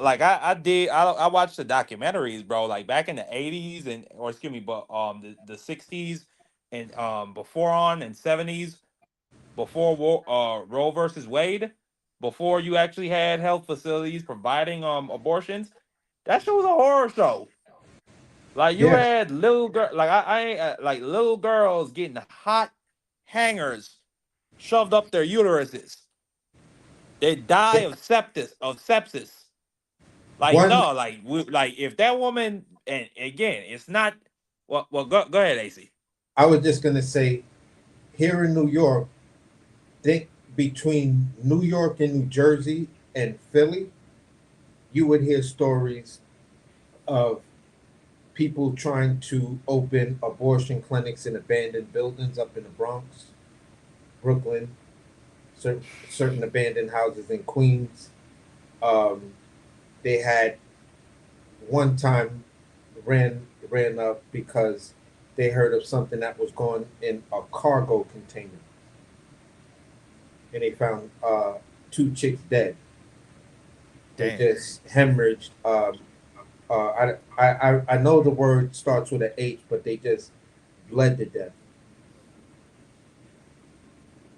watched the documentaries, bro, like back in the 80s and or excuse me, but the 60s and before on and 70s before Roe versus Wade, before you actually had health facilities providing abortions. That shit was a horror show. Like you Yeah. had little girl, like like little girls getting hot hangers shoved up their uteruses. They die of sepsis. Like One, no, like if that woman, and again, it's not. Well, go ahead, AC. I was just gonna say, here in New York, think between New York and New Jersey and Philly, you would hear stories of people trying to open abortion clinics in abandoned buildings up in the Bronx, Brooklyn, certain abandoned houses in Queens. Um, they had one time ran up because they heard of something that was going in a cargo container, and they found two chicks dead. It Damn. just hemorrhaged. I know the word starts with an H, but they just bled to death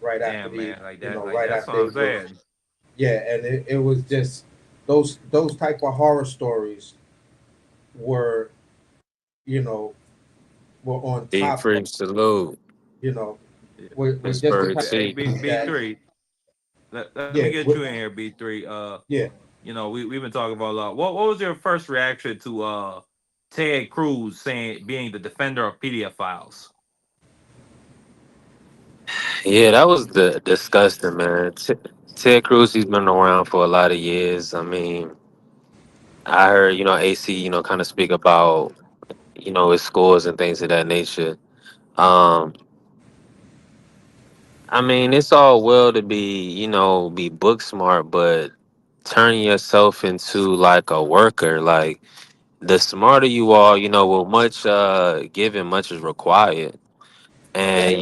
right after Damn, the, man. Like that. Like right that's what after I'm it was. saying. Yeah, and it was just those type of horror stories were, you know, were on Deep top of, freeze salute. you know, Yeah. were just the Pittsburgh type of Hey, T. B things B that, three. Let me yeah, get you in here, B three. yeah. You know, we've been talking about a lot. What was your first reaction to Ted Cruz saying being the defender of pedophiles? Yeah, that was the disgusting, man. Ted Cruz, he's been around for a lot of years. I mean, I heard, AC, kind of speak about, his scores and things of that nature. Um, I mean, it's all well to be book smart, but turning yourself into like a worker, like the smarter you are, with much given, much is required. And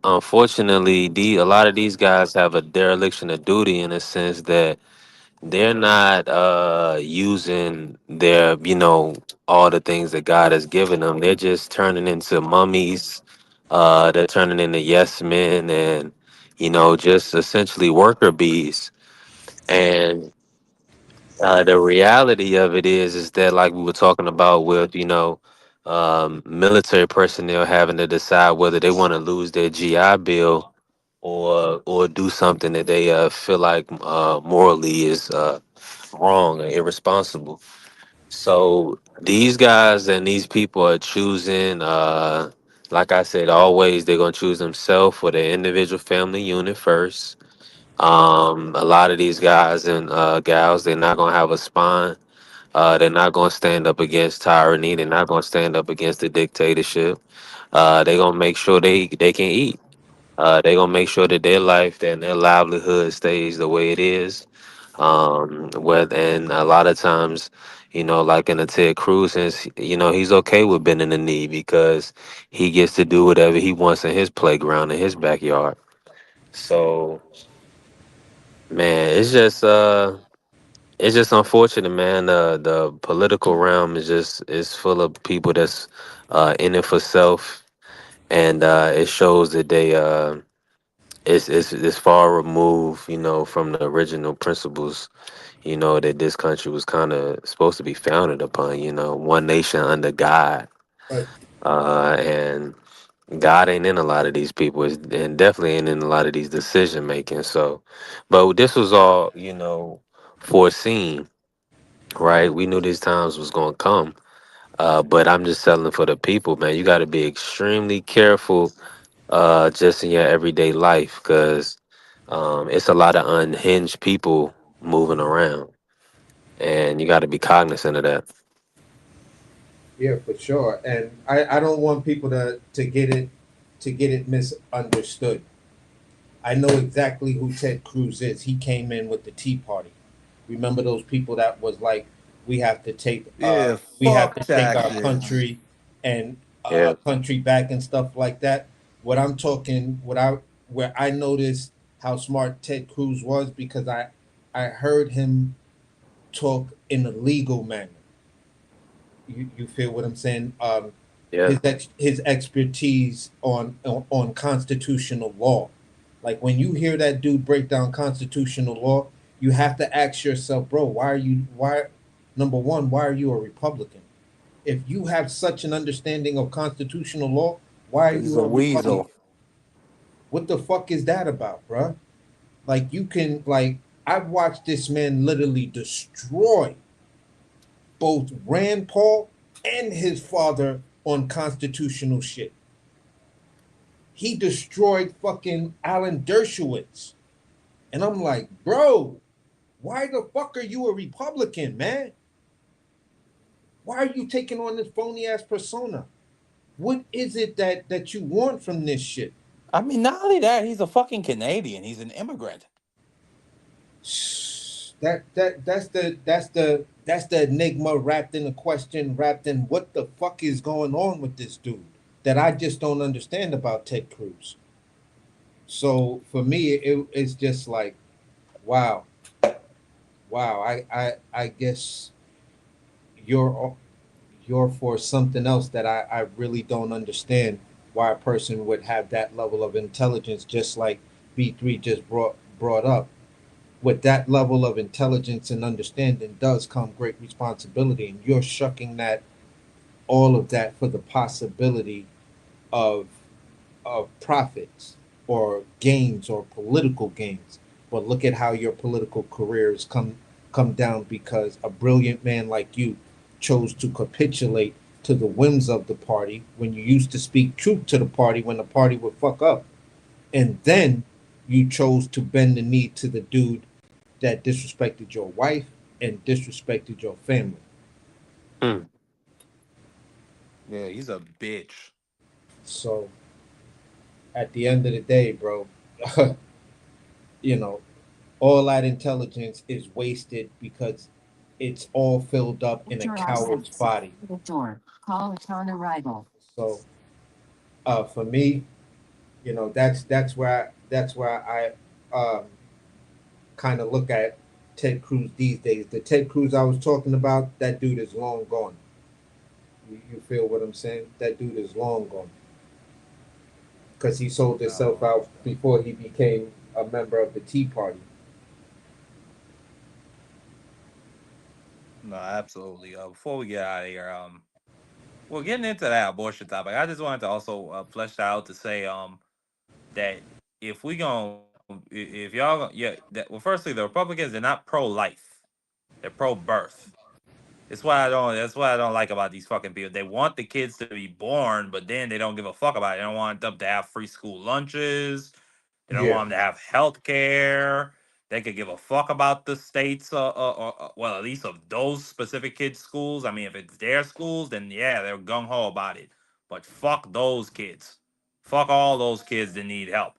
unfortunately, a lot of these guys have a dereliction of duty in a sense that they're not using their all the things that God has given them. They're just turning into mummies. They're turning into yes men, and just essentially worker bees. And the reality of it is that, like we were talking about with military personnel having to decide whether they want to lose their GI Bill or do something that they feel like morally is wrong or irresponsible. So these guys and these people are choosing, like I said, always they're gonna choose themselves for their individual family unit first. A lot of these guys and gals, they're not gonna have a spine. They're not gonna stand up against tyranny. They're not gonna stand up against the dictatorship. They're gonna make sure they can eat. They're gonna make sure that their life and their livelihood stays the way it is. And a lot of times, like in the Ted Cruz, he's okay with bending the knee because he gets to do whatever he wants in his playground in his backyard. So, man, it's just unfortunate, man. The political realm is full of people that's in it for self, and it shows that it's far removed, from the original principles, that this country was kind of supposed to be founded upon. One nation under God, But and God ain't in a lot of these people, and definitely ain't in a lot of these decision making. So, but this was all foreseen, right? We knew these times was gonna come. But I'm just telling for the people, man, you got to be extremely careful just in your everyday life because it's a lot of unhinged people moving around, and you got to be cognizant of that. yeah, for sure. And I don't want people to get it misunderstood. I know exactly who Ted Cruz is. He came in with the Tea Party. Remember those people that was like, Yeah, we have fuck to take our taxes. country and Yeah, country back and stuff like that. What I'm talking, where I noticed how smart Ted Cruz was because I heard him talk in a legal manner. You feel what I'm saying? yeah, His expertise on constitutional law. Like when you hear that dude break down constitutional law, you have to ask yourself, bro, why number one, why are you a Republican? If you have such an understanding of constitutional law, why are Cause he's you a a Republican? weasel. What the fuck is that about, bro? Like you can like I've watched this man literally destroy both Rand Paul and his father on constitutional shit. He destroyed fucking Alan Dershowitz. And I'm like, bro, why the fuck are you a Republican, man? Why are you taking on this phony ass persona? What is it that you want from this shit? I mean, not only that, he's a fucking Canadian. He's an immigrant. That's the enigma wrapped in a question, wrapped in what the fuck is going on with this dude that I just don't understand about Ted Cruz. So for me, it's just like, wow. wow, I guess you're you're for something else that I really don't understand why a person would have that level of intelligence, just like B3 just brought up. With that level of intelligence and understanding does come great responsibility, and you're shucking that all of that for the possibility of profits or gains or political gains. But look at how your political careers come down because a brilliant man like you chose to capitulate to the whims of the party when you used to speak truth to the party when the party would fuck up. And then you chose to bend the knee to the dude that disrespected your wife and disrespected your family. Hmm. Yeah, he's a bitch. So at the end of the day, bro, you know, all that intelligence is wasted because it's all filled up in a coward's body. Call on arrival. So for me, that's where I kind of look at Ted Cruz these days. The Ted Cruz I was talking about, that dude is long gone. You feel what I'm saying? That dude is long gone because he sold himself out before he became a member of the Tea Party. No, absolutely. Before we get out of here, well, getting into that abortion topic, I just wanted to also flesh out to say that if we gon' if y'all yeah that well, firstly, the Republicans, they're not pro life, they're pro birth. That's what I don't like about these fucking people. They want the kids to be born, but then they don't give a fuck about it. They don't want them to have free school lunches. They don't Yeah, want them to have health care. They could give a fuck about the states, well, at least of those specific kids' schools. I mean, if it's their schools, then yeah, they're gung ho about it. But fuck those kids. Fuck all those kids that need help.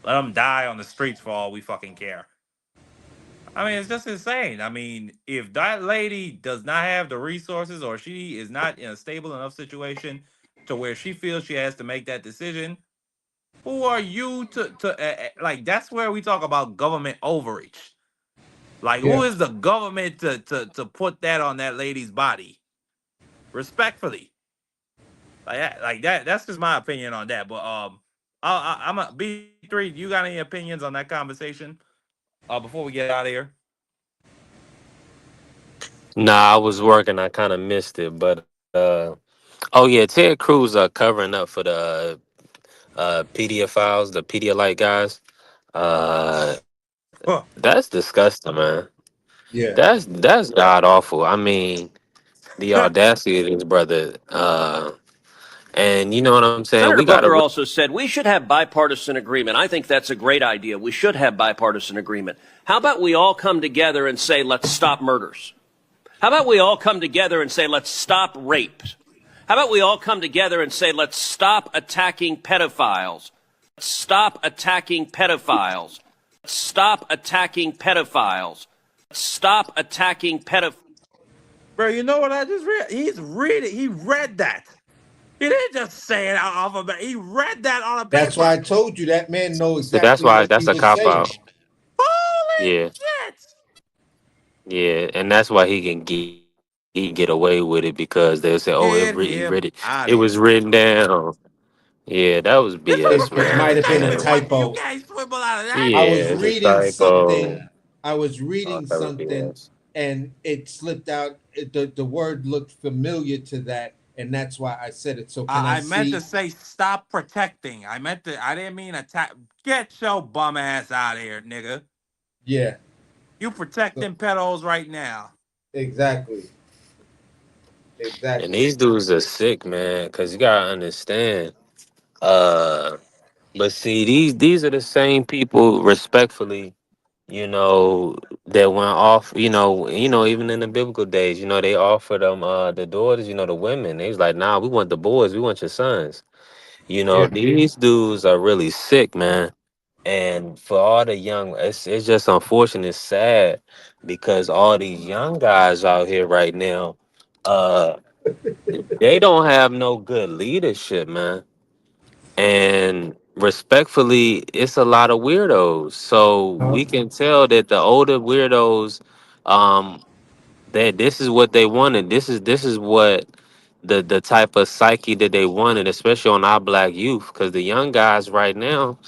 Let them die on the streets for all we fucking care. I mean, it's just insane. I mean, if that lady does not have the resources or she is not in a stable enough situation to where she feels she has to make that decision, who are you to like? That's where we talk about government overreach. Like, who yeah. is the government to put that on that lady's body? Respectfully, like that. That's just my opinion on that. But I'm a B3. You got any opinions on that conversation? Before we get out of here. Nah, I was working. I kind of missed it, but oh yeah, Ted Cruz covering up for the pedophiles, the Pedialyte guys. Uh, Huh. that's disgusting, man. Yeah. That's god awful. I mean, the audacity of this brother. And you know what I'm saying? Senator We got Booker to. also said we should have bipartisan agreement. I think that's a great idea. We should have bipartisan agreement. How about we all come together and say, let's stop murders? How about we all come together and say, let's stop rape? How about we all come together and say, let's stop attacking pedophiles? Stop attacking pedophiles. Stop attacking pedophiles. Stop attacking pedophiles. Bro, you know what I just read? He read that. He didn't just say it out off of it. He read that on a That's why paper. I told you that man know That's exactly why what that's he a was cop saying. out. Holy Yeah, shit! yeah, and that's why he can get away with it because they'll say, "Oh, Get he him read it. out It of was here. written down." Yeah, that was This is BS, a It clear might man. have been a statement. What you typo. can't swivel out of that I shit. was Yeah, it's a reading something. typo. I was Oh, reading that was something, BS. and it slipped out. The word looked familiar to that, and that's why I said it. So can I I meant to see? say stop protecting. I didn't mean attack. Get your bum ass out of here, nigga. Yeah. You So, protecting pedos right now. exactly. And Exactly. these dudes are sick, man. Because you gotta understand. Uh, but see, these are the same people, respectfully, that went off. Even in the biblical days, they offered them the daughters, the women. They was like, "Nah, we want the boys. We want your sons." Yeah. These dudes are really sick, man. And for all the young, it's just unfortunate, it's sad because all these young guys out here right now, uh, they don't have no good leadership, man. And respectfully, it's a lot of weirdos. So Huh? we can tell that the older weirdos, Um, that this is what they wanted. This is what the type of psyche that they wanted, especially on our black youth, because the young guys right now,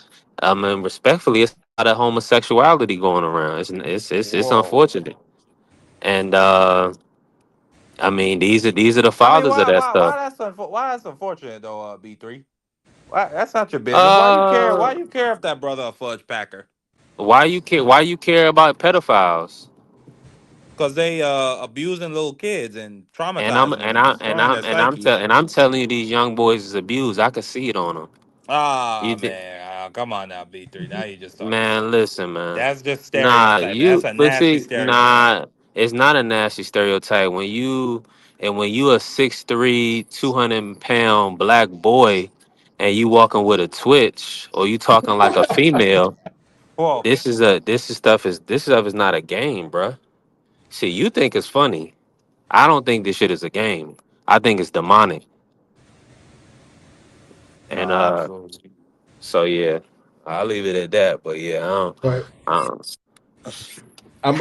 I mean, respectfully, it's a lot of homosexuality going around. It's Whoa. unfortunate, and I mean, these are the I mean, fathers of that stuff. why that's unfortunate though, B3? Why that's not your business. Why Uh, you care if that brother a fudge packer? why you care? Why you care about pedophiles? Because they abusing little kids and And I'm traumatizing them and and I and destroying I'm their and I'm psyches. and I'm telling you, these young boys is abused. I can see it on them. Ah You did, man, come on now, B3. Now you're just talking man. shit. Listen, man. That's just Nah, stereotyping. That's you. a But nasty see, stereotype. nah, it's not a nasty stereotype when you a 6'3", 200 pound black boy, and you walking with a twitch, or you talking like a female. Whoa. This stuff is not a game, bruh. See, you think it's funny. I don't think this shit is a game. I think it's demonic. No, And absolutely. so yeah, I'll leave it at that. But yeah, But I don't, I'm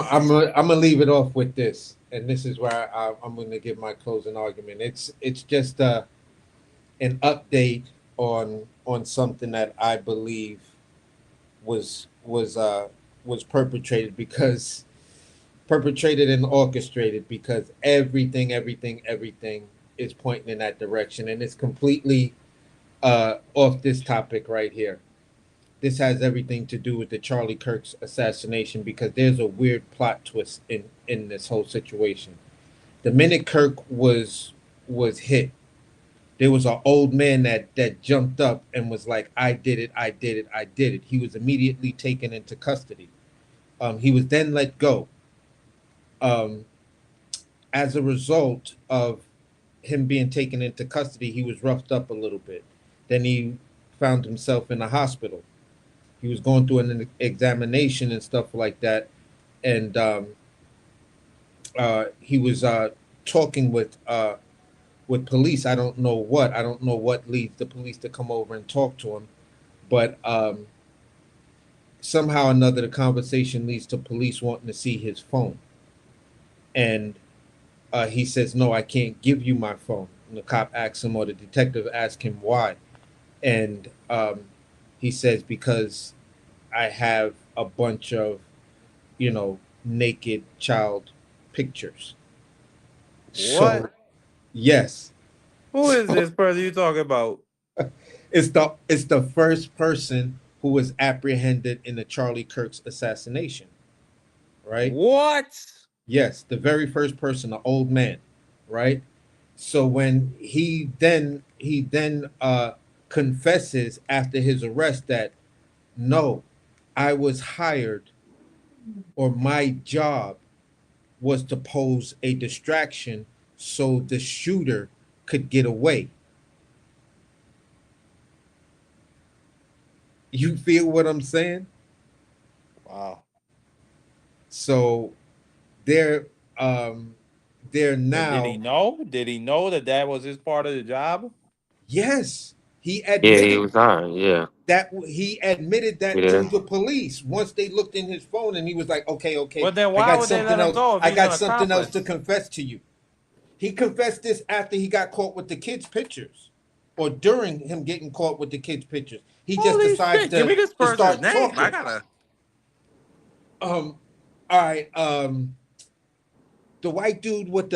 gonna leave it off with this, and this is where I'm gonna give my closing argument. It's just an update on something that I believe was was uh was perpetrated and orchestrated because everything is pointing in that direction, and it's completely off this topic right here. This has everything to do with the Charlie Kirk's assassination because there's a weird plot twist in this whole situation. The minute Kirk was hit, there was an old man that jumped up and was like, "I did it, I did it, I did it." He was immediately taken into custody. He was then let go. Um, as a result of him being taken into custody, he was roughed up a little bit. Then he found himself in a hospital. He was going through an examination and stuff like that, and he was talking with police. I don't know what. I don't know what leads the police to come over and talk to him, but somehow or another, the conversation leads to police wanting to see his phone, and he says, "No, I can't give you my phone." And the cop asks him, or the detective asks him why, and he says, "Because I have a bunch of, naked child pictures." So, What? yes. Who is So this person you talking about? it's the first person who was apprehended in the Charlie Kirk's assassination, right? What? Yes, the very first person, the old man, right? So when he then confesses after his arrest that no, I was hired, or my job was to pose a distraction so the shooter could get away. You feel what I'm saying? Wow. So they're um they're But did he now, know? Did he know that that was his part of the job? yes, he yeah, he admitted was hard. Yeah, that yeah. to the police once they looked in his phone, and he was like, okay, But okay, then I why got would they let something him else. go if I he's an got something else to accomplice? confess to you. He confessed this after he got caught with the kids' pictures, or during him getting caught with the kids' pictures. He just Holy decides shit! Give me this to person's start name. I talking. gotta. All right. The white dude with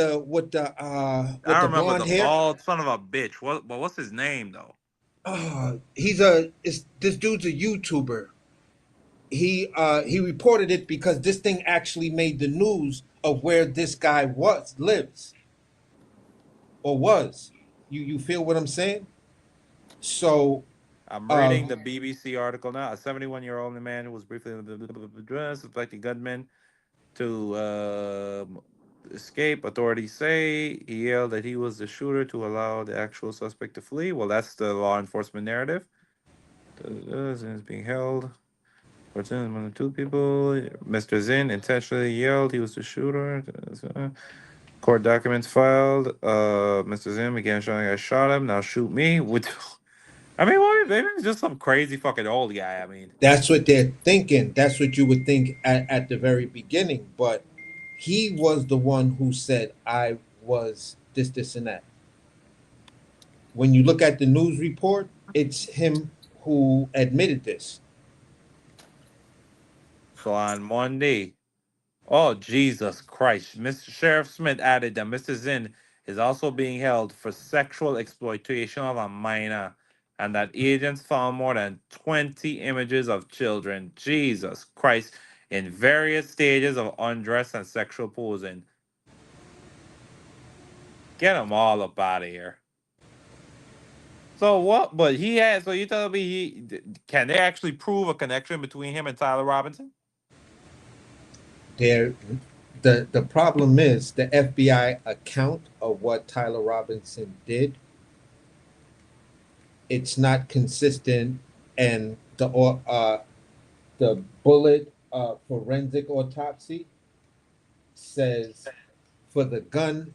I the remember blonde the hair. bald son of a bitch. What? But what's his name though? This dude's a YouTuber. He reported it because this thing actually made the news of where this guy lives or was. You feel what I'm saying? So I'm reading um the BBC article now. A 71-year-old man who was briefly suspected gunman to escape. Authorities say he yelled that he was the shooter to allow the actual suspect to flee. Well, that's the law enforcement narrative. Is being held. One of two people. Mr. Zinn intentionally yelled he was the shooter. Court documents filed. Mr. Zinn began shouting, "I shot him. Now shoot me." With, I mean, what? Maybe it's just some crazy fucking old guy. I mean, that's what they're thinking. That's what you would think at the very beginning, but He was the one who said, I was this, and that. When you look at the news report, it's him who admitted this. So on Monday, oh Jesus Christ, Mr. Sheriff Smith added that Mr. Zinn is also being held for sexual exploitation of a minor, and that agents found more than 20 images of children, Jesus Christ, in various stages of undress and sexual posing. Get them all up out of here. So what? But he had. So you telling me can they actually prove a connection between him and Tyler Robinson? There, the problem is the FBI account of what Tyler Robinson did. It's not consistent, and the bullet forensic autopsy says for the gun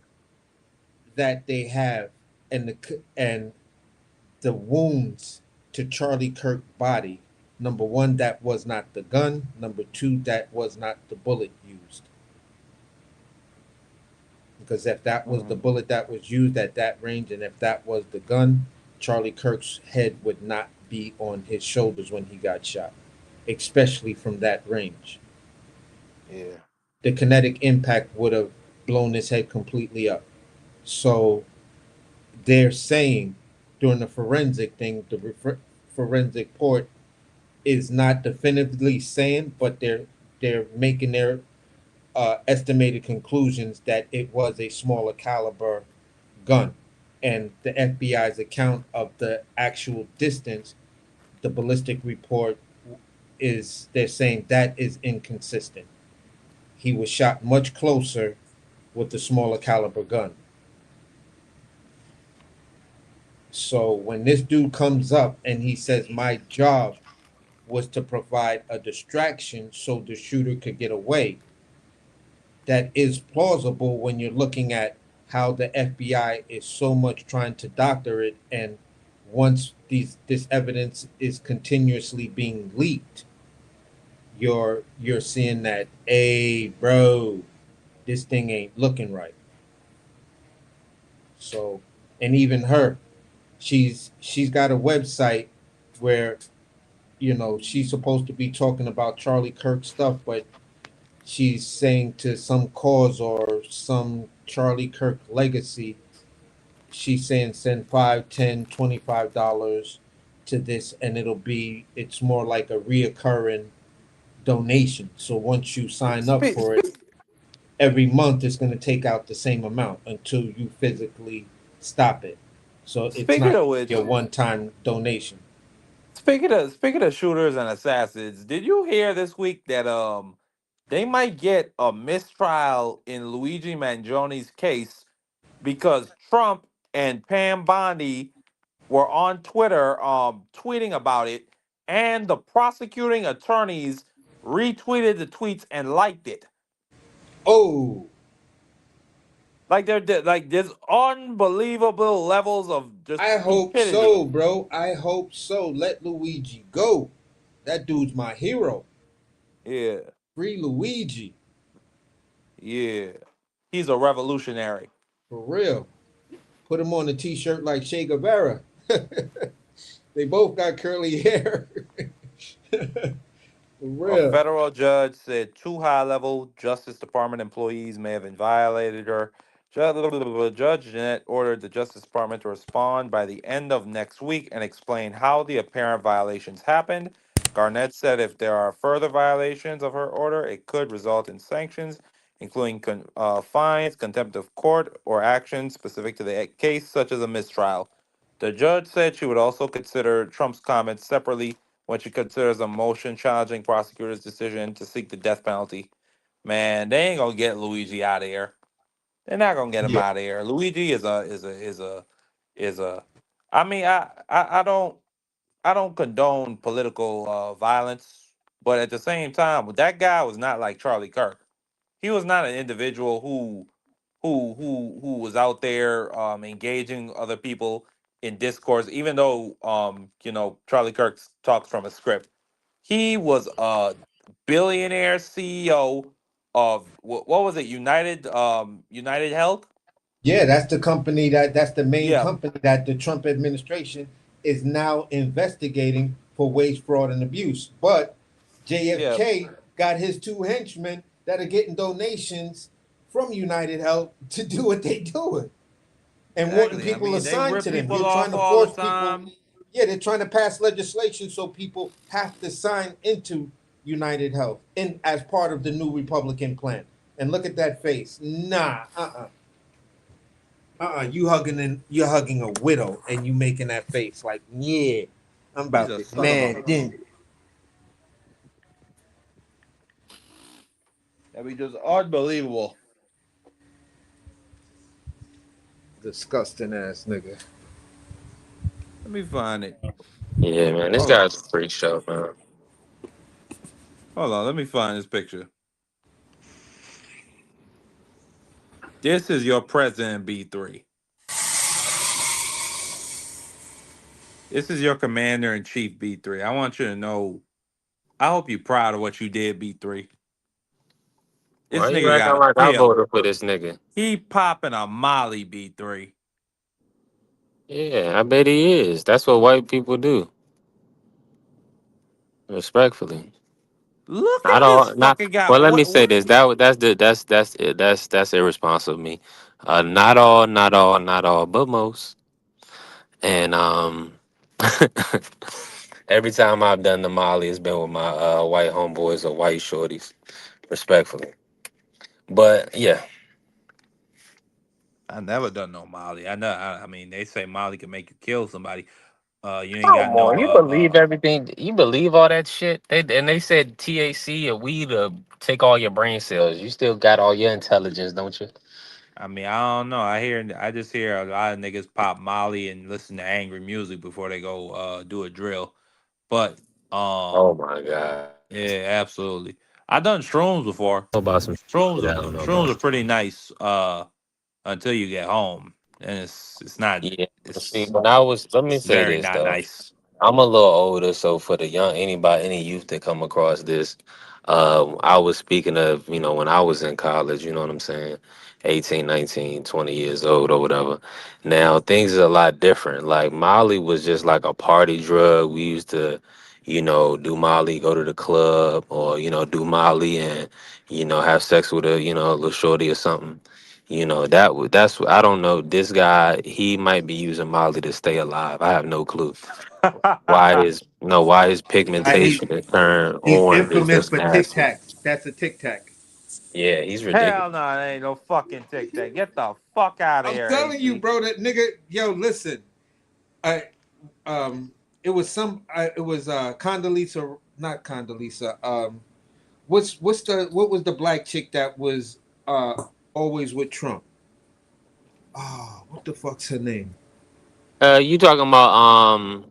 that they have and the wounds to Charlie Kirk's body. Number one, that was not the gun. Number two, that was not the bullet used. Because if that was the bullet that was used at that range, and if that was the gun, Charlie Kirk's head would not be on his shoulders when he got shot, especially from that range. Yeah. The kinetic impact would have blown his head completely up. So they're saying during the forensic thing, the forensic report is not definitively saying, but they're making their estimated conclusions that it was a smaller caliber gun. And the FBI's account of the actual distance, the ballistic report is, they're saying that is inconsistent. He was shot much closer with the smaller caliber gun. So when this dude comes up and he says, my job was to provide a distraction so the shooter could get away, that is plausible when you're looking at how the FBI is so much trying to doctor it, and once this evidence is continuously being leaked, you're seeing that, hey bro, this thing ain't looking right. So, and even her, she's got a website where, you know, she's supposed to be talking about Charlie Kirk stuff, but she's saying to some cause or some Charlie Kirk legacy, she's saying send $5, $10, $25 to this, and it's more like a reoccurring donation. So once you sign up for it, every month it's going to take out the same amount until you physically stop it. So it's Speaking not of which, your one-time donation. speaking of shooters and assassins, did you hear this week that they might get a mistrial in Luigi Mangioni's case because Trump and Pam Bondi were on Twitter tweeting about it, and the prosecuting attorneys retweeted the tweets and liked it. Oh, Like there's unbelievable levels of just I hope stupidity. so, bro. I hope so. Let Luigi go. That dude's my hero. Yeah, Free Luigi. yeah. He's a revolutionary. For real. Put him on a t-shirt like Che Guevara. They both got curly hair. For A real. federal judge said two high-level Justice Department employees may have violated her. Judge Jeanette ordered the Justice Department to respond by the end of next week and explain how the apparent violations happened. Garnett said if there are further violations of her order, it could result in sanctions, including fines, contempt of court, or actions specific to the case, such as a mistrial. The judge said she would also consider Trump's comments separately when she considers a motion challenging prosecutors' decision to seek the death penalty. Man, they ain't gonna get Luigi out of here. They're not gonna get him Yeah. out of here. Luigi is a. I mean, I don't condone political violence, but at the same time, that guy was not like Charlie Kirk. He was not an individual who was out there engaging other people in discourse. Even though Charlie Kirk talks from a script, he was a billionaire CEO of what was it? United Health. Yeah, that's the company that's the main Yeah, company that the Trump administration is now investigating for waste, fraud, and abuse. But yeah, JFK got his two henchmen that are getting donations from United Health to do what they doing and wanting exactly. I people mean, they assigned rip to them. people They're trying off to all the force people. time. Yeah, they're trying to pass legislation so people have to sign into United Health in as part of the new Republican plan. And look at that face. Nah, you're hugging a widow and you making that face like, yeah, I'm He's about a this. son of a. Man, then I mean, just unbelievable. disgusting ass nigga. Let me find it. Yeah, man, this Hold on. guy's a freak show, man. Hold on. Let me find this picture. This is your president, B3. This is your commander in chief, B3. I want you to know. I hope you're proud of what you did, B3. This Why you nigga acting got a like I pill. voted for this nigga? He popping a Molly, B3. Yeah, I bet he is. That's what white people do. Respectfully. Look Not at this all not fucking guy. well, let me What? say this. That's irresponsible of me. Not all, but most. And every time I've done the Molly, it's been with my white homeboys or white shorties, respectfully. But yeah, I never done no Molly. I know. I mean, they say Molly can make you kill somebody. You ain't got come no. on, you believe everything? You believe all that shit? They said THC or weed to take all your brain cells. You still got all your intelligence, don't you? I mean, I don't know. I just hear a lot of niggas pop Molly and listen to angry music before they go do a drill. But Oh my god. yeah, absolutely. I done shrooms before. Know about some shit I don't know Shrooms about. are pretty nice until you get home, and it's not Yeah. See, it's when I was, let me it's say very this not though. nice. I'm a little older, so for the young anybody, any youth that come across this, I was speaking of, when I was in college, you know what I'm saying? 18, 19, 20 years old or whatever. Now things are a lot different. Like Molly was just like a party drug. We used to, do Molly, go to the club or, do Molly and, have sex with a little shorty or something. I don't know. This guy, he might be using Molly to stay alive. I have no clue why his He's pigmentation is turned he's orange is infamous just for Tic nasty. Tacs. That's a Tic Tac. Yeah, he's ridiculous. Hell no, it ain't no fucking tic tac. Get the fuck out of I'm here, telling you, AC. bro, that nigga, yo, listen. I it was Condoleezza, not Condoleezza. What was the black chick that was always with Trump? Oh, what the fuck's her name? You talking about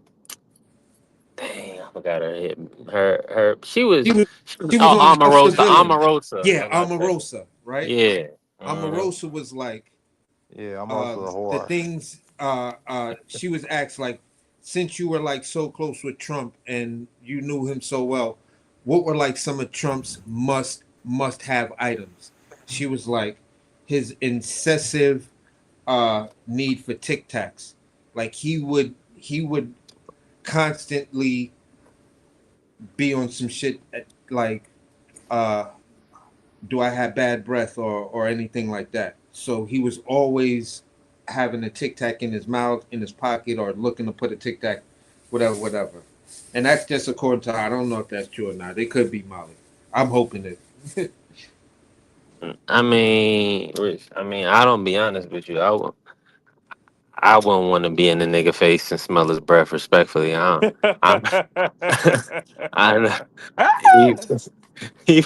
dang, I forgot her She was she was she was on Just the Villain. Omarosa, Yeah, as I say. Omarosa, right? Yeah. Omarosa was like Yeah, I'm also a the whore. things she was asked like, since you were like so close with Trump and you knew him so well, what were like some of Trump's must have items? She was like his incessive need for Tic Tacs. Like he would constantly be on some shit like uh do I have bad breath or anything like that. So he was always having a Tic Tac in his mouth, in his pocket, or looking to put a Tic Tac, whatever. And that's just according to her. I don't know if that's true or not. They could be Molly. I'm hoping it. I don't be honest with you. I wouldn't want to be in the nigga face and smell his breath respectfully. I'm I he, he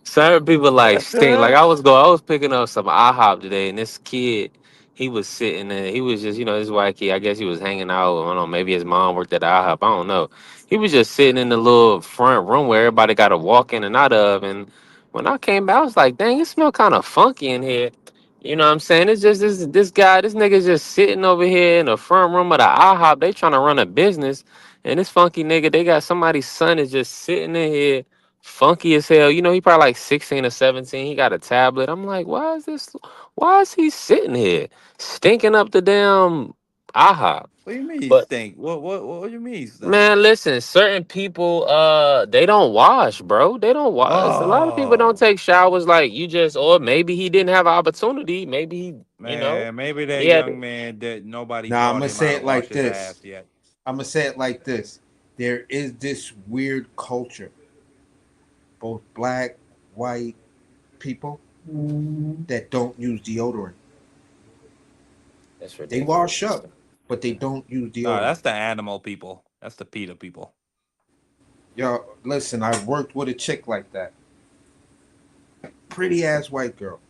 certain people like stink. Like I was picking up some IHOP today, and this kid, he was sitting there. He was just, this white kid. I guess he was hanging out. I don't know. Maybe his mom worked at IHOP. I don't know. He was just sitting in the little front room where everybody got to walk in and out of. And when I came back, I was like, dang, it smell kind of funky in here. You know what I'm saying? It's just this guy, this nigga just sitting over here in the front room of the IHOP. They trying to run a business. And this funky nigga, they got somebody's son is just sitting in here funky as hell. You know, he probably like 16 or 17. He got a tablet. I'm like, why is this? Why is he sitting here stinking up the damn IHOP? What do you mean he But stink? What do you mean he stink? man, listen, certain people, they don't wash, bro. They don't wash. A lot of people don't Oh take showers like you just, or maybe he didn't have an opportunity. Maybe he, man, maybe that he had. young man that nobody Now I'm taught gonna him how say to it wash like his this. ass yet. I'm gonna say it like this. There is this weird culture, both black, white people that don't use deodorant. That's They ridiculous. wash up, but they don't use No, deodorant. that's the animal people. That's the PETA people. Yo, listen, I worked with a chick like that. Pretty ass white girl.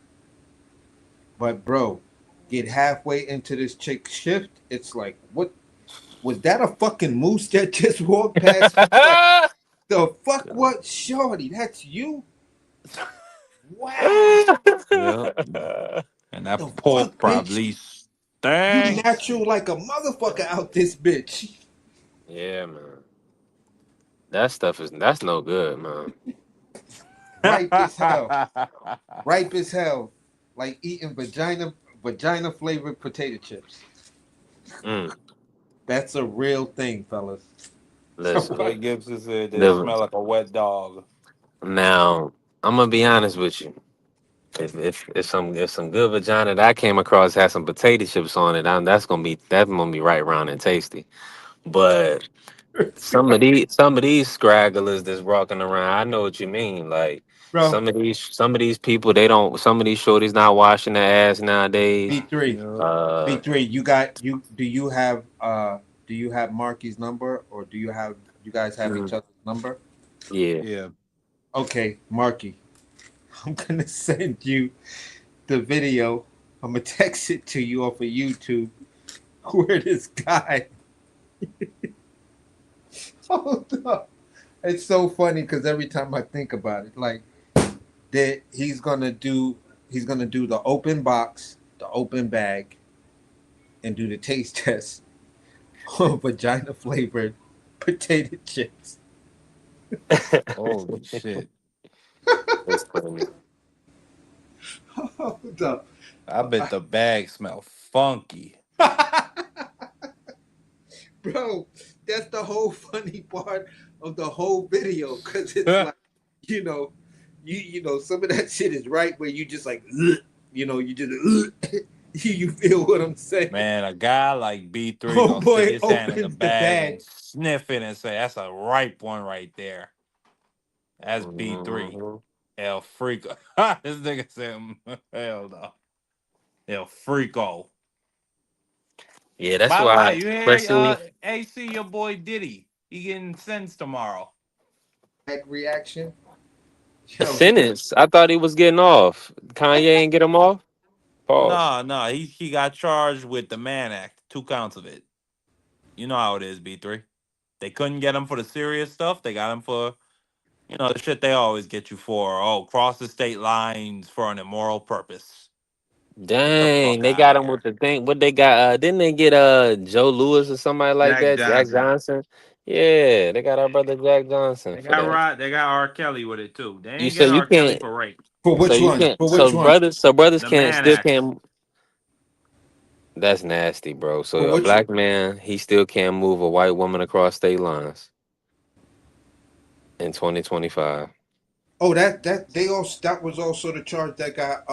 But bro, get halfway into this chick's shift, it's like, what was that, a fucking moose that just walked past me? Like, the fuck, what, shorty? That's you? Wow. Yeah. And that The pork fuck, bitch? probably You stinks. natural like a motherfucker out this bitch. Yeah, man. That stuff that's no good, man. Ripe as hell. Ripe as hell. Like eating vagina flavored potato chips. Mm, That's a real thing, fellas. listen, Jay Gibson said they the, smell like a wet dog. now I'm gonna be honest with you. If some good vagina that I came across had some potato chips on it, that's gonna be right round and tasty. But some of these scragglers that's walking around, I know what you mean. Like Bro, some of these people, they don't. Some of these shorties not washing their ass nowadays. B3. Yeah. B3, do you have Marky's number, or you guys have each Mhm. other's number? Yeah. Yeah. Okay, Marky. I'm gonna send you the video. I'm gonna text it to you off of YouTube where this guy. Hold up. It's so funny because every time I think about it, like that he's gonna do the open box, the open bag, and do the taste test on vagina flavored potato chips. Holy shit. That's funny. Hold up. I bet the bag smell funky. Bro, that's the whole funny part of the whole video, because it's like, you know, you know, some of that shit is right where you just like, ugh, you just you feel what I'm saying? Man, a guy like B3 Oh gonna boy, stick his hand in the opens the bag bag. and sniff it and say, that's a ripe one right there. That's B3. Mhm. El Frico. This nigga said, hell no. El Frico. Yeah, that's By the way, why, you hear especially AC, your boy Diddy. He getting sentenced tomorrow. Bag reaction. a Yo, sentence. I thought he was getting off. Kanye ain't get him off. Pause. No, he got charged with the Mann Act, 2 counts of it. You know how it is, B3. They couldn't get him for the serious stuff. They got him for, the shit they always get you for. Oh, cross the state lines for an immoral purpose. Get the Dang, fuck they out got of him with here. the thing. What they got? Didn't they get Joe Lewis or somebody like Jack that? Jack Johnson. Johnson. Yeah, they got our brother Jack Johnson They for that. got R. Kelly with it too. They You ain't so get you R. Kelly can't. for rape. for So which you one? can't. For So which one? brothers The can't Mann still Act. can't. That's nasty, bro. For So a which one? black man, he still can't move a white woman across state lines in 2025. Oh, that was also the charge that got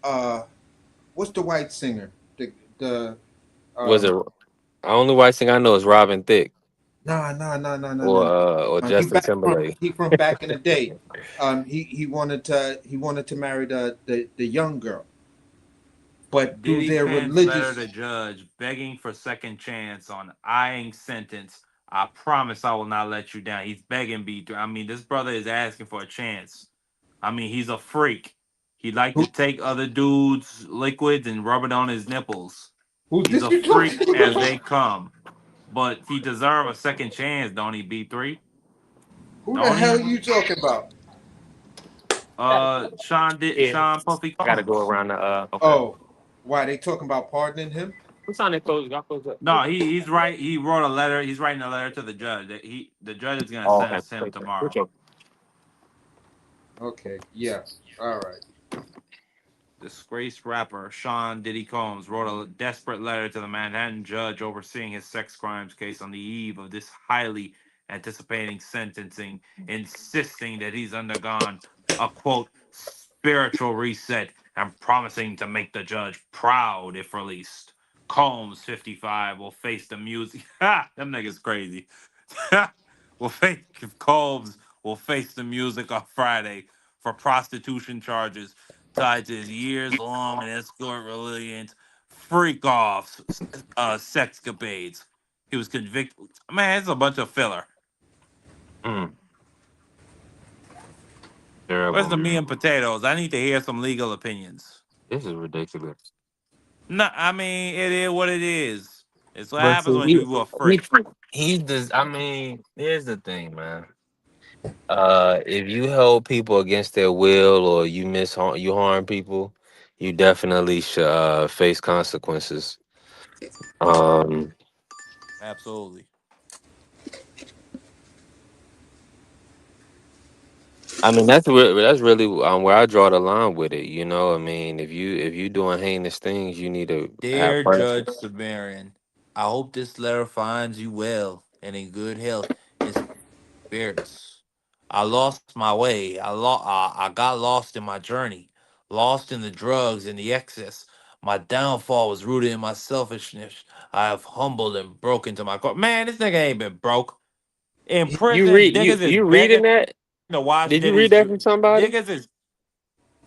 uh what's the white singer? The Was it? Only white thing I know is Robin Thicke or He Justin Timberlake. from back in the day. He wanted to marry the young girl, but through Diddy their pens letter religious. to judge begging for second chance on eyeing sentence. I promise I will not let you down. He's begging B3. I mean, this brother is asking for a chance. I mean, he's a freak. He like to take other dudes' liquids and rub it on his nipples. Who's He's this a you freak talking as about? they come. But he deserve a second chance, don't he, B3? Who the Don't hell he? you talking about? Yeah, Sean Puffy I gotta go Combs. around the. Okay. Oh, why they talking about pardoning him? What time they close? Y'all close up. No, he's right. He wrote a letter. He's writing a letter to the judge. The judge is gonna Oh, okay. sentence him tomorrow. Okay. Yeah. All right. Disgraced rapper Sean Diddy Combs wrote a desperate letter to the Manhattan judge overseeing his sex crimes case on the eve of this highly anticipating sentencing, insisting that he's undergone a quote spiritual reset and promising to make the judge proud if released. Combs, 55, will face the music. Ha! Them niggas crazy. will face Combs will face the music on Friday for prostitution charges tied to his years long and escort related freak offs, sexcapades. He was convicted. Man, it's a bunch of filler. Mm, Where's terrible, the meat man. and potatoes? I need to hear some legal opinions. This is ridiculous. No, I mean, it is what it is. It's what But happens see, when you are free. he does. I mean, here's the thing, man. If you hold people against their will or you harm people, you definitely should face consequences. Um, Absolutely. I mean that's really where I draw the line with it. You know, I mean, if you doing heinous things, you need to have Dear punishment. Judge Sumerian, I hope this letter finds you well and in good health and spirits. I lost my way. I got lost in my journey, lost in the drugs and the excess. My downfall was rooted in my selfishness. I have humbled and broken to my core. Man, this nigga ain't been broke. In You prison, read niggas is you reading begging that? to watch Did you read that from somebody? Niggas is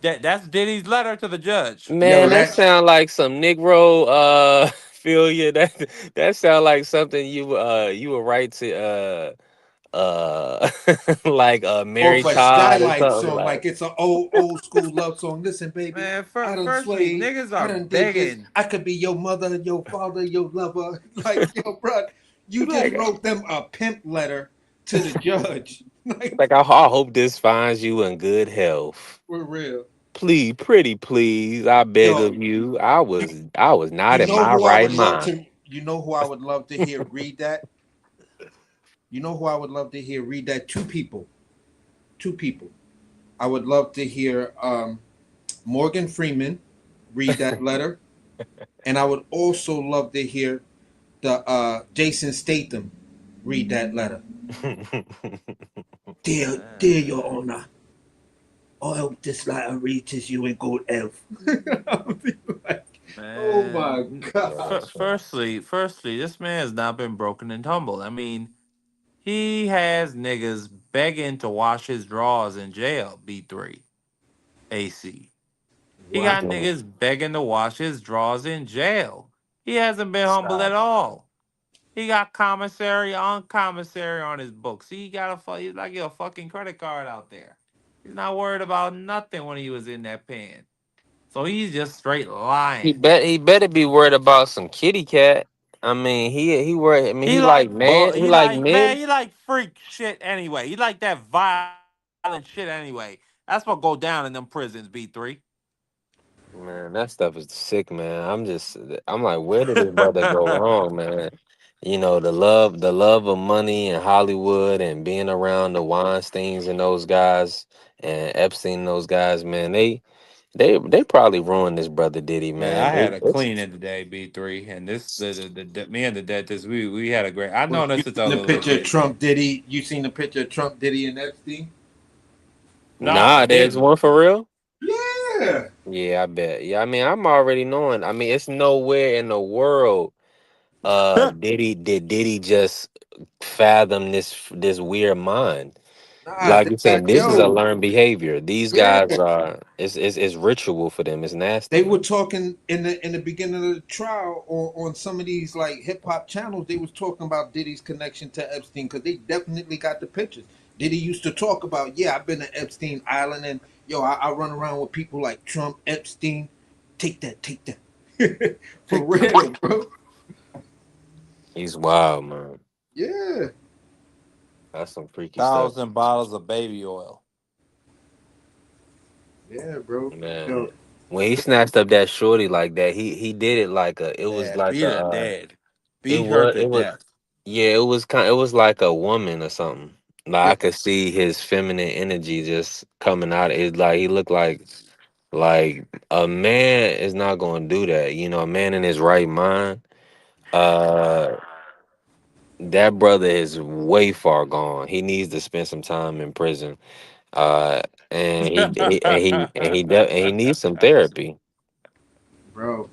that's Diddy's letter to the judge. Yo, Man, that that sound like some Negro failure. That sound like something you would write to like Mary off a Todd or Skylight something song, like. like it's an old school love song. Listen, baby, Man, I done firstly, swayed, niggas I are done did this. begging. I could be your mother, your father, your lover. Like, yo, bro, you just Like, wrote them a pimp letter to the judge. Like, I hope this finds you in good health. for real. Please, pretty please, I beg Yo, of you. I was not you in know my who I right would love mind. to. You know who I would love to hear read that. You know who I would love to hear read that. Two people. Two people. I would love to hear Morgan Freeman read that letter, and I would also love to hear the Jason Statham read that letter. Dear Your Honor, I hope this letter reaches you in good health. Oh my Man, gosh. firstly, this man has not been broken and tumbled. I mean, he has niggas begging to wash his drawers in jail. B3 AC. He Wow. got niggas begging to wash his drawers in jail. He hasn't been humble at Stop. all. He got commissary on commissary on his books. He got he's like a fucking credit card out there. He's not worried about nothing when he was in that pen. So he's just straight lying. He better be worried about some kitty cat. I mean, he worried. I mean, he He like like man, men. he like freak shit anyway. He like that violent shit anyway. That's what go down in them prisons, B3. Man, that stuff is sick, man. I'm like, where did his brother go wrong, man? You know, the love of money and Hollywood and being around the Weinsteins and those guys and Epstein and those guys, man. They probably ruined this brother Diddy, Man, man. I had a clean it today, B3, and this the me and the dentist we had a great. I Well, know you this since I seen was the a little picture of kid. Trump Diddy? You seen the picture of Trump Diddy and Epstein? Nah, I Nah, there's didn't. one for real. Yeah. Yeah, I bet. Yeah, I mean, I'm already knowing. I mean, it's nowhere in the world. Diddy just fathom this weird mind? Nah, Like you saying, this is a yo, learned behavior. These yeah. guys are it's ritual for them. It's They nasty. were talking in the beginning of the trial on some of these like hip hop channels. They was talking about Diddy's connection to Epstein because they definitely got the pictures. Diddy used to talk about, yeah, I've been to Epstein Island and yo, I run around with people like Trump, Epstein. Take that. For real, bro. He's wild, man. Yeah. That's some freaky stuff, 1,000 bottles of baby oil. Yeah, bro. man. Yo, When he snatched up that shorty like that, he did it like it was Yeah, like beat her dead. it Beat her was to death. yeah, it was like a woman or something. Like I could see his feminine energy just coming out. It's like he looked like a man is not gonna do that. You know, a man in his right mind. Uh, that brother is way far gone. He needs to spend some time in prison. Uh, and he needs some therapy. Bro,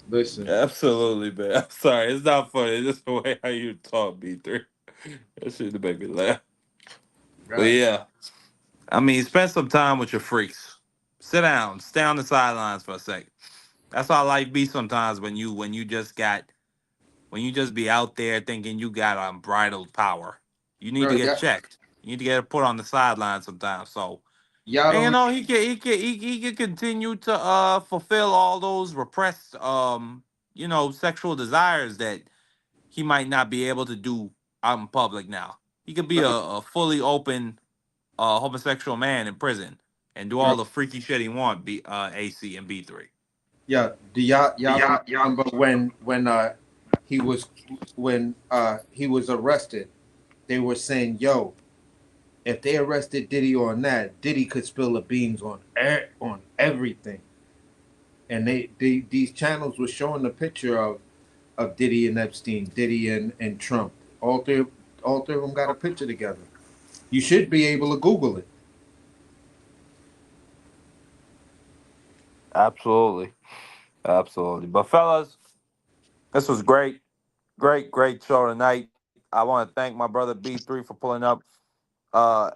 listen. Absolutely, man. I'm sorry. It's not funny. It's just the way how you talk, B3. That shit make me laugh. But Bro. yeah. I mean, spend some time with your freaks. Sit down. Stay on the sidelines for a second. That's how life be sometimes when you just be out there thinking you got unbridled power. You need to Bro, get yeah, checked. You need to get put on the sidelines sometimes. So, y'all and you don't. know he can continue to fulfill all those repressed sexual desires that he might not be able to do out in public now. He could be Bro, a fully open homosexual man in prison and do bro, all the freaky shit he want. AC and B3. yeah. Do y'all don't remember when he was he was arrested? They were saying, "Yo, if they arrested Diddy on that, Diddy could spill the beans on on everything." And these channels were showing the picture of Diddy and Epstein, Diddy and Trump. All three of them got a picture together. You should be able to Google it. Absolutely, absolutely. But fellas, this was great, great show tonight. I want to thank my brother B3 for pulling up.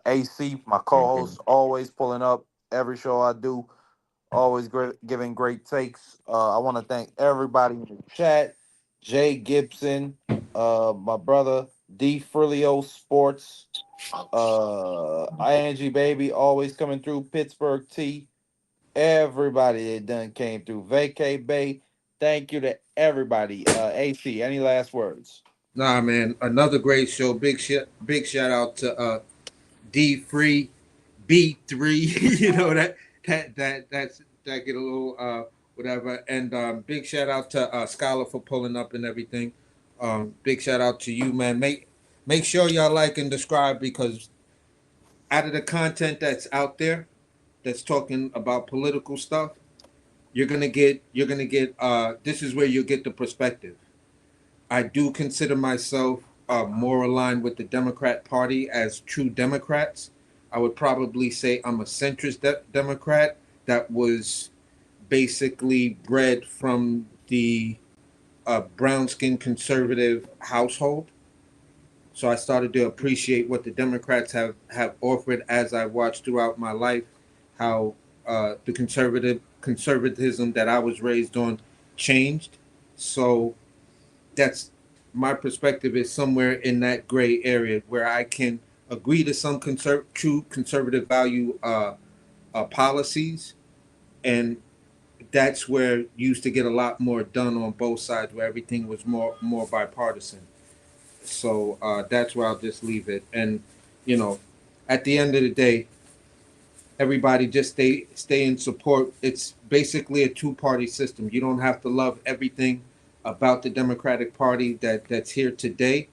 AC, my co-host, always pulling up every show I do. Always giving great takes. I want to thank everybody in the chat. Jay Gibson, my brother D Frilio Sports, ING Baby, always coming through. Pittsburgh T. Everybody that done came through. Vacay Bay. Thank you to everybody. AC, any last words? Nah, man, another great show. Big shout out to D Free, B3. You know that get a little whatever. And big shout out to Scholar for pulling up and everything. Big shout out to you, man. Make sure y'all like and subscribe, because out of the content that's out there that's talking about political stuff, you're gonna get this is where you'll get the perspective. I do consider myself more aligned with the Democrat Party as true Democrats. I would probably say I'm a centrist Democrat that was basically bred from the brown skinned conservative household. So I started to appreciate what the Democrats have offered as I watched throughout my life, how the conservatism that I was raised on changed. So that's my perspective is somewhere in that gray area where I can agree to some true conservative value policies, and that's where you used to get a lot more done on both sides, where everything was more bipartisan. So that's where I'll just leave it. And you know, at the end of the day, everybody just stay in support. It's basically a two-party system. You don't have to love everything about the Democratic Party that's here today,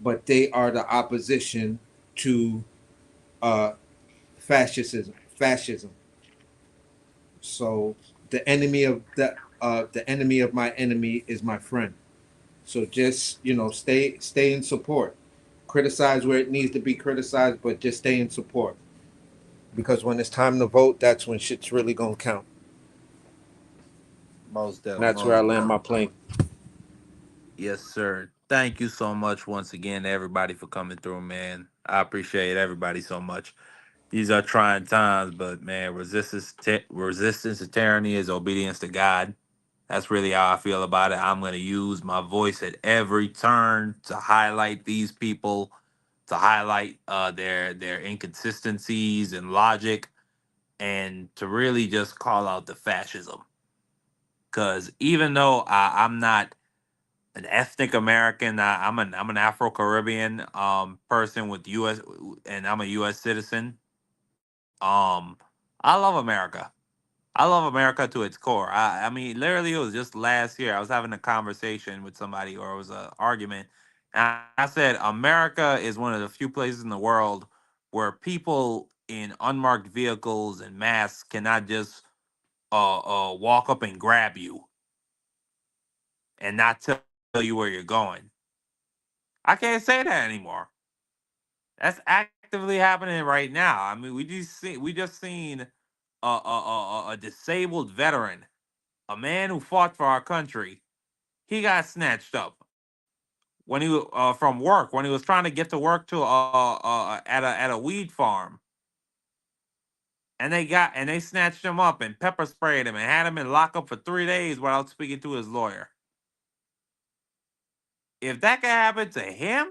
but they are the opposition to uh, fascism. So the enemy of my enemy is my friend. So just stay in support. Criticize where it needs to be criticized, but just stay in support, because when it's time to vote, that's when shit's really gonna count. Most And definitely. that's where I Most land my definitely. plane. Yes, sir. Thank you so much once again to everybody for coming through, man. I appreciate everybody so much. These are trying times, but man, resistance to tyranny is obedience to God. That's really how I feel about it. I'm going to use my voice at every turn to highlight these people, to highlight their inconsistencies and logic, and to really just call out the fascism. Because even though I'm not an ethnic American, I'm an Afro Caribbean person with U.S. and I'm a U.S. citizen. Um, I love America. I love America to its core. I mean, literally, it was just last year. I was having a conversation with somebody, or it was an argument, And I said America is one of the few places in the world where people in unmarked vehicles and masks cannot just walk up and grab you and not tell you where you're going. I can't say that anymore. That's actively happening right now. I mean, we just seen a disabled veteran, a man who fought for our country. He got snatched up when he from work when he was trying to get to work to at a weed farm, and they snatched him up and pepper sprayed him and had him in lockup for 3 days without speaking to his lawyer. If that could happen to him,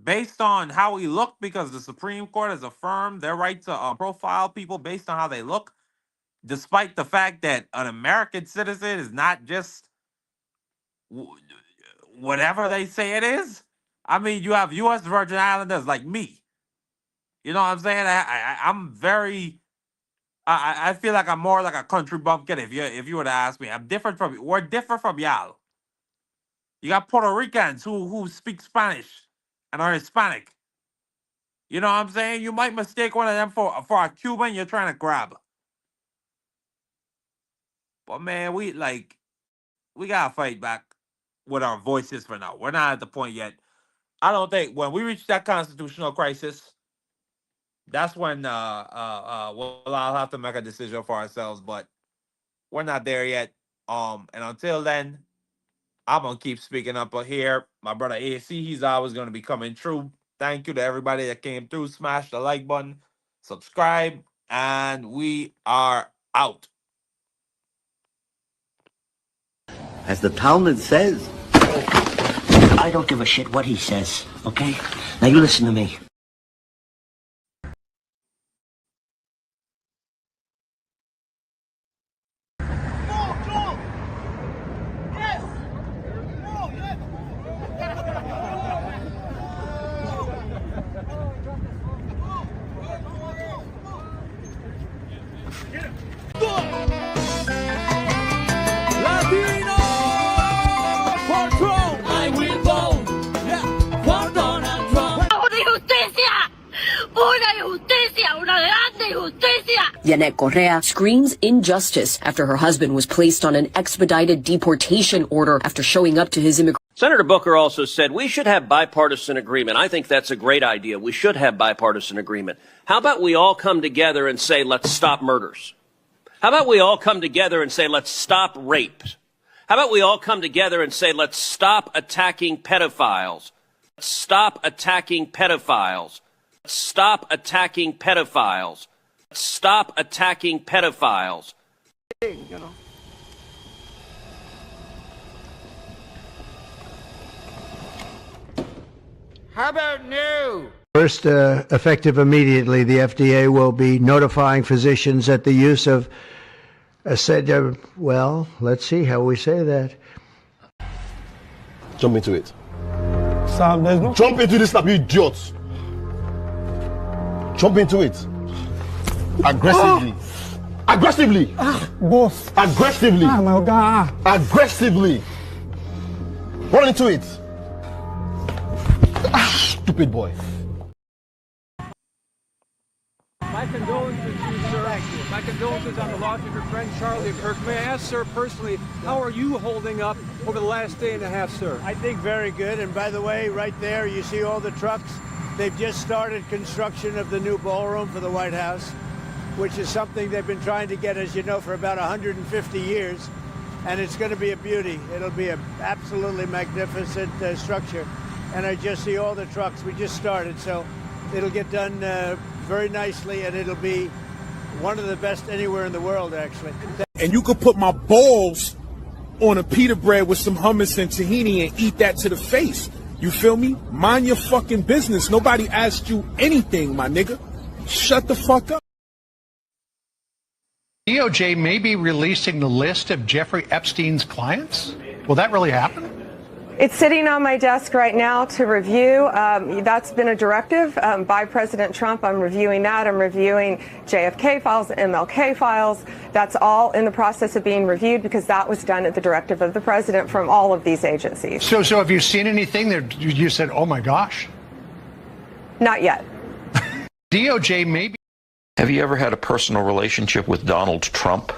based on how he looked, because the Supreme Court has affirmed their right to profile people based on how they look, despite the fact that an American citizen is not just whatever they say it is. I mean, you have U.S. Virgin Islanders like me. You know what I'm saying? I'm very. I feel like I'm more like a country bumpkin. If you were to ask me, we're different from y'all. You got Puerto Ricans who speak Spanish and are Hispanic. You know what I'm saying? You might mistake one of them for a Cuban you're trying to grab. But man, we gotta fight back with our voices for now. We're not at the point yet. I don't think when we reach that constitutional crisis, that's when I'll have to make a decision for ourselves. But we're not there yet. And until then, I'm gonna keep speaking up here. My brother AC, he's always gonna be coming true. Thank you to everybody that came through. Smash the like button, subscribe, and we are out. As the Talmud says. I don't give a shit what he says, okay? Now you listen to me. Yanet Correa screams injustice after her husband was placed on an expedited deportation order after showing up to his immigration. Senator Booker also said we should have bipartisan agreement. I think that's a great idea. We should have bipartisan agreement. How about we all come together and say, let's stop murders? How about we all come together and say, let's stop rape? How about we all come together and say, let's stop attacking pedophiles? Let's stop attacking pedophiles. Let's stop attacking pedophiles. Stop attacking pedophiles. You know. How about new? First, effective immediately, the FDA will be notifying physicians that the use of well, let's see how we say that. Jump into it. Sam, there's no... Jump into this, you idiots. Jump into it. Aggressively. Aggressively. Boss. Aggressively. Oh my God. Aggressively. Run into it. Stupid boy. My condolences to you, sir. My condolences on the loss of your friend Charlie Kirk. May I ask, sir, personally, how are you holding up over the last day and a half, sir? I think very good. And by the way, right there, you see all the trucks. They've just started construction of the new ballroom for the White House, which is something they've been trying to get, as you know, for about 150 years. And it's going to be a beauty. It'll be an absolutely magnificent structure. And I just see all the trucks. We just started, so it'll get done very nicely, and it'll be one of the best anywhere in the world, actually. And you could put my balls on a pita bread with some hummus and tahini and eat that to the face. You feel me? Mind your fucking business. Nobody asked you anything, my nigga. Shut the fuck up. DOJ may be releasing the list of Jeffrey Epstein's clients? Will that really happen? It's sitting on my desk right now to review. That's been a directive by President Trump. I'm reviewing that. I'm reviewing JFK files, MLK files. That's all in the process of being reviewed because that was done at the directive of the president from all of these agencies. So have you seen anything that you said, oh my gosh? Not yet. DOJ maybe. Have you ever had a personal relationship with Donald Trump?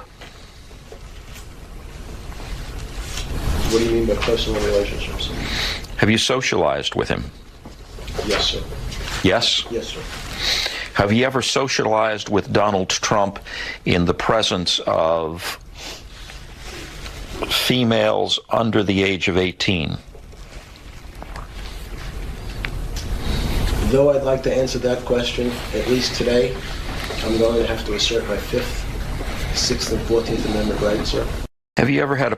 What do you mean by personal relationships? Have you socialized with him? Yes, sir. Yes? Yes, sir. Have you ever socialized with Donald Trump in the presence of females under the age of 18? Though I'd like to answer that question, at least today, I'm going to have to assert my 5th, 6th, and 14th Amendment rights, sir. Have you ever had a